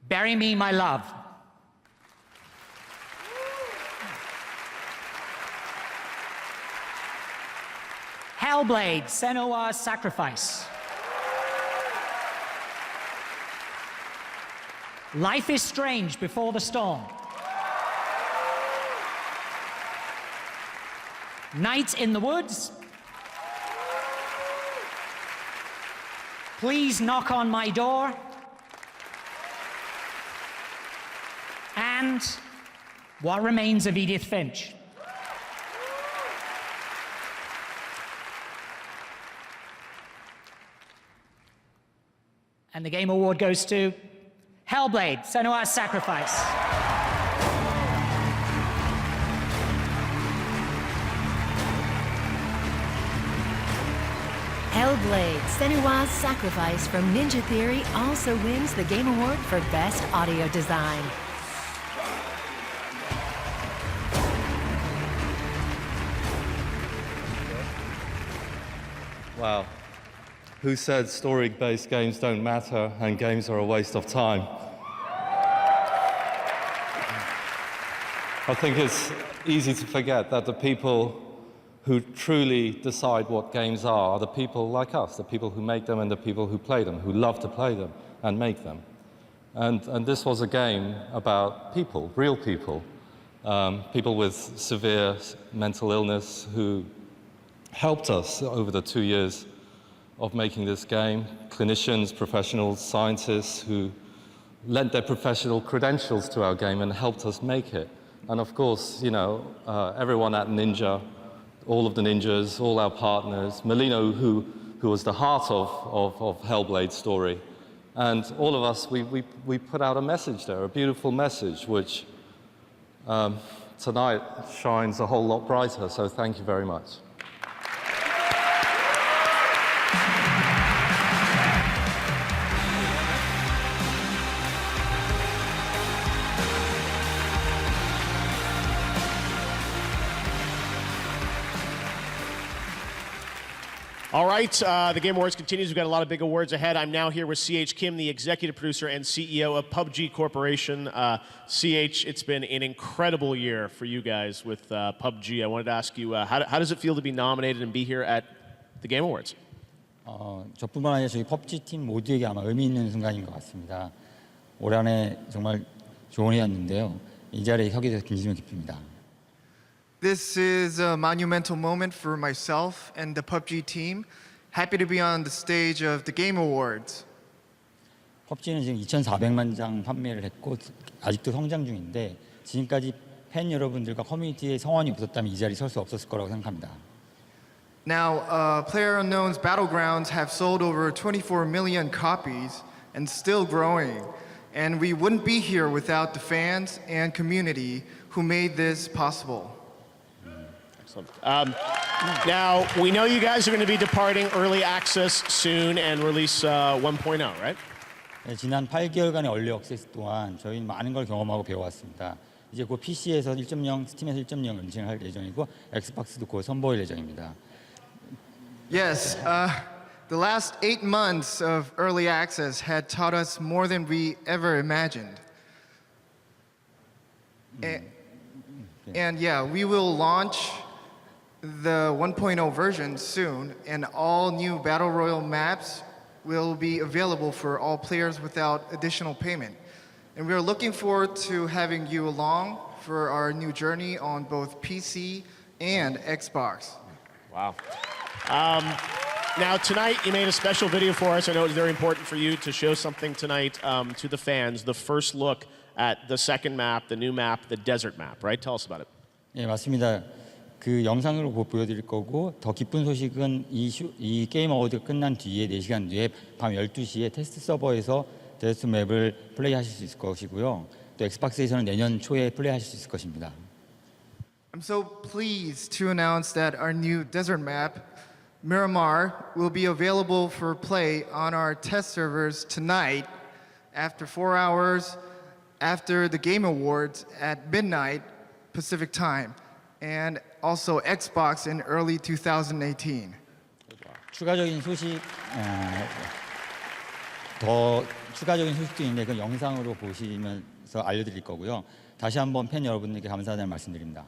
Bury Me, My Love. Hellblade: Senua's Sacrifice. Life is Strange: Before the Storm. Night in the Woods. Please Knock on My Door. And What Remains of Edith Finch. And the Game Award goes to Hellblade: Senua's Sacrifice. Hellblade: Senua's Sacrifice from Ninja Theory also wins the Game Award for Best Audio Design. Wow. Who said story-based games don't matter and games are a waste of time? I think it's easy to forget that the people who truly decide what games are the people like us, the people who make them and the people who play them, who love to play them and make them. And this was a game about people, real people, people with severe mental illness who helped us over the 2 years of making this game, clinicians, professionals, scientists who lent their professional credentials to our game and helped us make it. And of course, you know, everyone at Ninja, all of the ninjas, all our partners, Molino, who was the heart of Hellblade's story. And all of us, we put out a message there, a beautiful message, which tonight shines a whole lot brighter, so thank you very much. All right, the Game Awards continues. We've got a lot of big awards ahead. I'm now here with C.H. Kim, the executive producer and CEO of PUBG Corporation. C.H., it's been an incredible year for you guys with PUBG. I wanted to ask you, how does it feel to be nominated and be here at the Game Awards. 저뿐만 아니라 저희 PUBG 팀 모두에게 아마 의미 있는 순간인 것 같습니다. 올 한해 정말 좋은 해였는데요. 이 자리에 서게 돼서 진심을 기쁩니다. This is a monumental moment for myself and the PUBG team. Happy to be on the stage of the Game Awards. PUBG는 지금 2,400만 장 판매를 했고 아직도 성장 중인데 지금까지 팬 여러분들과 커뮤니티의 성원이 없었다면 이 자리에 설 수 없었을 거라고 생각합니다. Now, PlayerUnknown's Battlegrounds have sold over 24 million copies and still growing. And we wouldn't be here without the fans and community who made this possible. Excellent. Now, we know you guys are going to be departing early access soon and release 1.0, right? 네, 지난 8개월간의 얼리 액세스 동안 저희는 많은 걸 경험하고 배워왔습니다. 이제 곧 PC에서 1.0, 스팀에서 1.0 런칭할 예정이고 엑스박스도 곧 선보일 예정입니다. Yes, the last 8 months of early access had taught us more than we ever imagined. And yeah, we will launch the 1.0 version soon, and all new Battle Royale maps will be available for all players without additional payment. And we are looking forward to having you along for our new journey on both PC and Xbox. Wow. Now, tonight you made a special video for us. I know it's very important for you to show something tonight to the fans. The first look at the second map, the new map, the desert map, right? Tell us about it. 네, 맞습니다. 그 영상으로 보여드릴 거고 더 기쁜 소식은 이 게임 어워드가 끝난 뒤에 4시간 뒤에 밤 12시에 테스트 서버에서 데스트 맵을 플레이하실 수 있을 것이고요. 또 엑스박스에서는 내년 초에 플레이하실 수 있을 것입니다. I'm so pleased to announce that our new desert map, Miramar, will be available for play on our test servers tonight after 4 hours after the Game Awards at midnight Pacific time, and also Xbox in early 2018. 추가적인 소식, 더 추가적인 소식도 있는데 그 영상으로 보시면서 알려드릴 거고요. 다시 한번 팬 여러분들께 감사하다는 말씀드립니다.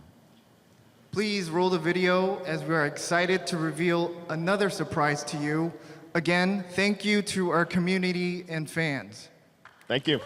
Please roll the video as we are excited to reveal another surprise to you. Again, thank you to our community and fans. Thank you.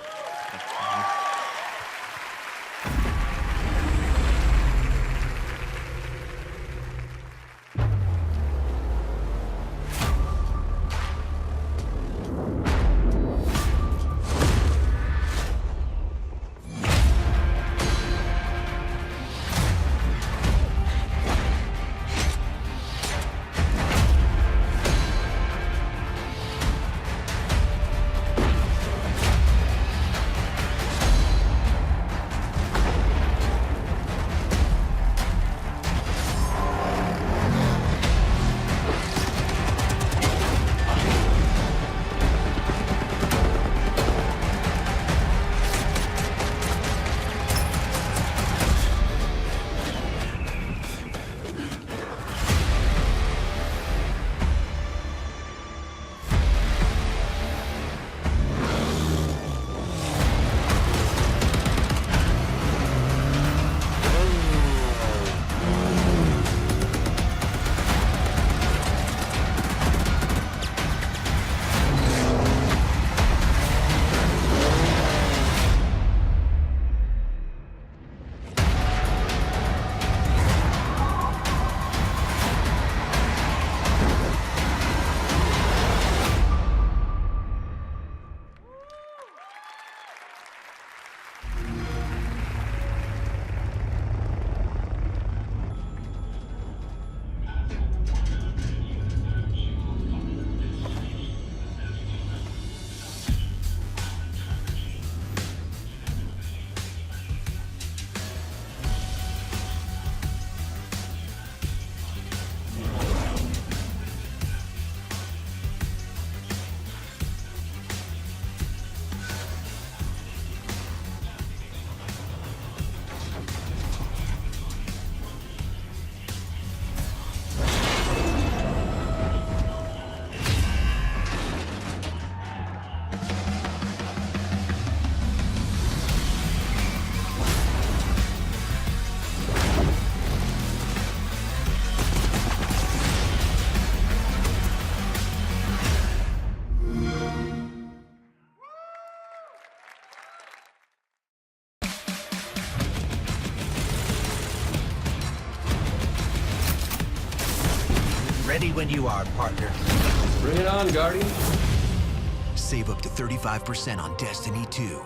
Ready when you are, partner. Bring it on, Guardian. Save up to 35% on Destiny 2.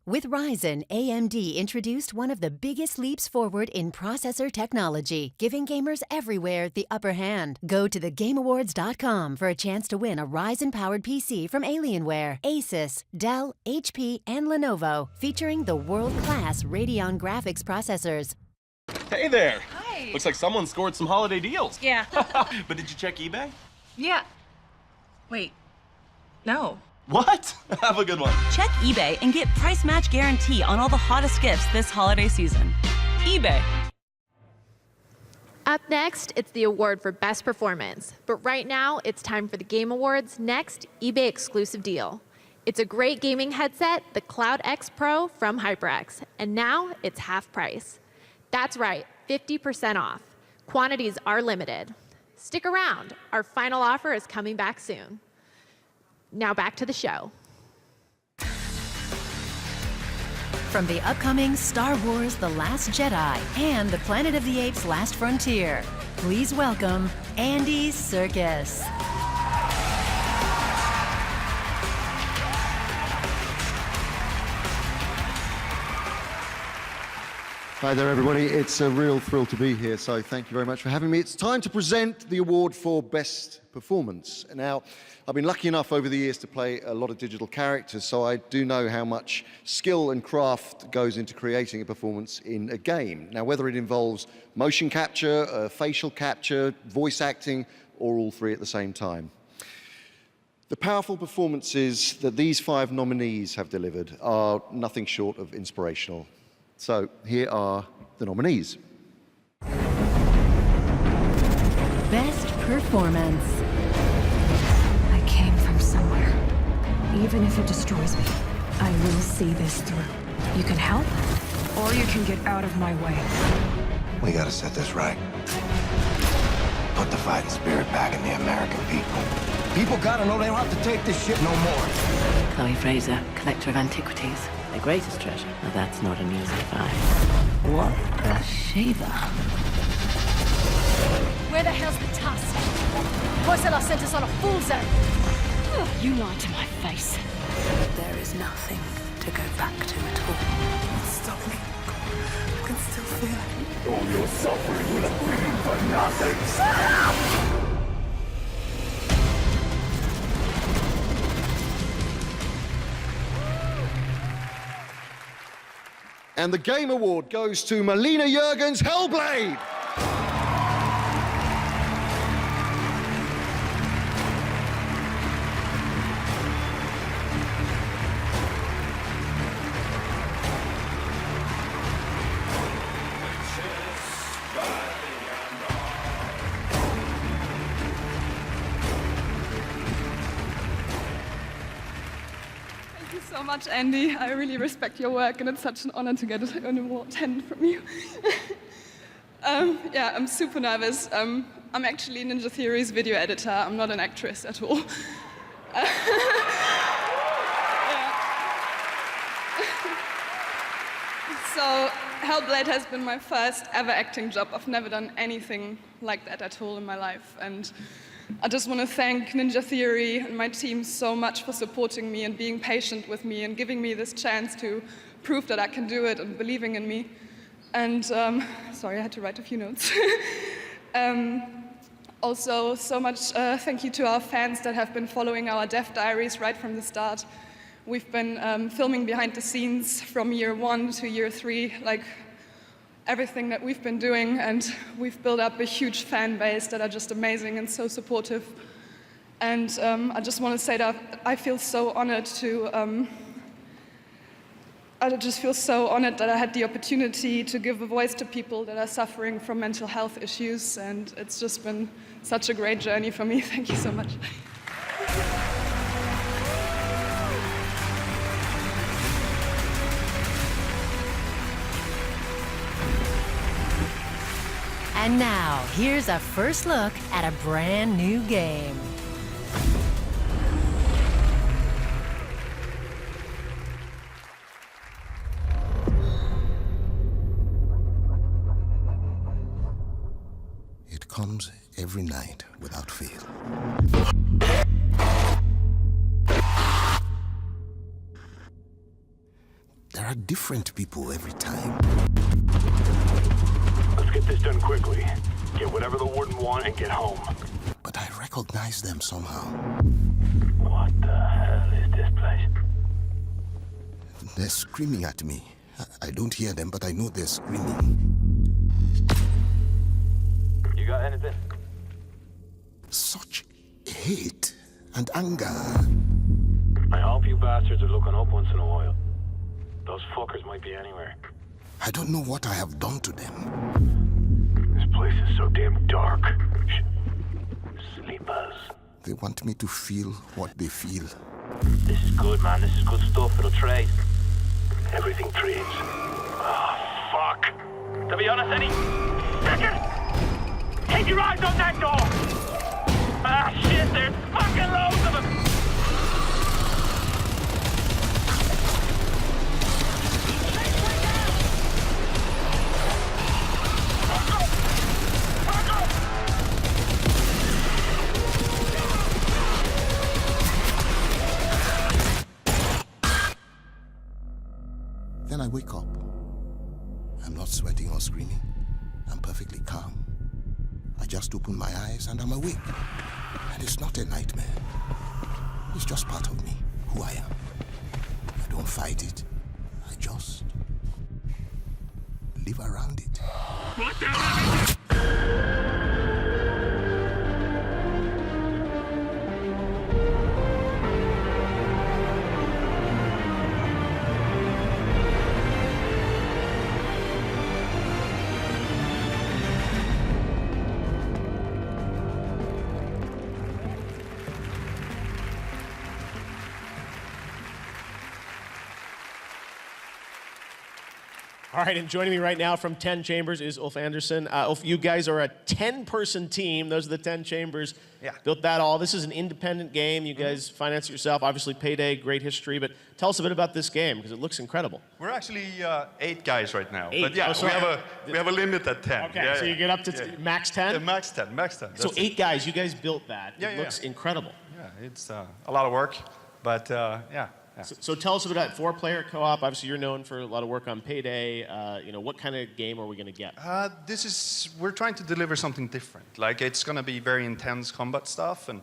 With Ryzen, AMD introduced one of the biggest leaps forward in processor technology, giving gamers everywhere the upper hand. Go to thegameawards.com for a chance to win a Ryzen-powered PC from Alienware, Asus, Dell, HP, and Lenovo, featuring the world-class Radeon graphics processors. Hey there! Hi! Looks like someone scored some holiday deals. Yeah. But did you check eBay? Yeah. Wait. No. What? Have a good one. Check eBay and get price match guarantee on all the hottest gifts this holiday season. eBay. Up next, it's the award for Best Performance. But right now, it's time for the Game Awards' next eBay exclusive deal. It's a great gaming headset, the Cloud X Pro from HyperX. And now it's half price. That's right, 50% off. Quantities are limited. Stick around. Our final offer is coming back soon. Now back to the show. From the upcoming Star Wars The Last Jedi and the Planet of the Apes Last Frontier, please welcome Andy Serkis. Hi there, everybody. It's a real thrill to be here, so thank you very much for having me. It's time to present the award for Best Performance. Now, I've been lucky enough over the years to play a lot of digital characters, so I do know how much skill and craft goes into creating a performance in a game. Now, whether it involves motion capture, facial capture, voice acting, or all three at the same time. The powerful performances that these 5 nominees have delivered are nothing short of inspirational. So here are the nominees. Best Performance. I came from somewhere. Even if it destroys me, I will see this through. You can help, or you can get out of my way. We gotta set this right. Put the fighting spirit back in the American people. People gotta know they don't have to take this shit no more. Chloe Fraser, collector of antiquities. The greatest treasure. Now that's not an easy find. What a shaver. Where the hell's the tusk? Porcela sent us on a fool's errand. You lied to my face. There is nothing to go back to at all. Stop me. I can still feel it. All your suffering will have been for nothing. Shut up! And the Game Award goes to Melina Juergens' Hellblade. So much, Andy. I really respect your work, and it's such an honor to get an award 10 from you. Yeah, I'm super nervous. I'm actually Ninja Theory's video editor. I'm not an actress at all. So, Hellblade has been my first ever acting job. I've never done anything like that at all in my life, and I just want to thank Ninja Theory and my team so much for supporting me and being patient with me and giving me this chance to prove that I can do it and believing in me. And, sorry, I had to write a few notes. Also, so much thank you to our fans that have been following our Dev Diaries right from the start. We've been filming behind the scenes from year 1 to year 3, like everything that we've been doing, and we've built up a huge fan base that are just amazing and so supportive. And I just want to say that I feel so honored to, I just feel so honored that I had the opportunity to give a voice to people that are suffering from mental health issues, and it's just been such a great journey for me. Thank you so much. And now, here's a first look at a brand new game. It comes every night without fail. There are different people every time. Let's get this done quickly. Get whatever the warden want and get home. But I recognize them somehow. What the hell is this place? They're screaming at me. I don't hear them, but I know they're screaming. You got anything? Such hate and anger. I hope you bastards are looking up once in a while. Those fuckers might be anywhere. I don't know what I have done to them. This place is so damn dark. Sleepers. They want me to feel what they feel. This is good, man. This is good stuff. It'll trade. Everything trades. Oh, fuck. To be honest, Eddie. Second! Keep your eyes on that door! Ah, shit, there's fucking loads of them! Then I wake up. I'm not sweating or screaming. I'm perfectly calm. I just open my eyes and I'm awake. And it's not a nightmare. It's just part of me, who I am. I don't fight it. I just live around it. What the hell? All right, and joining me right now from 10 Chambers is Ulf Andersson. Ulf, you guys are a 10-person team. Those are the 10 Chambers. Yeah. Built that all. This is an independent game. You guys finance it yourself. Obviously, Payday, great history. But tell us a bit about this game, because it looks incredible. We're actually 8 guys right now. 8? But yeah, Oh, sorry. we have a limit at 10. Okay, Yeah, so you get up to max 10? Yeah, max 10, max 10. So That's 8 guys, you guys built that. Yeah, It yeah. looks incredible. Yeah, it's a lot of work, but yeah. So tell us about 4-player co-op. Obviously, you're known for a lot of work on Payday. What kind of game are we going to get? We're trying to deliver something different. Like, it's going to be very intense combat stuff and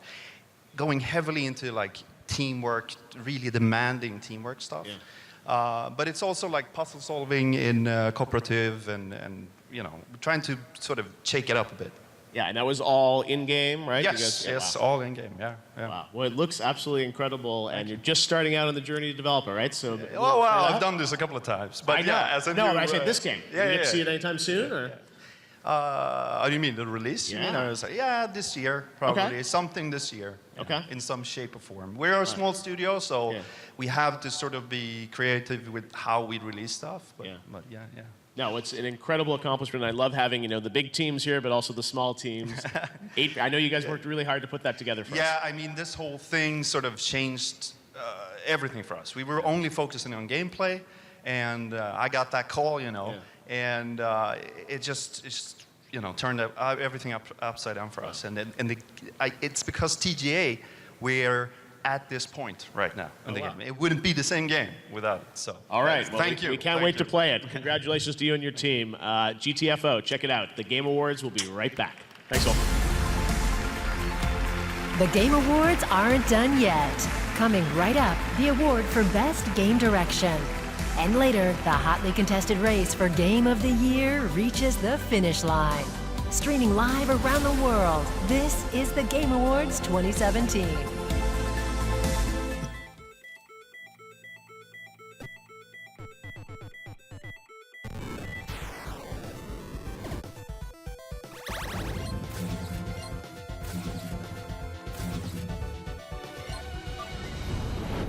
going heavily into like teamwork, really demanding teamwork stuff. Yeah. But it's also like puzzle solving in cooperative and trying to sort of shake it up a bit. Yeah, and that was all in-game, right? Yes, yes, wow. all in-game, yeah. Wow. Well, it looks absolutely incredible, and you're just starting out on the journey to develop it, right? So. Oh, wow, I've done this a couple of times. But I know. yeah, as a No, new, I said this game. Yeah, you get yeah. to see it anytime soon, or? You mean the release? Yeah. You mean, I was like, yeah, this year, probably. Okay. Something this year. Okay. In some shape or form. We're a small studio, so we have to sort of be creative with how we release stuff. But yeah. No, it's an incredible accomplishment. I love having, the big teams here, but also the small teams. 8, I know you guys worked really hard to put that together for us. Yeah, I mean, this whole thing sort of changed everything for us. We were only focusing on gameplay, and I got that call, and it just turned everything upside down for us. And it's because TGA, we're at this point right now in the game. It wouldn't be the same game without it. So, all right. Well, thank you. We can't wait to play it. Congratulations to you and your team. GTFO, check it out. The Game Awards will be right back. Thanks, all. The Game Awards aren't done yet. Coming right up, the award for Best Game Direction. And later, the hotly contested race for Game of the Year reaches the finish line. Streaming live around the world, this is the Game Awards 2017.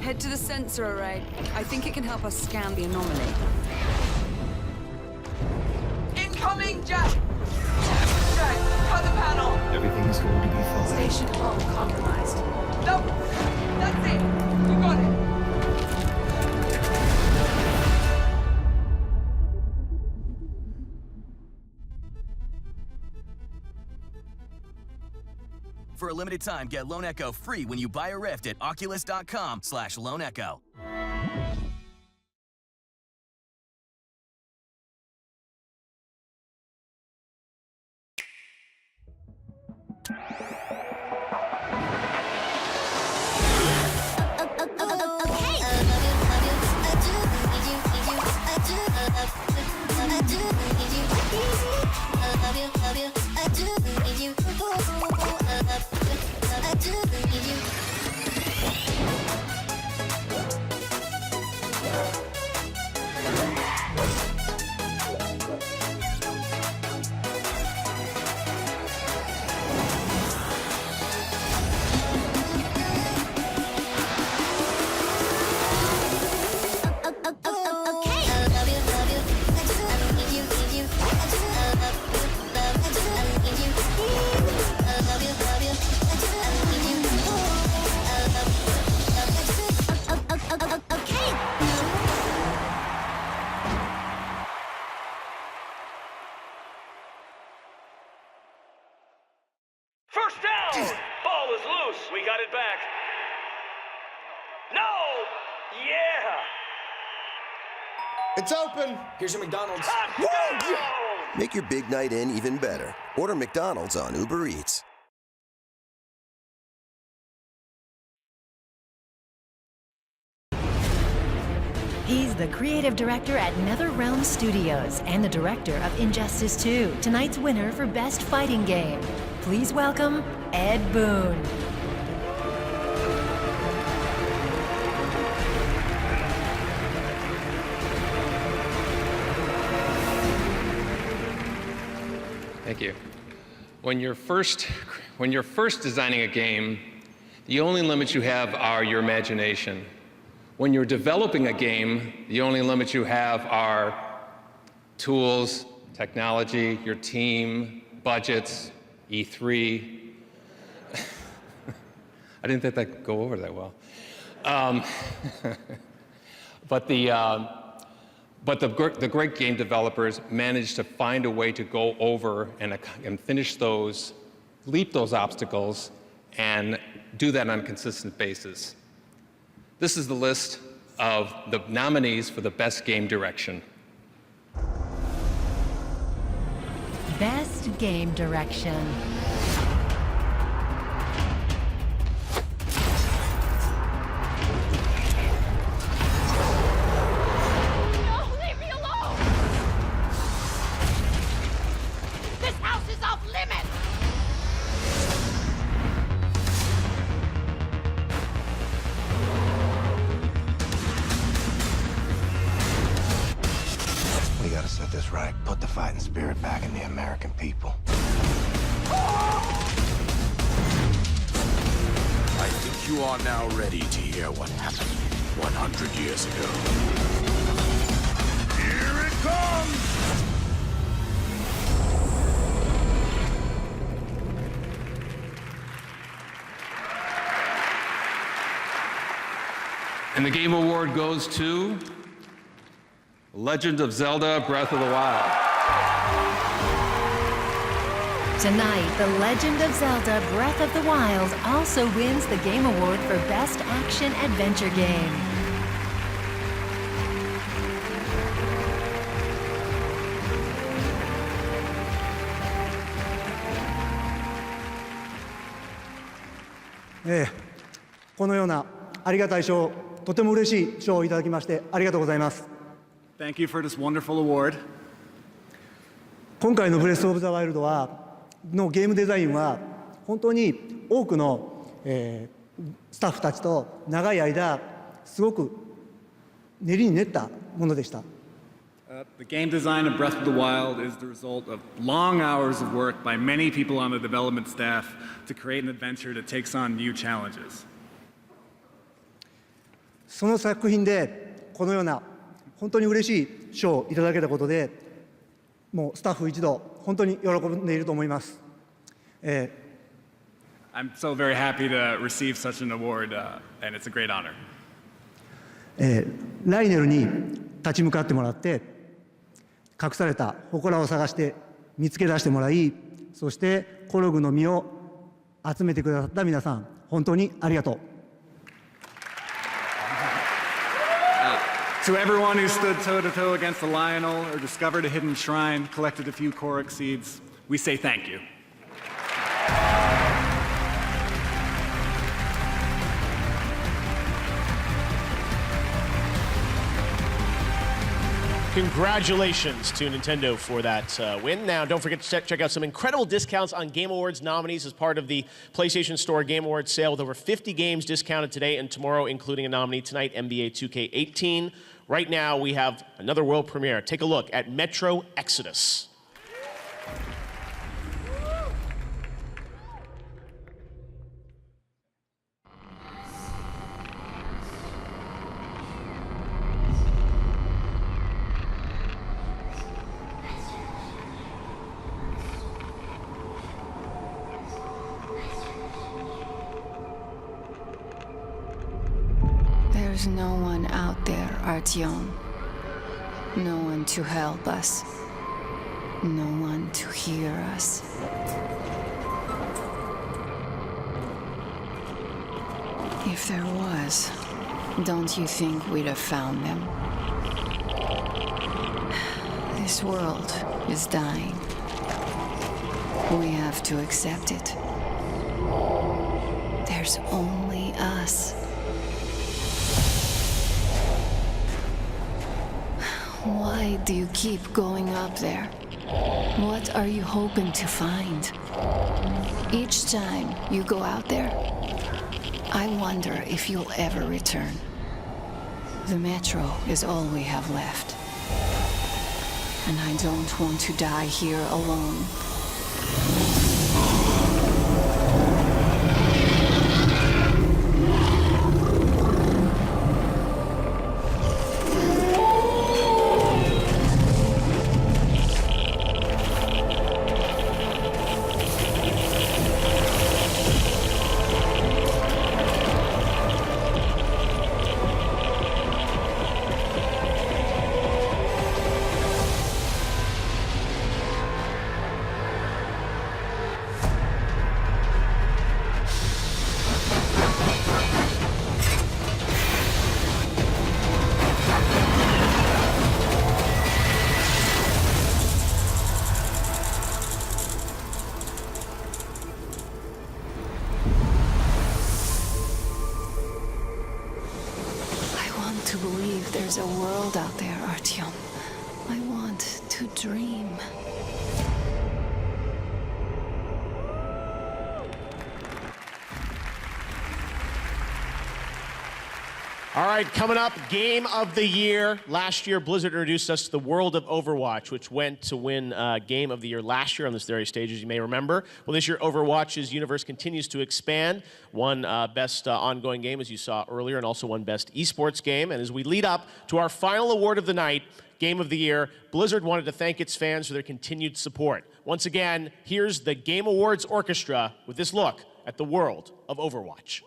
Head to the sensor array. I think it can help us scan the anomaly. Incoming, Jack! Jack, cut the panel! Everything is going to be fine. Station hull compromised. No! That's it! We got it! For a limited time, get Lone Echo free when you buy a Rift at Oculus.com/Lone Echo. First down! Ball is loose. We got it back. No! Yeah! It's open. Here's your McDonald's. Make your big night in even better. Order McDonald's on Uber Eats. He's the creative director at NetherRealm Studios and the director of Injustice 2, tonight's winner for Best Fighting Game. Please welcome Ed Boon. Thank you. When you're first designing a game, the only limits you have are your imagination. When you're developing a game, the only limits you have are tools, technology, your team, budgets, E3. I didn't think that could go over that well. But the great game developers managed to find a way to go over and finish those, leap those obstacles, and do that on a consistent basis. This is the list of the nominees for the Best Game Direction. Best Game Direction. No, leave me alone! This house is off limits! We gotta set this right. Put the fighting spirit back in the American people. I think you are now ready to hear what happened 100 years ago. Here it comes! And the Game Award goes to Legend of Zelda: Breath of the Wild. Tonight, The Legend of Zelda: Breath of the Wild also wins the Game Award for Best Action Adventure Game. Thank you for this wonderful award. 今回のブレスオブザワイルドのゲームデザインは本当に多くの、スタッフたちと長い間すごく練りに練ったものでした。The game design of Breath of the Wild is the result of long hours of work by many people on the development staff to create an adventure that takes on new challenges. その作品でこのような本当に嬉しい賞をいただけたことで、もうスタッフ一同本当に喜んでいると思います。I'm so very happy to receive such an award, and it's a great honor. ライネルに立ち向かってもらって、隠された祠を探して見つけ出してもらい、そしてコログの実を集めてくださった皆さん、本当にありがとう。To everyone who stood toe-to-toe against the Lionel or discovered a hidden shrine, collected a few Korok seeds, we say thank you. Congratulations to Nintendo for that win. Now, don't forget to check out some incredible discounts on Game Awards nominees as part of the PlayStation Store Game Awards sale, with over 50 games discounted today and tomorrow, including a nominee tonight, NBA 2K18. Right now, we have another world premiere. Take a look at Metro Exodus. There's no one out there, Artyom. No one to help us. No one to hear us. If there was, don't you think we'd have found them? This world is dying. We have to accept it. There's only us. Why do you keep going up there? What are you hoping to find? Each time you go out there, I wonder if you'll ever return. The Metro is all we have left. And I don't want to die here alone. To believe there's a world out there, Artyom. I want to dream. All right, coming up, Game of the Year. Last year, Blizzard introduced us to the world of Overwatch, which went to win Game of the Year last year on this very stage, as you may remember. Well, this year, Overwatch's universe continues to expand. Won Best Ongoing Game, as you saw earlier, and also won Best Esports Game. And as we lead up to our final award of the night, Game of the Year, Blizzard wanted to thank its fans for their continued support. Once again, here's the Game Awards Orchestra with this look at the world of Overwatch.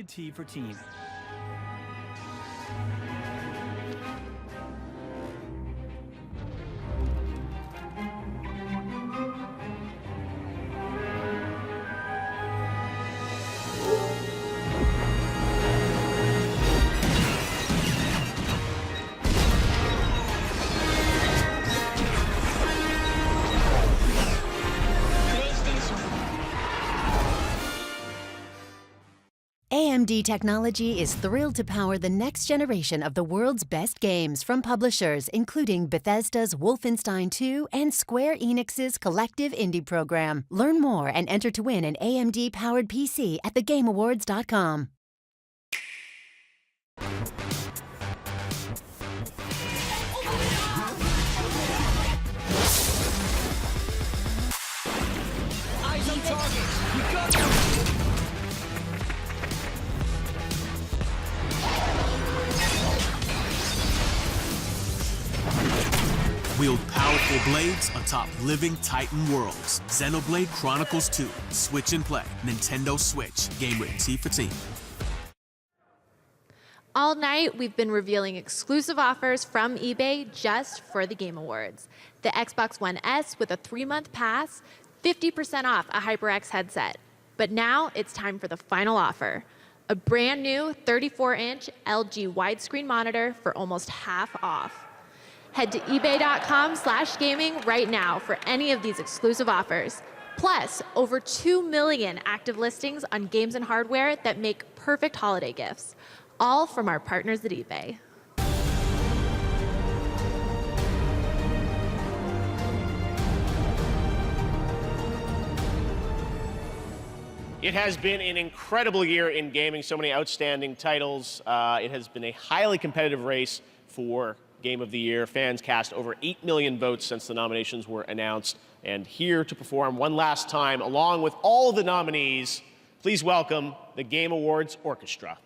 Rated T for teen. AMD Technology is thrilled to power the next generation of the world's best games from publishers including Bethesda's Wolfenstein 2 and Square Enix's Collective Indie program. Learn more and enter to win an AMD-powered PC at thegameawards.com. Eyes on target. We got them. Wield powerful blades atop living Titan worlds. Xenoblade Chronicles 2. Switch and play. Nintendo Switch. Game rated T for teen. All night, we've been revealing exclusive offers from eBay just for the Game Awards. The Xbox One S with a 3-month pass, 50% off a HyperX headset. But now it's time for the final offer. A brand new 34-inch LG widescreen monitor for almost half off. Head to ebay.com/gaming right now for any of these exclusive offers. Plus, over 2 million active listings on games and hardware that make perfect holiday gifts. All from our partners at eBay. It has been an incredible year in gaming, so many outstanding titles. It has been a highly competitive race for Game of the Year. Fans cast over 8 million votes since the nominations were announced. And here to perform one last time, along with all the nominees, please welcome the Game Awards Orchestra.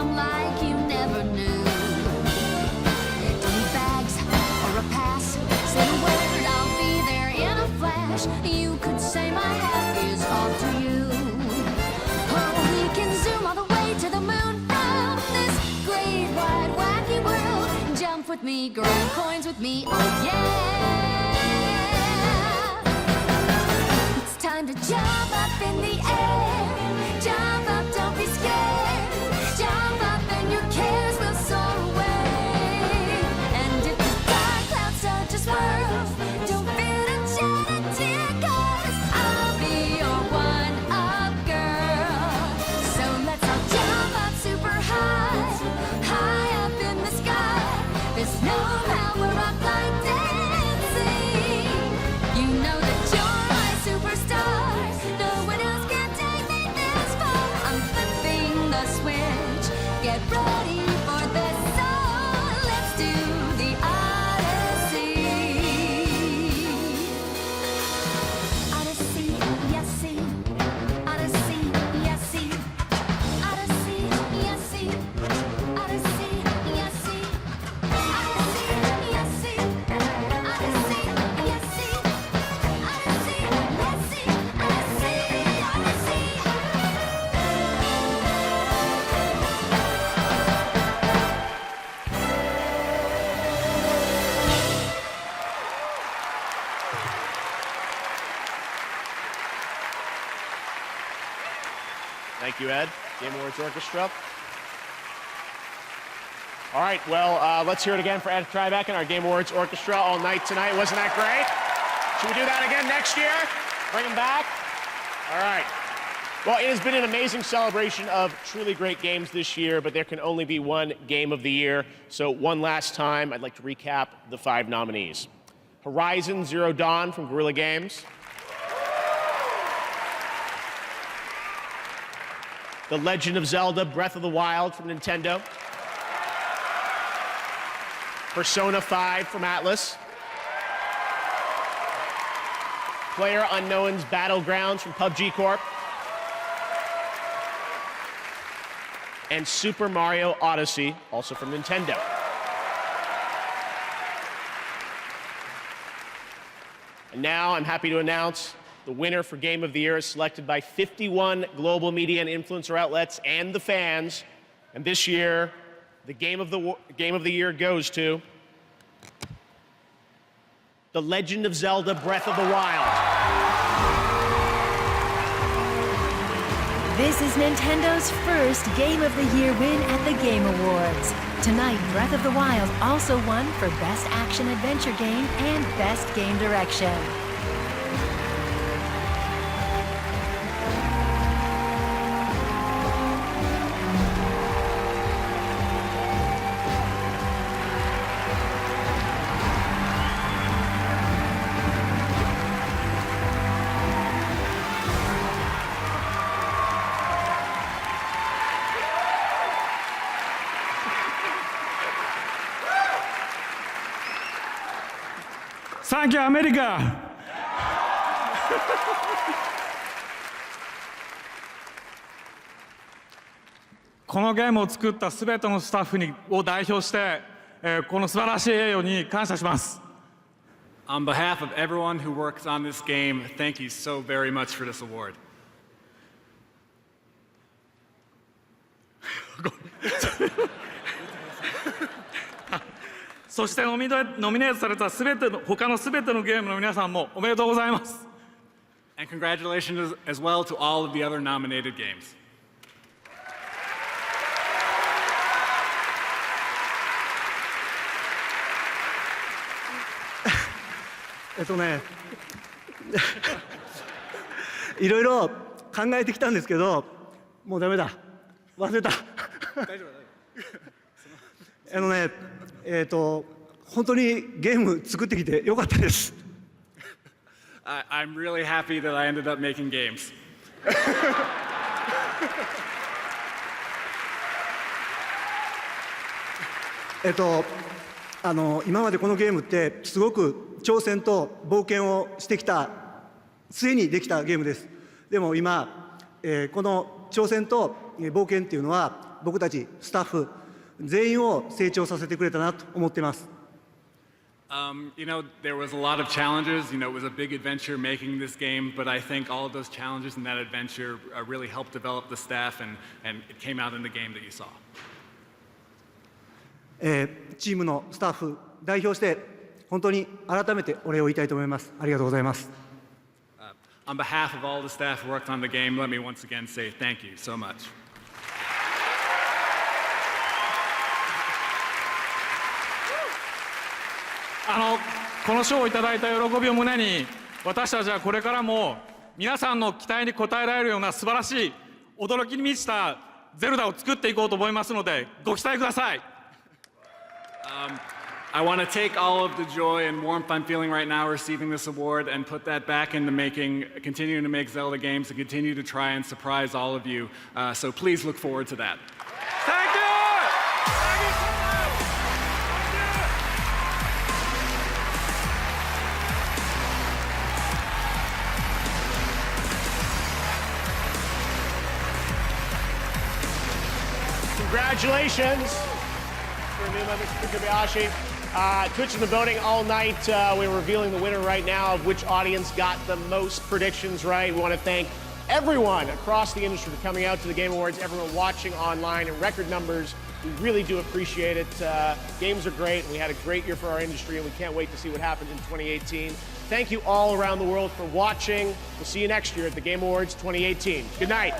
come like you never knew. Don't need bags or a pass. Say the word, I'll be there in a flash. You could say my hat is off to you. Oh, we can zoom all the way to the moon from this great wide wacky world. Jump with me, grab coins with me, oh yeah. It's time to jump up in the air. Jump up, don't be scared. Jump up and your cares will soar away. And if the dark clouds start to swirl, don't fear to shed a tear, 'cause I'll be your one-up girl. So let's all jump up super high, high up in the sky. There's no power up like dancing. You know that you're my superstar. No one else can take me this far. I'm flipping the switch. Get ready for this song. Let's do the Odyssey. Odyssey, yes, see. Odyssey, yes, see. Odyssey, yes, see. Odyssey, yes, see. Odyssey, yes, see. Odyssey, yes, see. Odyssey, yes, see. Odyssey, Odyssey. Thank you, Ed. Game Awards Orchestra. All right, well, let's hear it again for Ed Tribeca and our Game Awards Orchestra all night tonight. Wasn't that great? Should we do that again next year? Bring them back? All right. Well, it has been an amazing celebration of truly great games this year, but there can only be one Game of the Year. So one last time, I'd like to recap the 5 nominees. Horizon Zero Dawn from Guerrilla Games. The Legend of Zelda Breath of the Wild from Nintendo. Persona 5 from Atlas. PlayerUnknown's Battlegrounds from PUBG Corp. And Super Mario Odyssey, also from Nintendo. And now I'm happy to announce the winner for Game of the Year is selected by 51 global media and influencer outlets and the fans. And this year, the Game of the Year goes to The Legend of Zelda Breath of the Wild. This is Nintendo's first Game of the Year win at the Game Awards. Tonight, Breath of the Wild also won for Best Action Adventure Game and Best Game Direction. Thank you, America! このゲームを作ったすべてのスタッフを代表して、この素晴らしい栄誉に感謝します。On behalf of everyone who works on this game, thank you so very much for this award. そしてノミネートされた他のすべてのゲームの皆さんもおめでとうございます。And congratulations as well to all of the other nominated games. いろいろ考えてきたんですけど、もうダメだ、忘れた。本当にゲーム作ってきてよかったです。I'm really happy that I ended up making games. 今までこのゲームってすごく挑戦と冒険をしてきた末にできたゲームです。でも今、この挑戦と冒険っていうのは僕たちスタッフ全員を成長させてくれたなと思っています。You know, there was a lot of challenges. You know, it was a big adventure making this game, but I think all of those challenges and that adventure really helped develop the staff, and it came out in the game that you saw. チームのスタッフ代表して本当に改めてお礼を言いたいと思います。ありがとうございます。On behalf of all the staff who worked on the game, let me once again say thank you so much. この賞をいただいた喜びを胸に、私たちはこれからも皆さんの期待に応えられるような素晴らしい驚きに満ちたゼルダを作っていこうと思いますので、ご期待ください。I want to take all of the joy and warmth I'm feeling right now receiving this award and put that back into continuing to make Zelda games and continue to try and surprise all of you. So please look forward to that. Thank you! Congratulations for Numa, Mr. Kobayashi. Twitch in the voting all night. We're revealing the winner right now of which audience got the most predictions right. We want to thank everyone across the industry for coming out to the Game Awards, everyone watching online in record numbers. We really do appreciate it. Games are great. We had a great year for our industry, and we can't wait to see what happens in 2018. Thank you all around the world for watching. We'll see you next year at the Game Awards 2018. Good night.